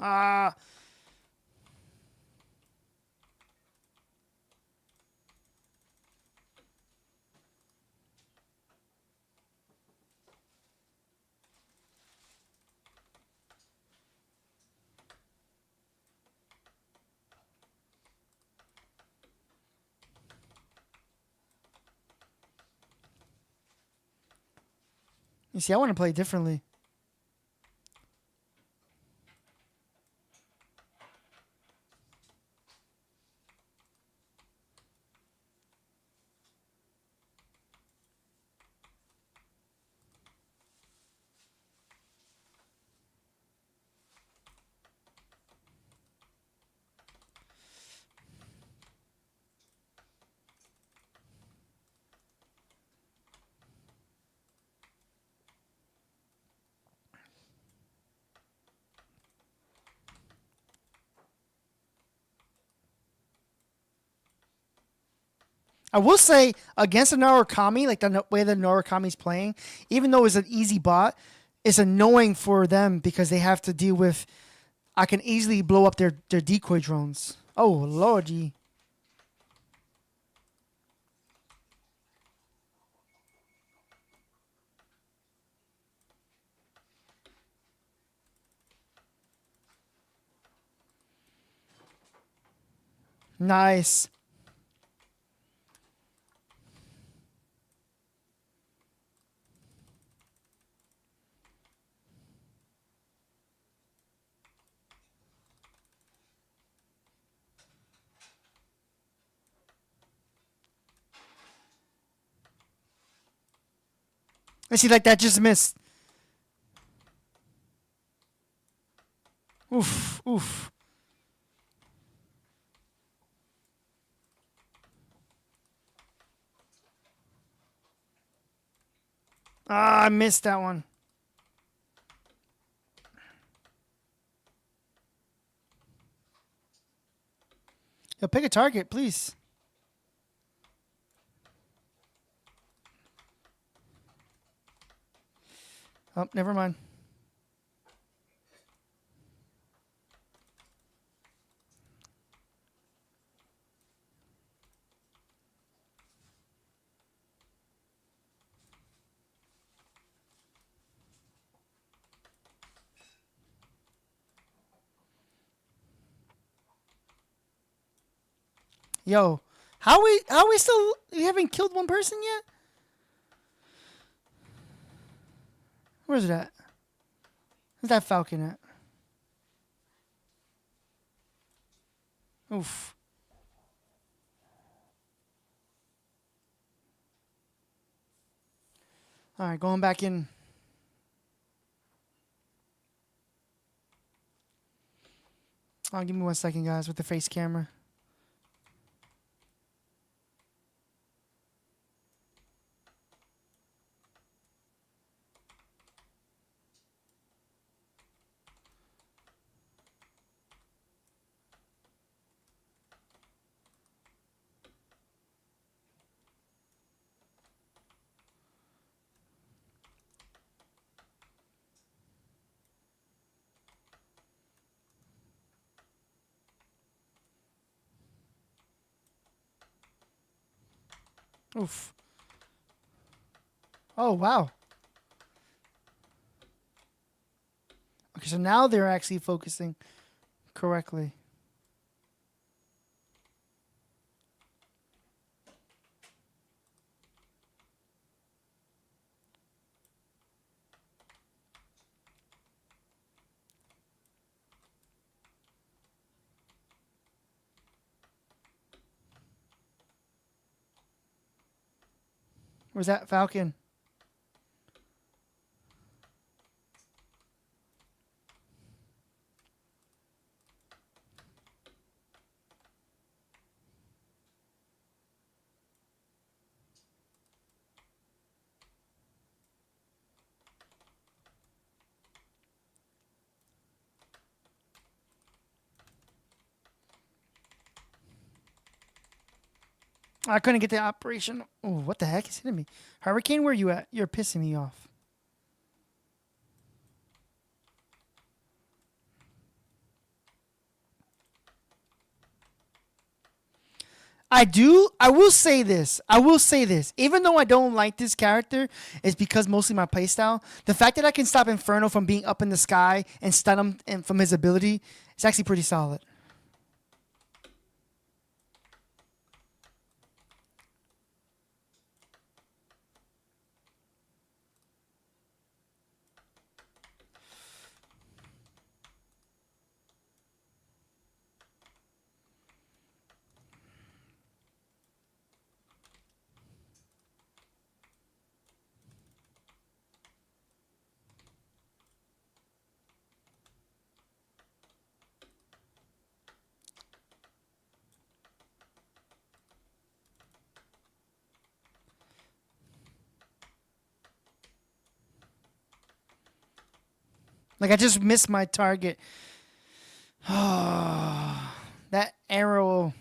Speaker 1: Ah. You see, I want to play differently. I will say against a Narukami, like the way the Narukami's playing, even though it's an easy bot, it's annoying for them because they have to deal with. I can easily blow up their decoy drones. Oh lordy. Nice. I see, like that just missed. Oof, oof. Ah, I missed that one. Yo, pick a target, please. Oh, never mind. Yo, how we still you haven't killed one person yet? Where's it at? Where's that Falcon at? Oof. All right, going back in. Oh, give me 1 second, guys, with the face camera. Oof. Oh, wow. Okay, so now they're actually focusing correctly. Where's that Falcon? I couldn't get the operation. Oh, what the heck is hitting me? Hurricane, where you at? You're pissing me off. I will say this. Even though I don't like this character, it's because mostly my playstyle. The fact that I can stop Inferno from being up in the sky and stun him and from his ability is actually pretty solid. Like I just missed my target. That arrow.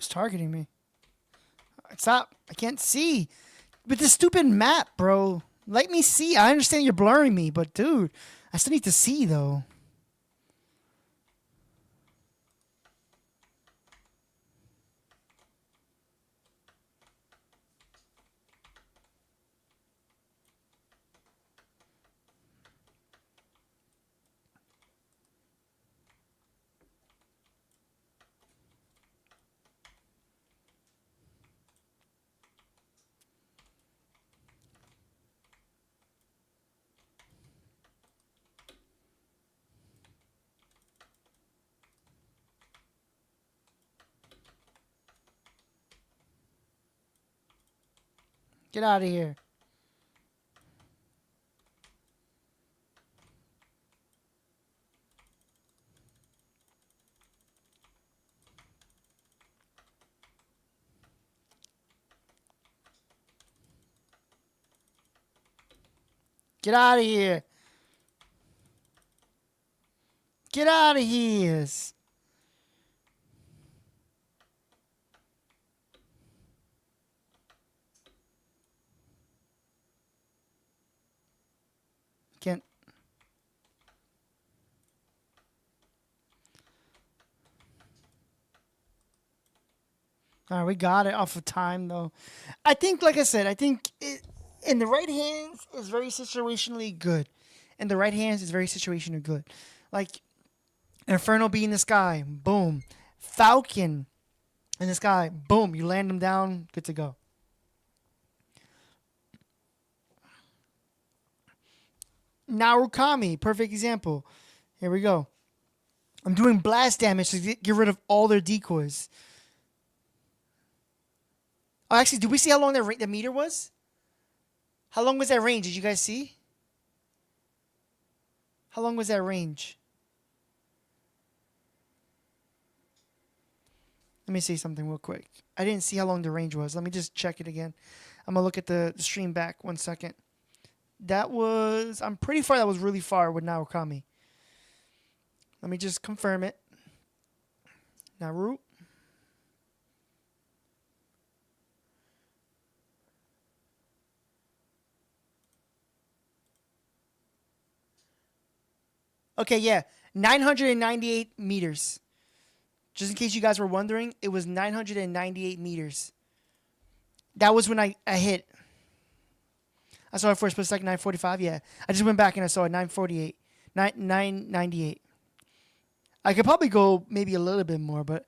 Speaker 1: It's targeting me. Stop. I can't see. With this stupid map, bro. Let me see. I understand you're blurring me, but dude, I still need to see though. Get out of here. Get out of here. Get out of here. Can't. All right, we got it off of time though. I think, like I said, I think in the right hands is very situationally good. In the right hands is very situationally good. Like Inferno being in the sky, boom. Falcon in the sky, boom. You land them down, good to go. Narukami, perfect example. Here we go. I'm doing blast damage to get rid of all their decoys. Oh, actually, did we see how long the meter was? How long was that range? Did you guys see? How long was that range? Let me see something real quick. I didn't see how long the range was. Let me just check it again. I'm going to look at the stream back 1 second. That was... I'm pretty far. That was really far with Narukami. Let me just confirm it. Naru. Okay, yeah. 998 meters. Just in case you guys were wondering, it was 998 meters. That was when I hit. I saw it first, but it's like 945. Yeah. I just went back and I saw it 948. 998. I could probably go maybe a little bit more, but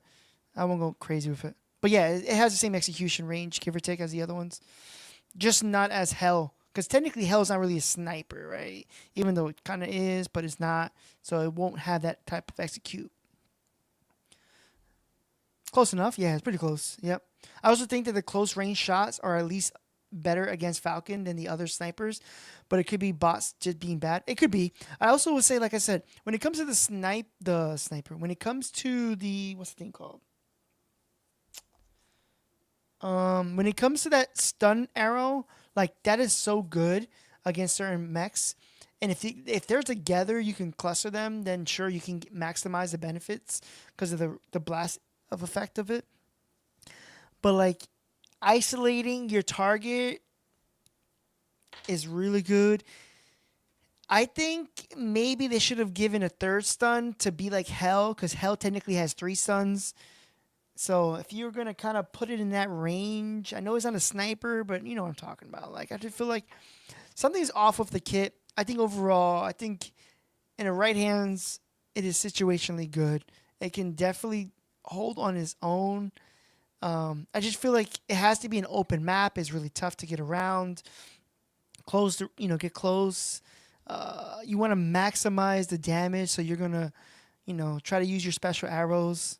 Speaker 1: I won't go crazy with it. But yeah, it has the same execution range, give or take, as the other ones. Just not as Hell. Because technically Hell's not really a sniper, right? Even though it kind of is, but it's not. So it won't have that type of execute. Close enough. Yeah, it's pretty close. Yep. I also think that the close range shots are at least better against Falcon than the other snipers, but it could be bots just being bad. It could be. I also would say, like I said, when it comes to the sniper, when it comes to the, what's the thing called? When it comes to that stun arrow, like that is so good against certain mechs. And if they're together, you can cluster them. Then sure, you can maximize the benefits because of the blast of effect of it. But like isolating your target is really good. I think maybe they should have given a third stun to be like Hell, because Hell technically has 3 stuns. So if you're going to kind of put it in that range, I know it's not a sniper, but you know what I'm talking about. Like I just feel like something's off with the kit. I think overall, I think in the right hands, it is situationally good. It can definitely hold on its own. I just feel like it has to be an open map. It's really tough to get around. Get close. You want to maximize the damage, so you're going to, try to use your special arrows.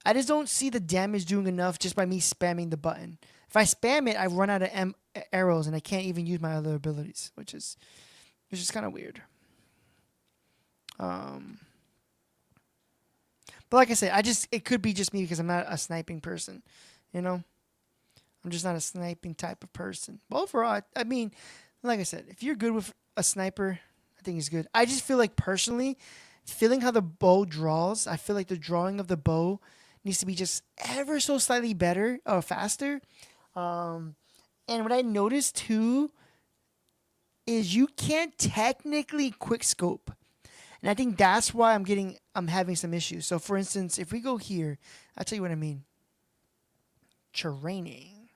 Speaker 1: I just don't see the damage doing enough just by me spamming the button. If I spam it, I run out of arrows and I can't even use my other abilities, which is kind of weird. But like I said, it could be just me because I'm not a sniping person, I'm just not a sniping type of person. But overall, I mean, like I said, if you're good with a sniper, I think it's good. I just feel like personally, feeling how the bow draws, I feel like the drawing of the bow needs to be just ever so slightly better or faster. And what I noticed too is you can't technically quick scope. And I think that's why I'm having some issues. So for instance, if we go here, I'll tell you what I mean. Training.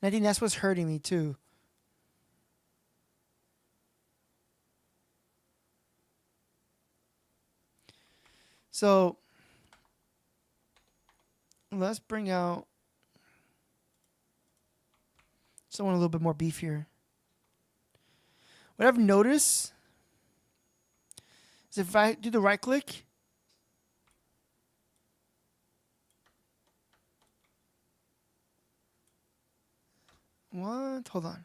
Speaker 1: And I think that's what's hurting me too. So let's bring out someone a little bit more beefier. What I've noticed is if I do the right click, what? Hold on.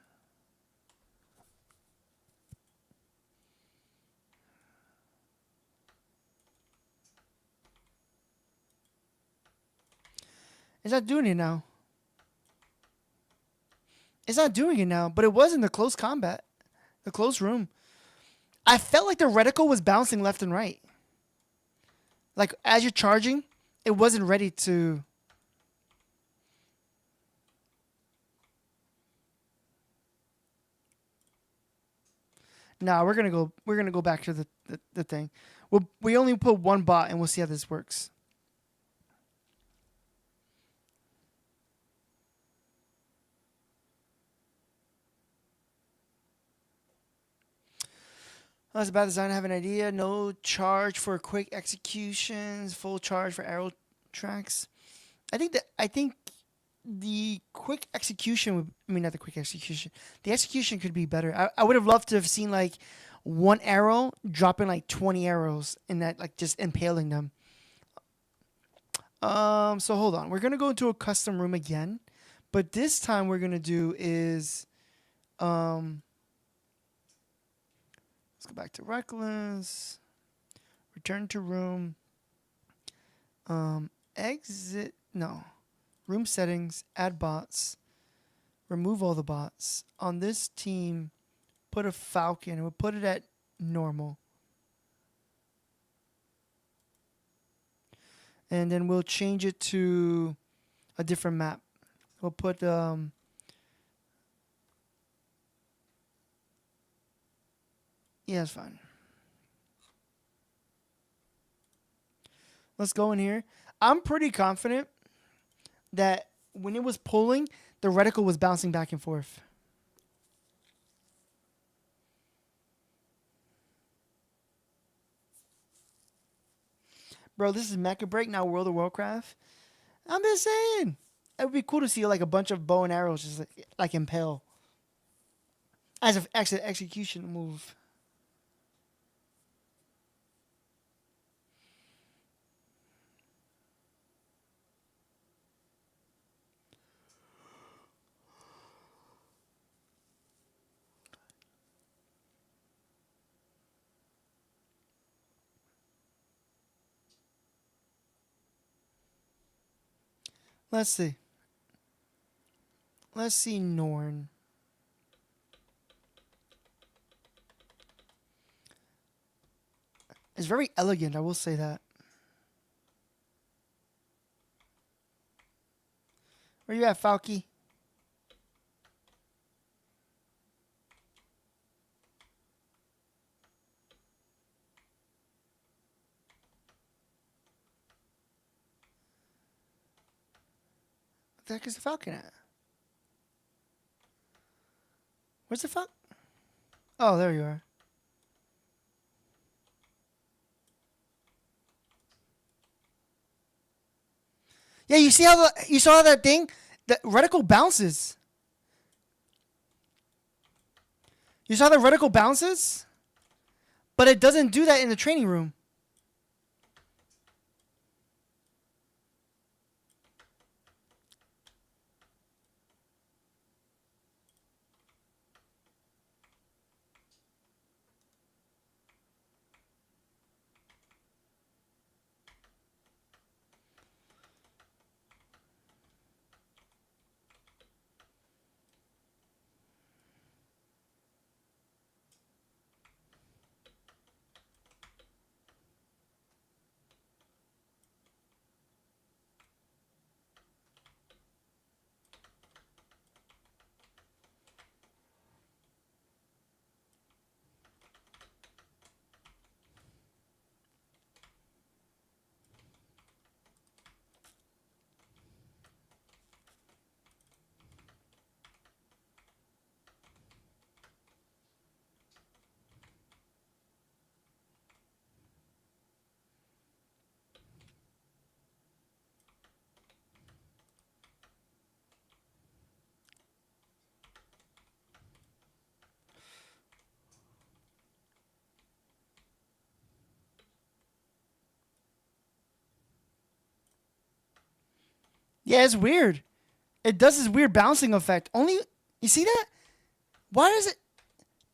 Speaker 1: It's not doing it now. It's not doing it now, but it was in the close combat, the close room. I felt like the reticle was bouncing left and right. Like as you're charging, it wasn't ready to. Nah, we're gonna go back to the thing. We only put one bot and we'll see how this works. That's about design. I have an idea. No charge for quick executions. Full charge for arrow tracks. I think the quick execution would. I mean, not the quick execution. The execution could be better. I would have loved to have seen like one arrow dropping like 20 arrows and that like just impaling them. So hold on. We're gonna go into a custom room again, but this time we're gonna do is let's go back to reckless. Return to room. Exit. No. Room settings. Add bots. Remove all the bots. On this team, put a falcon. We'll put it at normal. And then we'll change it to a different map. We'll put yeah, it's fine. Let's go in here. I'm pretty confident that when it was pulling, the reticle was bouncing back and forth. Bro, this is Mecha BREAK, now World of Warcraft. I'm just saying. It would be cool to see like a bunch of bow and arrows just like impale. As an execution move. Let's see. Let's see Norn. It's very elegant, I will say that. Where you at, Falky? What the heck is the Falcon at? Where's the Falcon? Oh, there you are. Yeah, you see how you saw that thing? The reticle bounces. You saw the reticle bounces? But it doesn't do that in the training room. Yeah, it's weird. It does this weird bouncing effect. Only you see that? Why does it?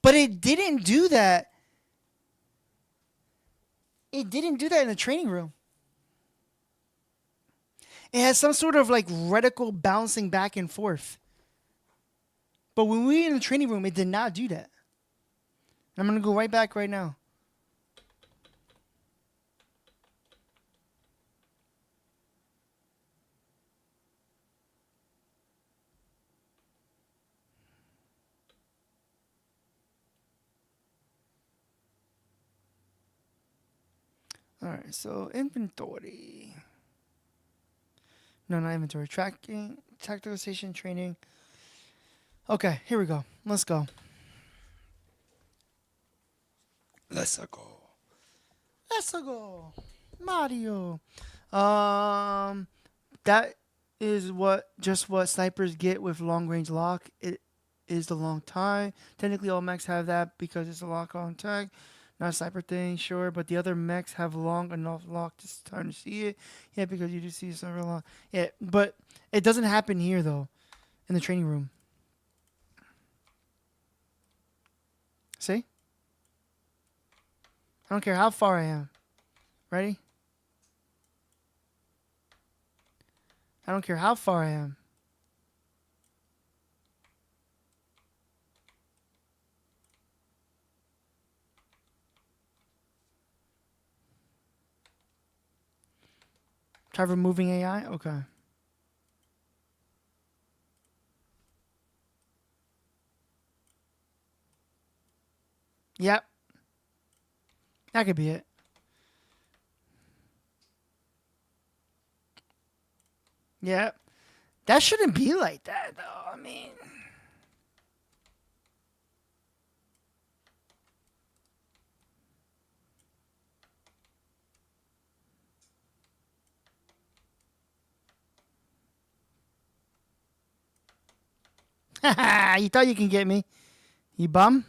Speaker 1: But it didn't do that. It didn't do that in the training room. It has some sort of like reticle bouncing back and forth. But when we were in the training room, it did not do that. I'm gonna go right back right now. All right, so inventory. No, not inventory. Tracking, tactical station training. Okay, here we go. Let's go. Let's go. Let's go. Mario. That is what snipers get with long range lock. It is the long time. Technically, all mechs have that because it's a lock on tag. Not a sniper thing, sure, but the other mechs have long enough lock to start to see it. Yeah, because you do see sniper lock. Yeah, but it doesn't happen here though, in the training room. See? I don't care how far I am. Ready? I don't care how far I am. Try removing AI? Okay. Yep. That could be it. Yep. That shouldn't be like that, though. I mean... you thought you can get me. You bum?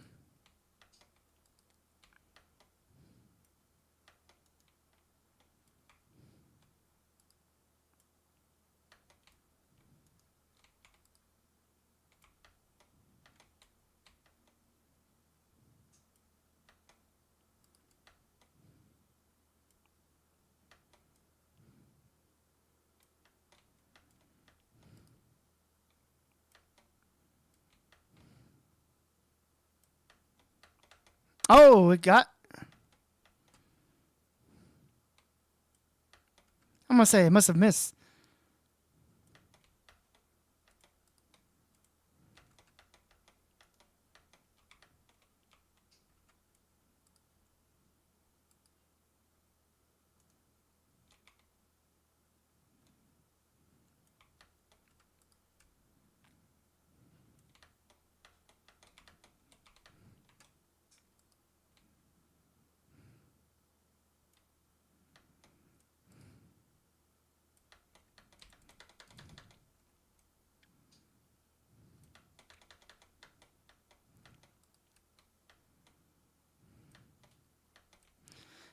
Speaker 1: Oh, it got... I'm gonna say it must have missed.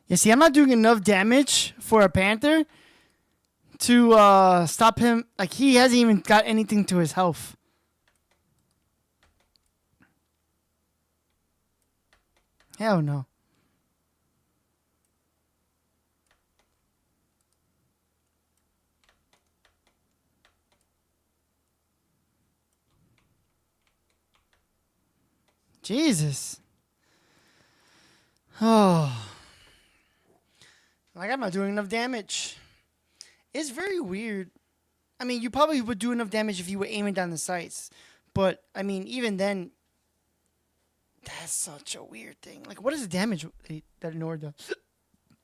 Speaker 1: You see, I'm not doing enough damage for a Panther to stop him. Like, he hasn't even got anything to his health. Hell no. Jesus. Oh. Like, I'm not doing enough damage. It's very weird. I mean, you probably would do enough damage if you were aiming down the sights. But, I mean, even then, that's such a weird thing. Like, what is the damage that Nord does?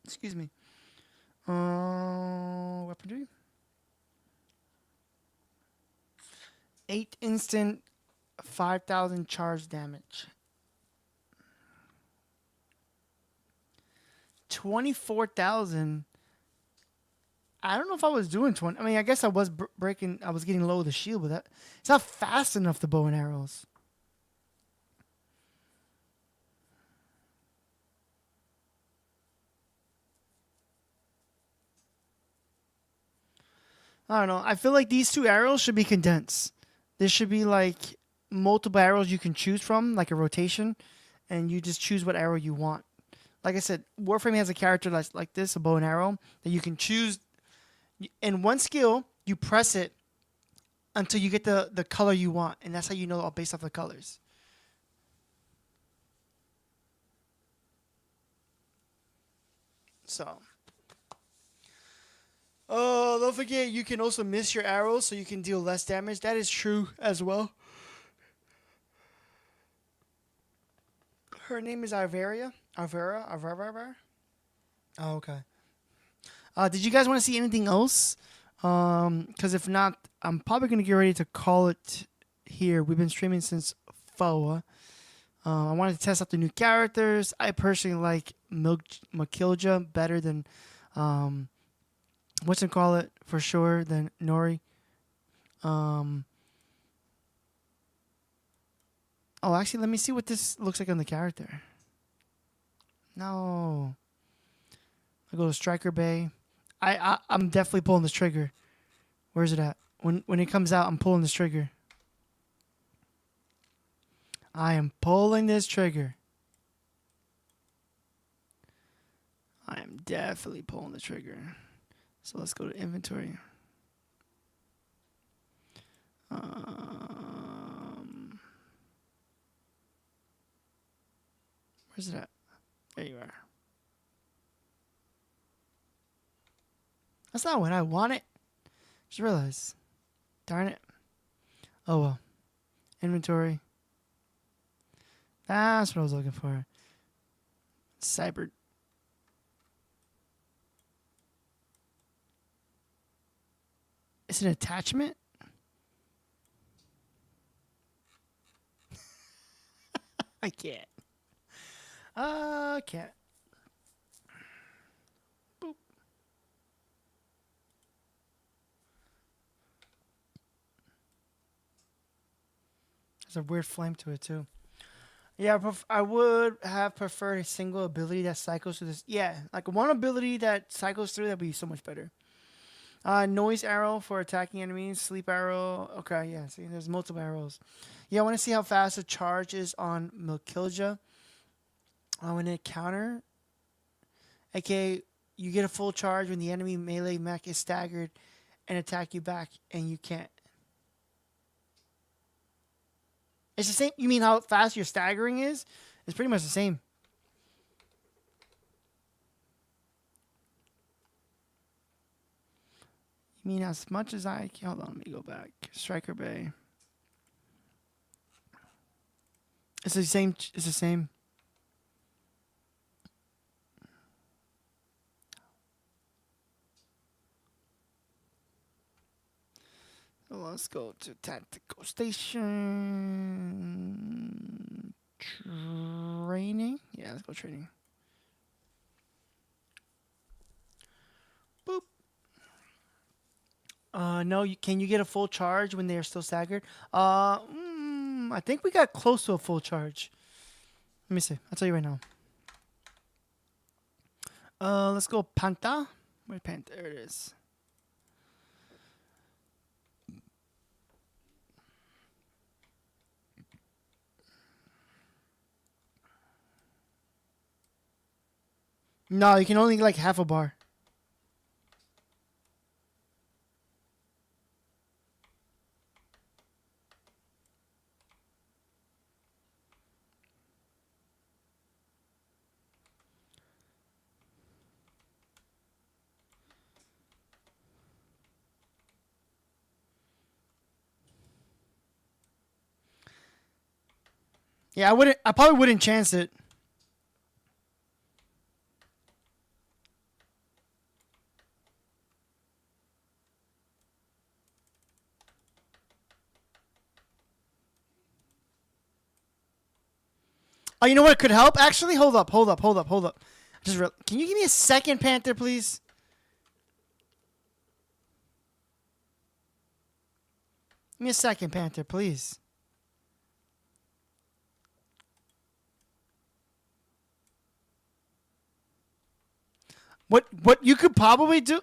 Speaker 1: Excuse me. Weaponry? 8 instant, 5,000 charge damage. 24,000. I don't know if I was doing 20. I mean, I guess I was breaking. I was getting low with the shield, but it's not fast enough, the bow and arrows. I don't know. I feel like these 2 arrows should be condensed. There should be like multiple arrows you can choose from, like a rotation, and you just choose what arrow you want. Like I said, Warframe has a character that's like this, a bow and arrow, that you can choose. In one skill, you press it until you get the color you want, and that's how you know based off the colors. So, oh, don't forget you can also miss your arrows, so you can deal less damage. That is true as well. Her name is Arveria. Arvera. Oh, okay. Did you guys want to see anything else? Because if not, I'm probably gonna get ready to call it here. We've been streaming since FOA. I wanted to test out the new characters. I personally like Makilja better than what's it call it for sure than Nori. Oh, actually, let me see what this looks like on the character. No, I go to Striker Bay. I'm definitely pulling this trigger. Where is it at? When it comes out, I'm pulling this trigger. I am pulling this trigger. I am definitely pulling the trigger. So let's go to inventory. Where's it at? There you are. That's not what I wanted. Just realized. Darn it. Oh well. Inventory. That's what I was looking for. Cyber. It's an attachment? I can't. I can't. Boop. There's a weird flame to it too. Yeah, I would have preferred a single ability that cycles through this. Yeah, like one ability that cycles through that would be so much better. Noise arrow for attacking enemies. Sleep arrow. Okay, yeah. See, there's multiple arrows. Yeah, I want to see how fast the charge is on Milkilja. When it counter, aka you get a full charge when the enemy melee mech is staggered and attack you back, and you can't. It's the same. You mean how fast your staggering is? It's pretty much the same. You mean as much as I... Hold on, let me go back. Striker Bay. It's the same. It's the same. So let's go to tactical station. Training. Yeah, let's go training. Boop. No, can you get a full charge when they are still staggered? I think we got close to a full charge. Let me see. I'll tell you right now. Let's go Panta. Where's Panta? There it is. No, you can only get like half a bar. Yeah, I probably wouldn't chance it. Oh, you know what could help? Actually, hold up. Can you give me a second, Panther, please? Give me a second, Panther, please. What you could probably do?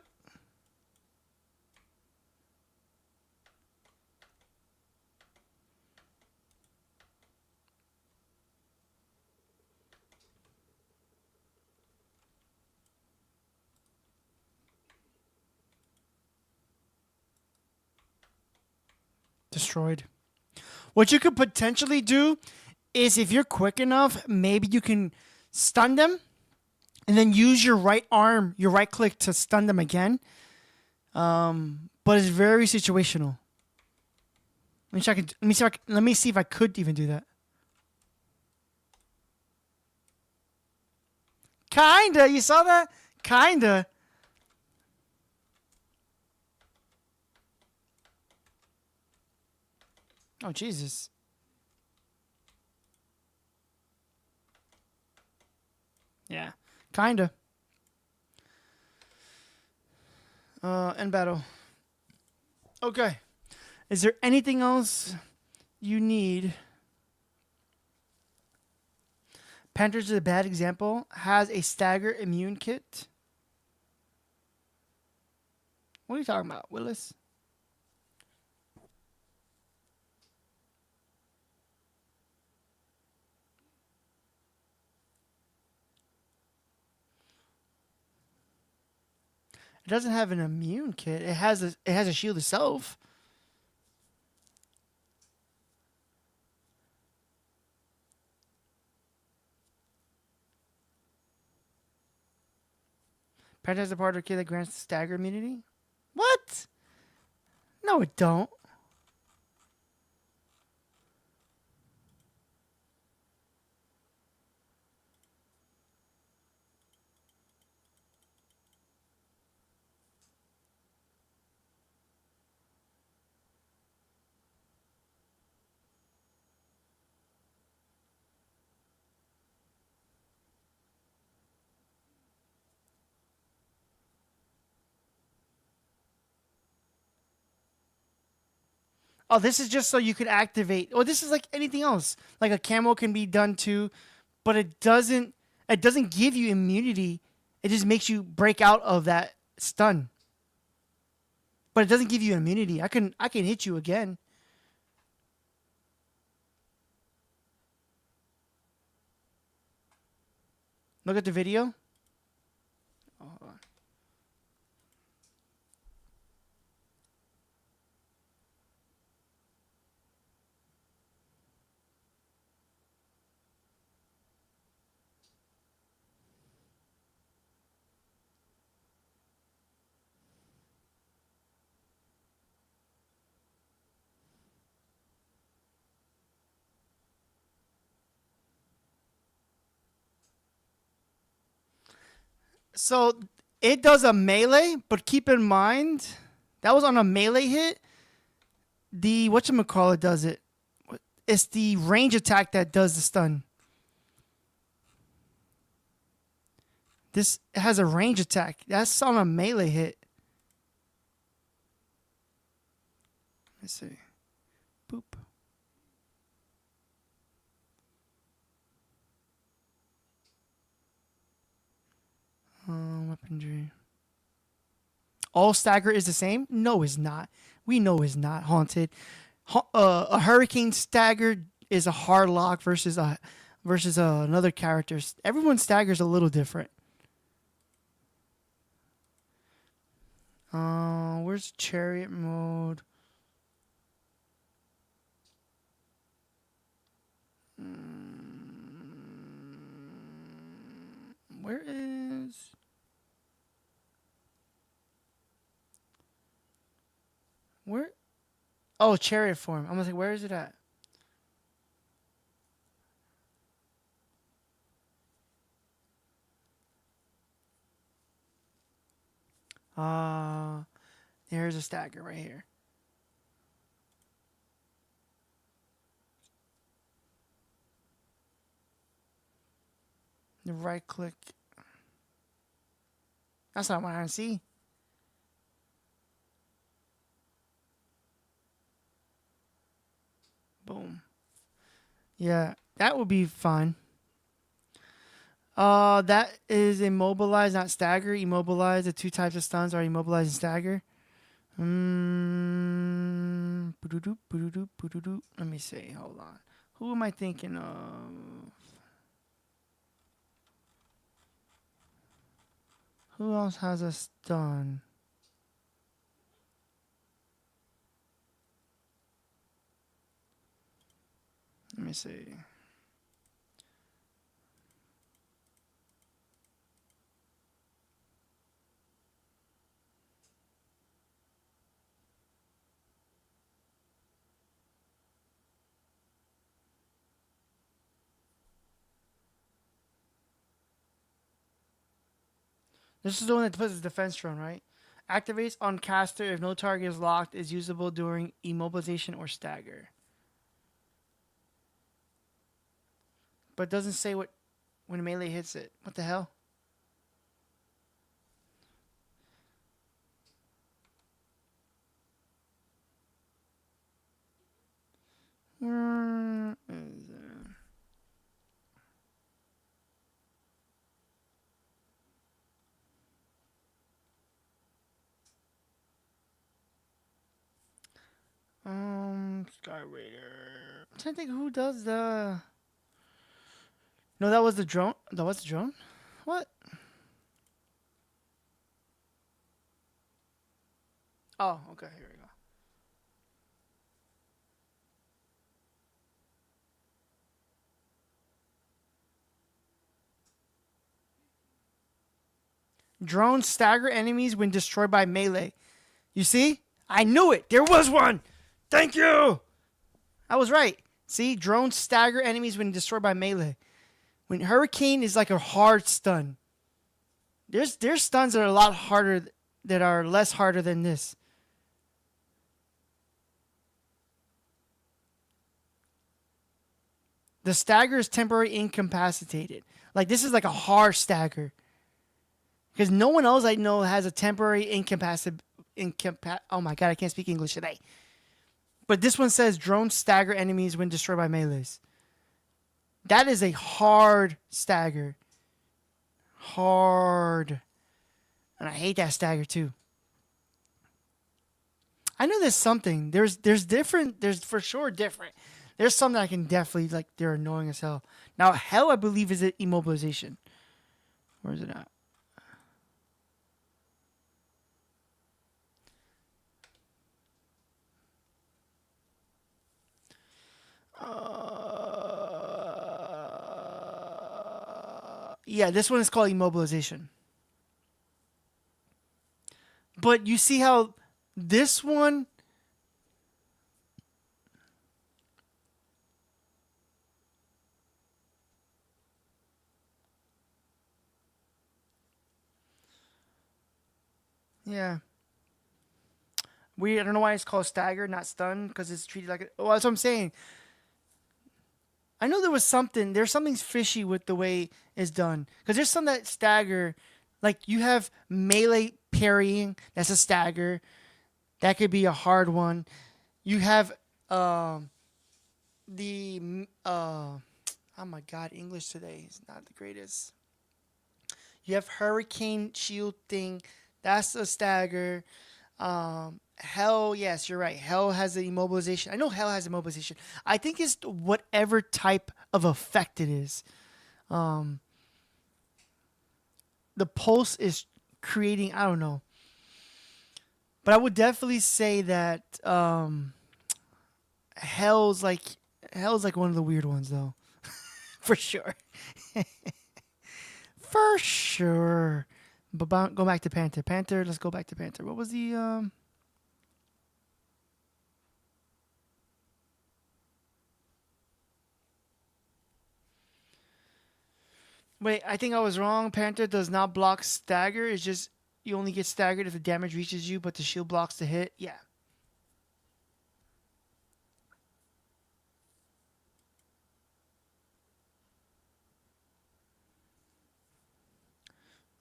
Speaker 1: Destroyed. What you could potentially do is if you're quick enough, maybe you can stun them and then use your right arm, your right click to stun them again. But it's very situational. Let me see if I could even do that. Kinda. You saw that? Kinda. Oh, Jesus. Yeah. Kinda. End battle. Okay. Is there anything else you need? Panthers is a bad example. Has a stagger immune kit. What are you talking about, Willis? It doesn't have an immune kit. It has a shield itself. Panther has a part of the kit that grants stagger immunity. What? No, it don't. Oh, this is just so you could activate. Oh, this is like anything else. Like a camo can be done too, but it doesn't. It doesn't give you immunity. It just makes you break out of that stun. But it doesn't give you immunity. I can hit you again. Look at the video. Oh, hold on. So it does a melee, but keep in mind that was on a melee hit. The whatchamacallit does it. It's the range attack that does the stun. This has a range attack. That's on a melee hit. Let's see. Boop. Weaponry. All stagger is the same? No, it's not. We know it's not. Haunted. A hurricane stagger is a hard lock versus another character. Everyone's stagger is a little different. Where's chariot mode? Where is? Where? Oh, chariot form. I'm gonna say, where is it at? There's a stagger right here. The right click. That's not what I see. Boom. Yeah, that would be fine. That is immobilize, not stagger. Immobilize. The two types of stuns are immobilize and stagger. Let me see. Hold on. Who am I thinking of? Who else has a stun? Let me see. This is the one that puts his defense drone, right? Activates on caster if no target is locked. Is usable during immobilization or stagger. But it doesn't say what when melee hits it. What the hell? Where is it? Sky Raider. I'm trying to think who does the. No, that was the drone. That was the drone. What? Oh, okay. Here we go. Drones stagger enemies when destroyed by melee. You see? I knew it. There was one. Thank you. I was right. See? Drones stagger enemies when destroyed by melee. When Hurricane is like a hard stun. There's stuns that are a lot harder, that are less harder than this. The stagger is temporarily incapacitated. Like, this is like a hard stagger. Because no one else I know has a temporary oh my god, I can't speak English today. But this one says drones stagger enemies when destroyed by melees. That is a hard stagger. Hard. And I hate that stagger too. I know there's something. There's different. There's for sure different. There's some that I can definitely, like, they're annoying as hell. Now, hell, I believe, is it immobilization. Where is it at? Yeah, this one is called immobilization. But you see how this one... Yeah. I don't know why it's called stagger, not stun, because it's treated like... Oh, that's what I'm saying. I know there's something fishy with the way it's done. Because there's some that stagger, like you have melee parrying, that's a stagger. That could be a hard one. You have oh my god, English today is not the greatest. You have hurricane shield thing, that's a stagger. Hell, yes, you're right. Hell has the immobilization. I know Hell has immobilization. I think it's whatever type of effect it is. The pulse is creating, I don't know. But I would definitely say that Hell's like one of the weird ones though. For sure. For sure. But go back to Panther. Let's go back to Panther. What was the Wait, I think I was wrong. Panther does not block stagger. It's just you only get staggered if the damage reaches you, but the shield blocks the hit. Yeah.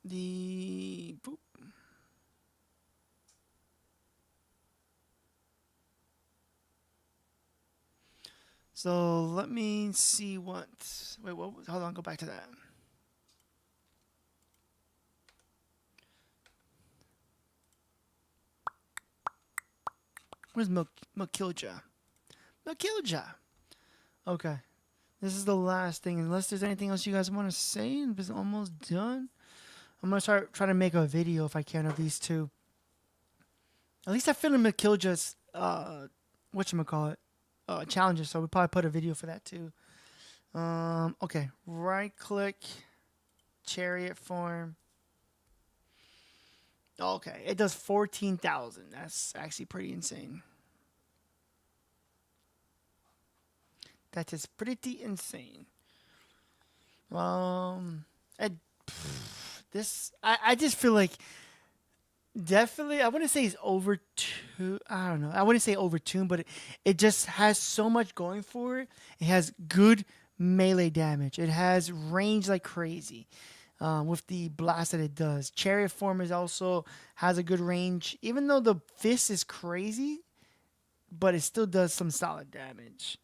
Speaker 1: Boop. So let me see what. Wait, what? Hold on, go back to that. Where's Makilja? Makilja. Okay. This is the last thing. Unless there's anything else you guys want to say, and it's almost done. I'm gonna start trying to make a video if I can of these two. At least I feel in Makilja's whatchamacallit. challenges. So we probably put a video for that too. Okay, right click, chariot form. Okay, it does 14,000. That's actually pretty insane. That is pretty insane. Um, I, I just feel like definitely I wouldn't say it's over two. I don't know. I wouldn't say overtuned, but it just has so much going for it. It has good melee damage. It has range like crazy. With the blast that it does, Chariot Form is also has a good range. Even though the fist is crazy, but it still does some solid damage.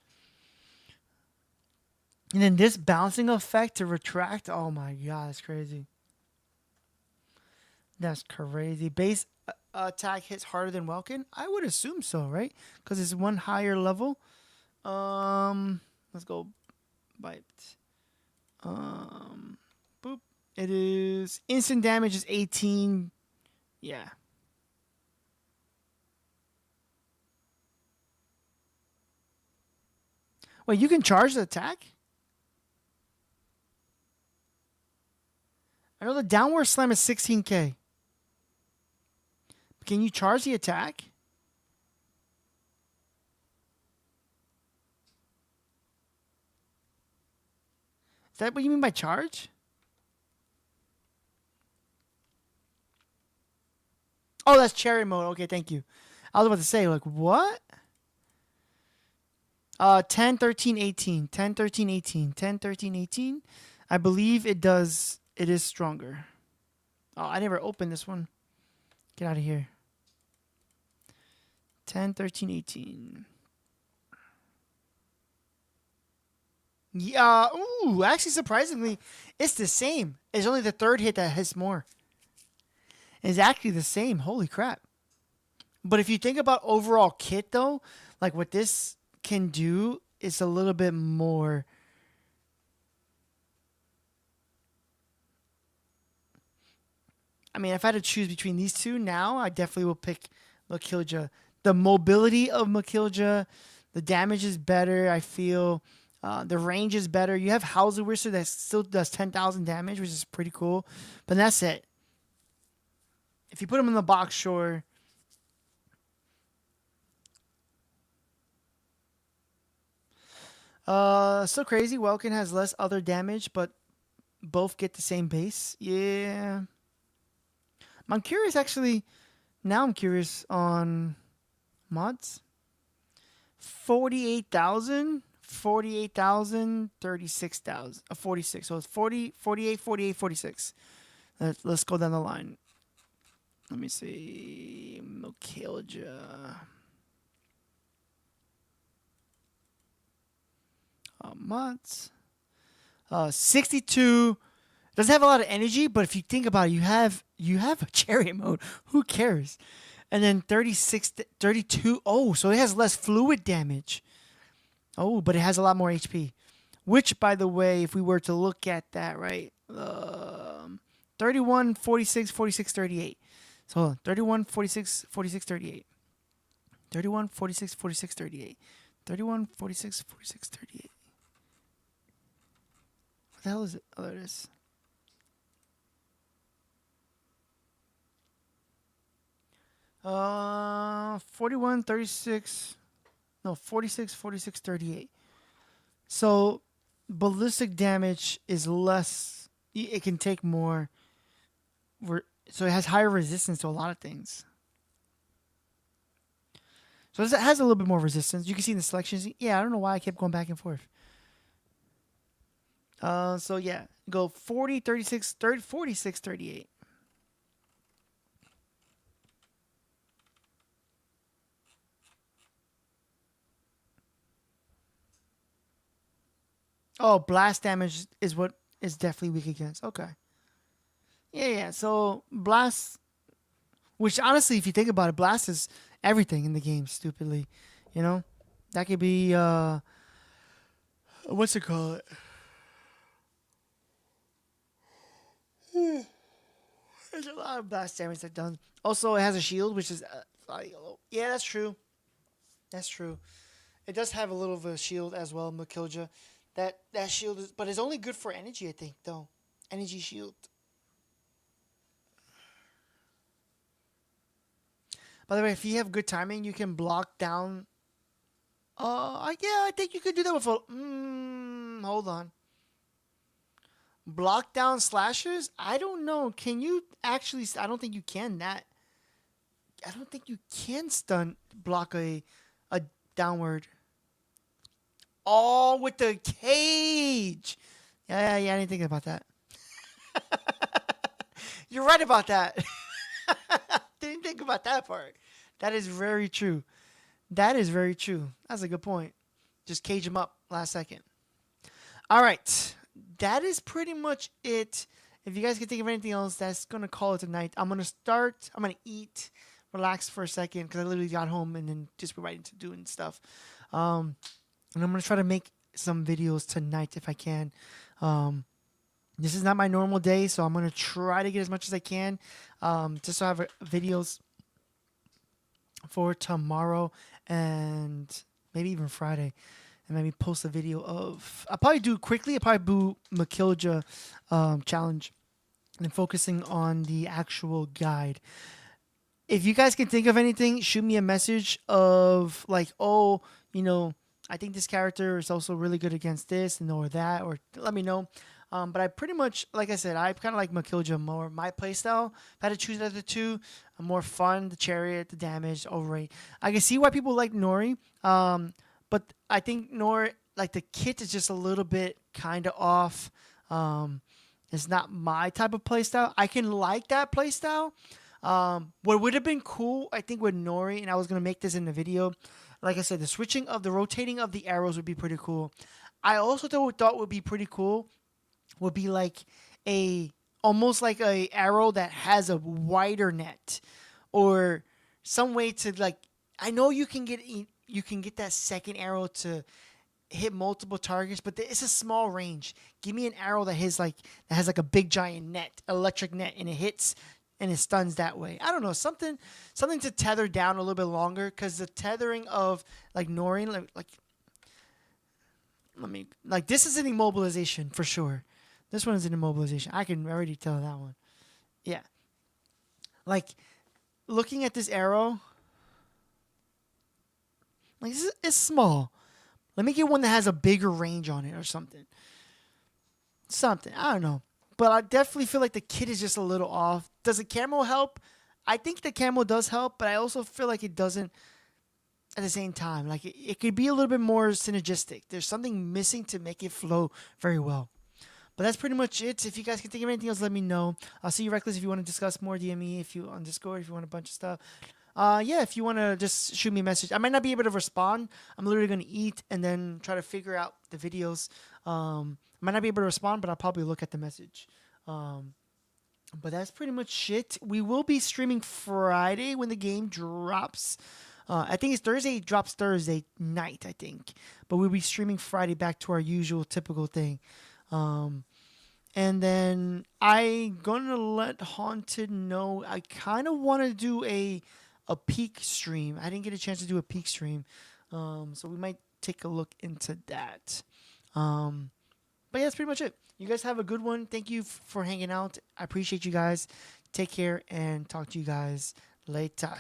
Speaker 1: And then this bouncing effect to retract. Oh my god, that's crazy. That's crazy. Base attack hits harder than Welkin. I would assume so, right? Because it's one higher level. Let's go bite. Boop. It is instant damage is 18. Yeah. Wait, you can charge the attack? I know the downward slam is 16k. Can you charge the attack? Is that what you mean by charge? Oh, that's cherry mode. Okay, thank you. I was about to say, like, what? 10, 13, 18. 10, 13, 18. 10, 13, 18. I believe it does. It is stronger. Oh, I never opened this one. Get out of here. 10, 13, 18. Yeah. Ooh, actually, surprisingly, it's the same. It's only the third hit that hits more. It's actually the same. Holy crap. But if you think about overall kit, though, like what this can do is a little bit more. I mean, if I had to choose between these two now, I definitely will pick Makilja. The mobility of Makilja, the damage is better, I feel. The range is better. You have Hauser Whisper that still does 10,000 damage, which is pretty cool. But that's it. If you put him in the box, sure. So crazy. Welkin has less other damage, but both get the same base. Yeah. I'm curious, actually. Now I'm curious on mods. 48,000, 48,000, 36,000, 46. So it's 40, 48, 48, 46. Let's go down the line. Let me see. Mokilja. Mods. 62. Doesn't have a lot of energy, but if you think about it, you have a chariot mode. Who cares? And then 36, 32. Oh, so it has less fluid damage. Oh, but it has a lot more HP. Which, by the way, if we were to look at that, right? 31, 46, 46, 38. So hold on. 31, 46, 46, 38. 31, 46, 46, 38. 31, 46, 46, 38. What the hell is it? Oh, there it is. 41, 36. No, 46, 46, 38. So ballistic damage is less. It can take more. So it has higher resistance to a lot of things. So it has a little bit more resistance. You can see in the selections. Yeah, I don't know why I kept going back and forth. So yeah, go 40, 36, 30, 46, 38. Oh, blast damage is what is definitely weak against. Okay. Yeah. So blast, which honestly, if you think about it, blast is everything in the game. Stupidly, you know, that could be what's it called? There's a lot of blast damage that does. Also, it has a shield, which is yeah, that's true. That's true. It does have a little of a shield as well, Makilja. That shield is, but it's only good for energy, I think, though. Energy shield. By the way, if you have good timing, you can block down. Yeah, I think you could do that with a. Hold on. Block down slashers? I don't know. Can you actually? I don't think you can. I don't think you can stun block a downward. Oh, with the cage. Yeah. I didn't think about that. You're right about that. Didn't think about that part. That is very true. That is very true. That's a good point. Just cage him up last second. All right. That is pretty much it. If you guys can think of anything else, that's going to call it tonight. I'm going to eat, relax for a second because I literally got home and then just went right into doing stuff. And I'm going to try to make some videos tonight if I can. This is not my normal day, so I'm going to try to get as much as I can just so I have videos for tomorrow and maybe even Friday. And maybe post a video of... I'll probably do Makilja challenge and then focusing on the actual guide. If you guys can think of anything, shoot me a message of like, oh, I think this character is also really good against this and or that, or let me know. But I pretty much, like I said, I kind of like Makilja more. My playstyle, if I had to choose out of the two, more fun, the chariot, the damage, overrate. I can see why people like Nori, but I think Nori, like the kit is just a little bit kind of off. It's not my type of playstyle. I can like that playstyle. What would have been cool, I think, with Nori, and I was going to make this in the video, like I said, the rotating of the arrows would be pretty cool. I also thought would be pretty cool would be like almost like a arrow that has a wider net or some way to like, I know you can get that second arrow to hit multiple targets, but it's a small range. Give me an arrow that has like a big giant net, electric net, and it hits and it stuns that way. I don't know, something to tether down a little bit longer, because the tethering of like Nori, like this is an immobilization for sure. This one is an immobilization. I can already tell that one. Yeah. Like looking at this arrow, like it's small. Let me get one that has a bigger range on it or something. I don't know. But I definitely feel like the kit is just a little off. Does the camo help? I think the camo does help, but I also feel like it doesn't at the same time. Like it could be a little bit more synergistic. There's something missing to make it flow very well. But that's pretty much it. If you guys can think of anything else, let me know. I'll see you, Reckless, if you want to discuss more. DM me if you on Discord, if you want a bunch of stuff. Yeah, if you want to just shoot me a message. I might not be able to respond. I'm literally going to eat and then try to figure out the videos. I might not be able to respond, but I'll probably look at the message. But that's pretty much it. We will be streaming Friday when the game drops. I think it's Thursday. It drops Thursday night, I think. But we'll be streaming Friday back to our usual typical thing. And then I'm going to let Haunted know I kind of want to do a peak stream. I didn't get a chance to do a peak stream. So we might take a look into that. But yeah, that's pretty much it. You guys have a good one. Thank you for hanging out. I appreciate you guys. Take care and talk to you guys later.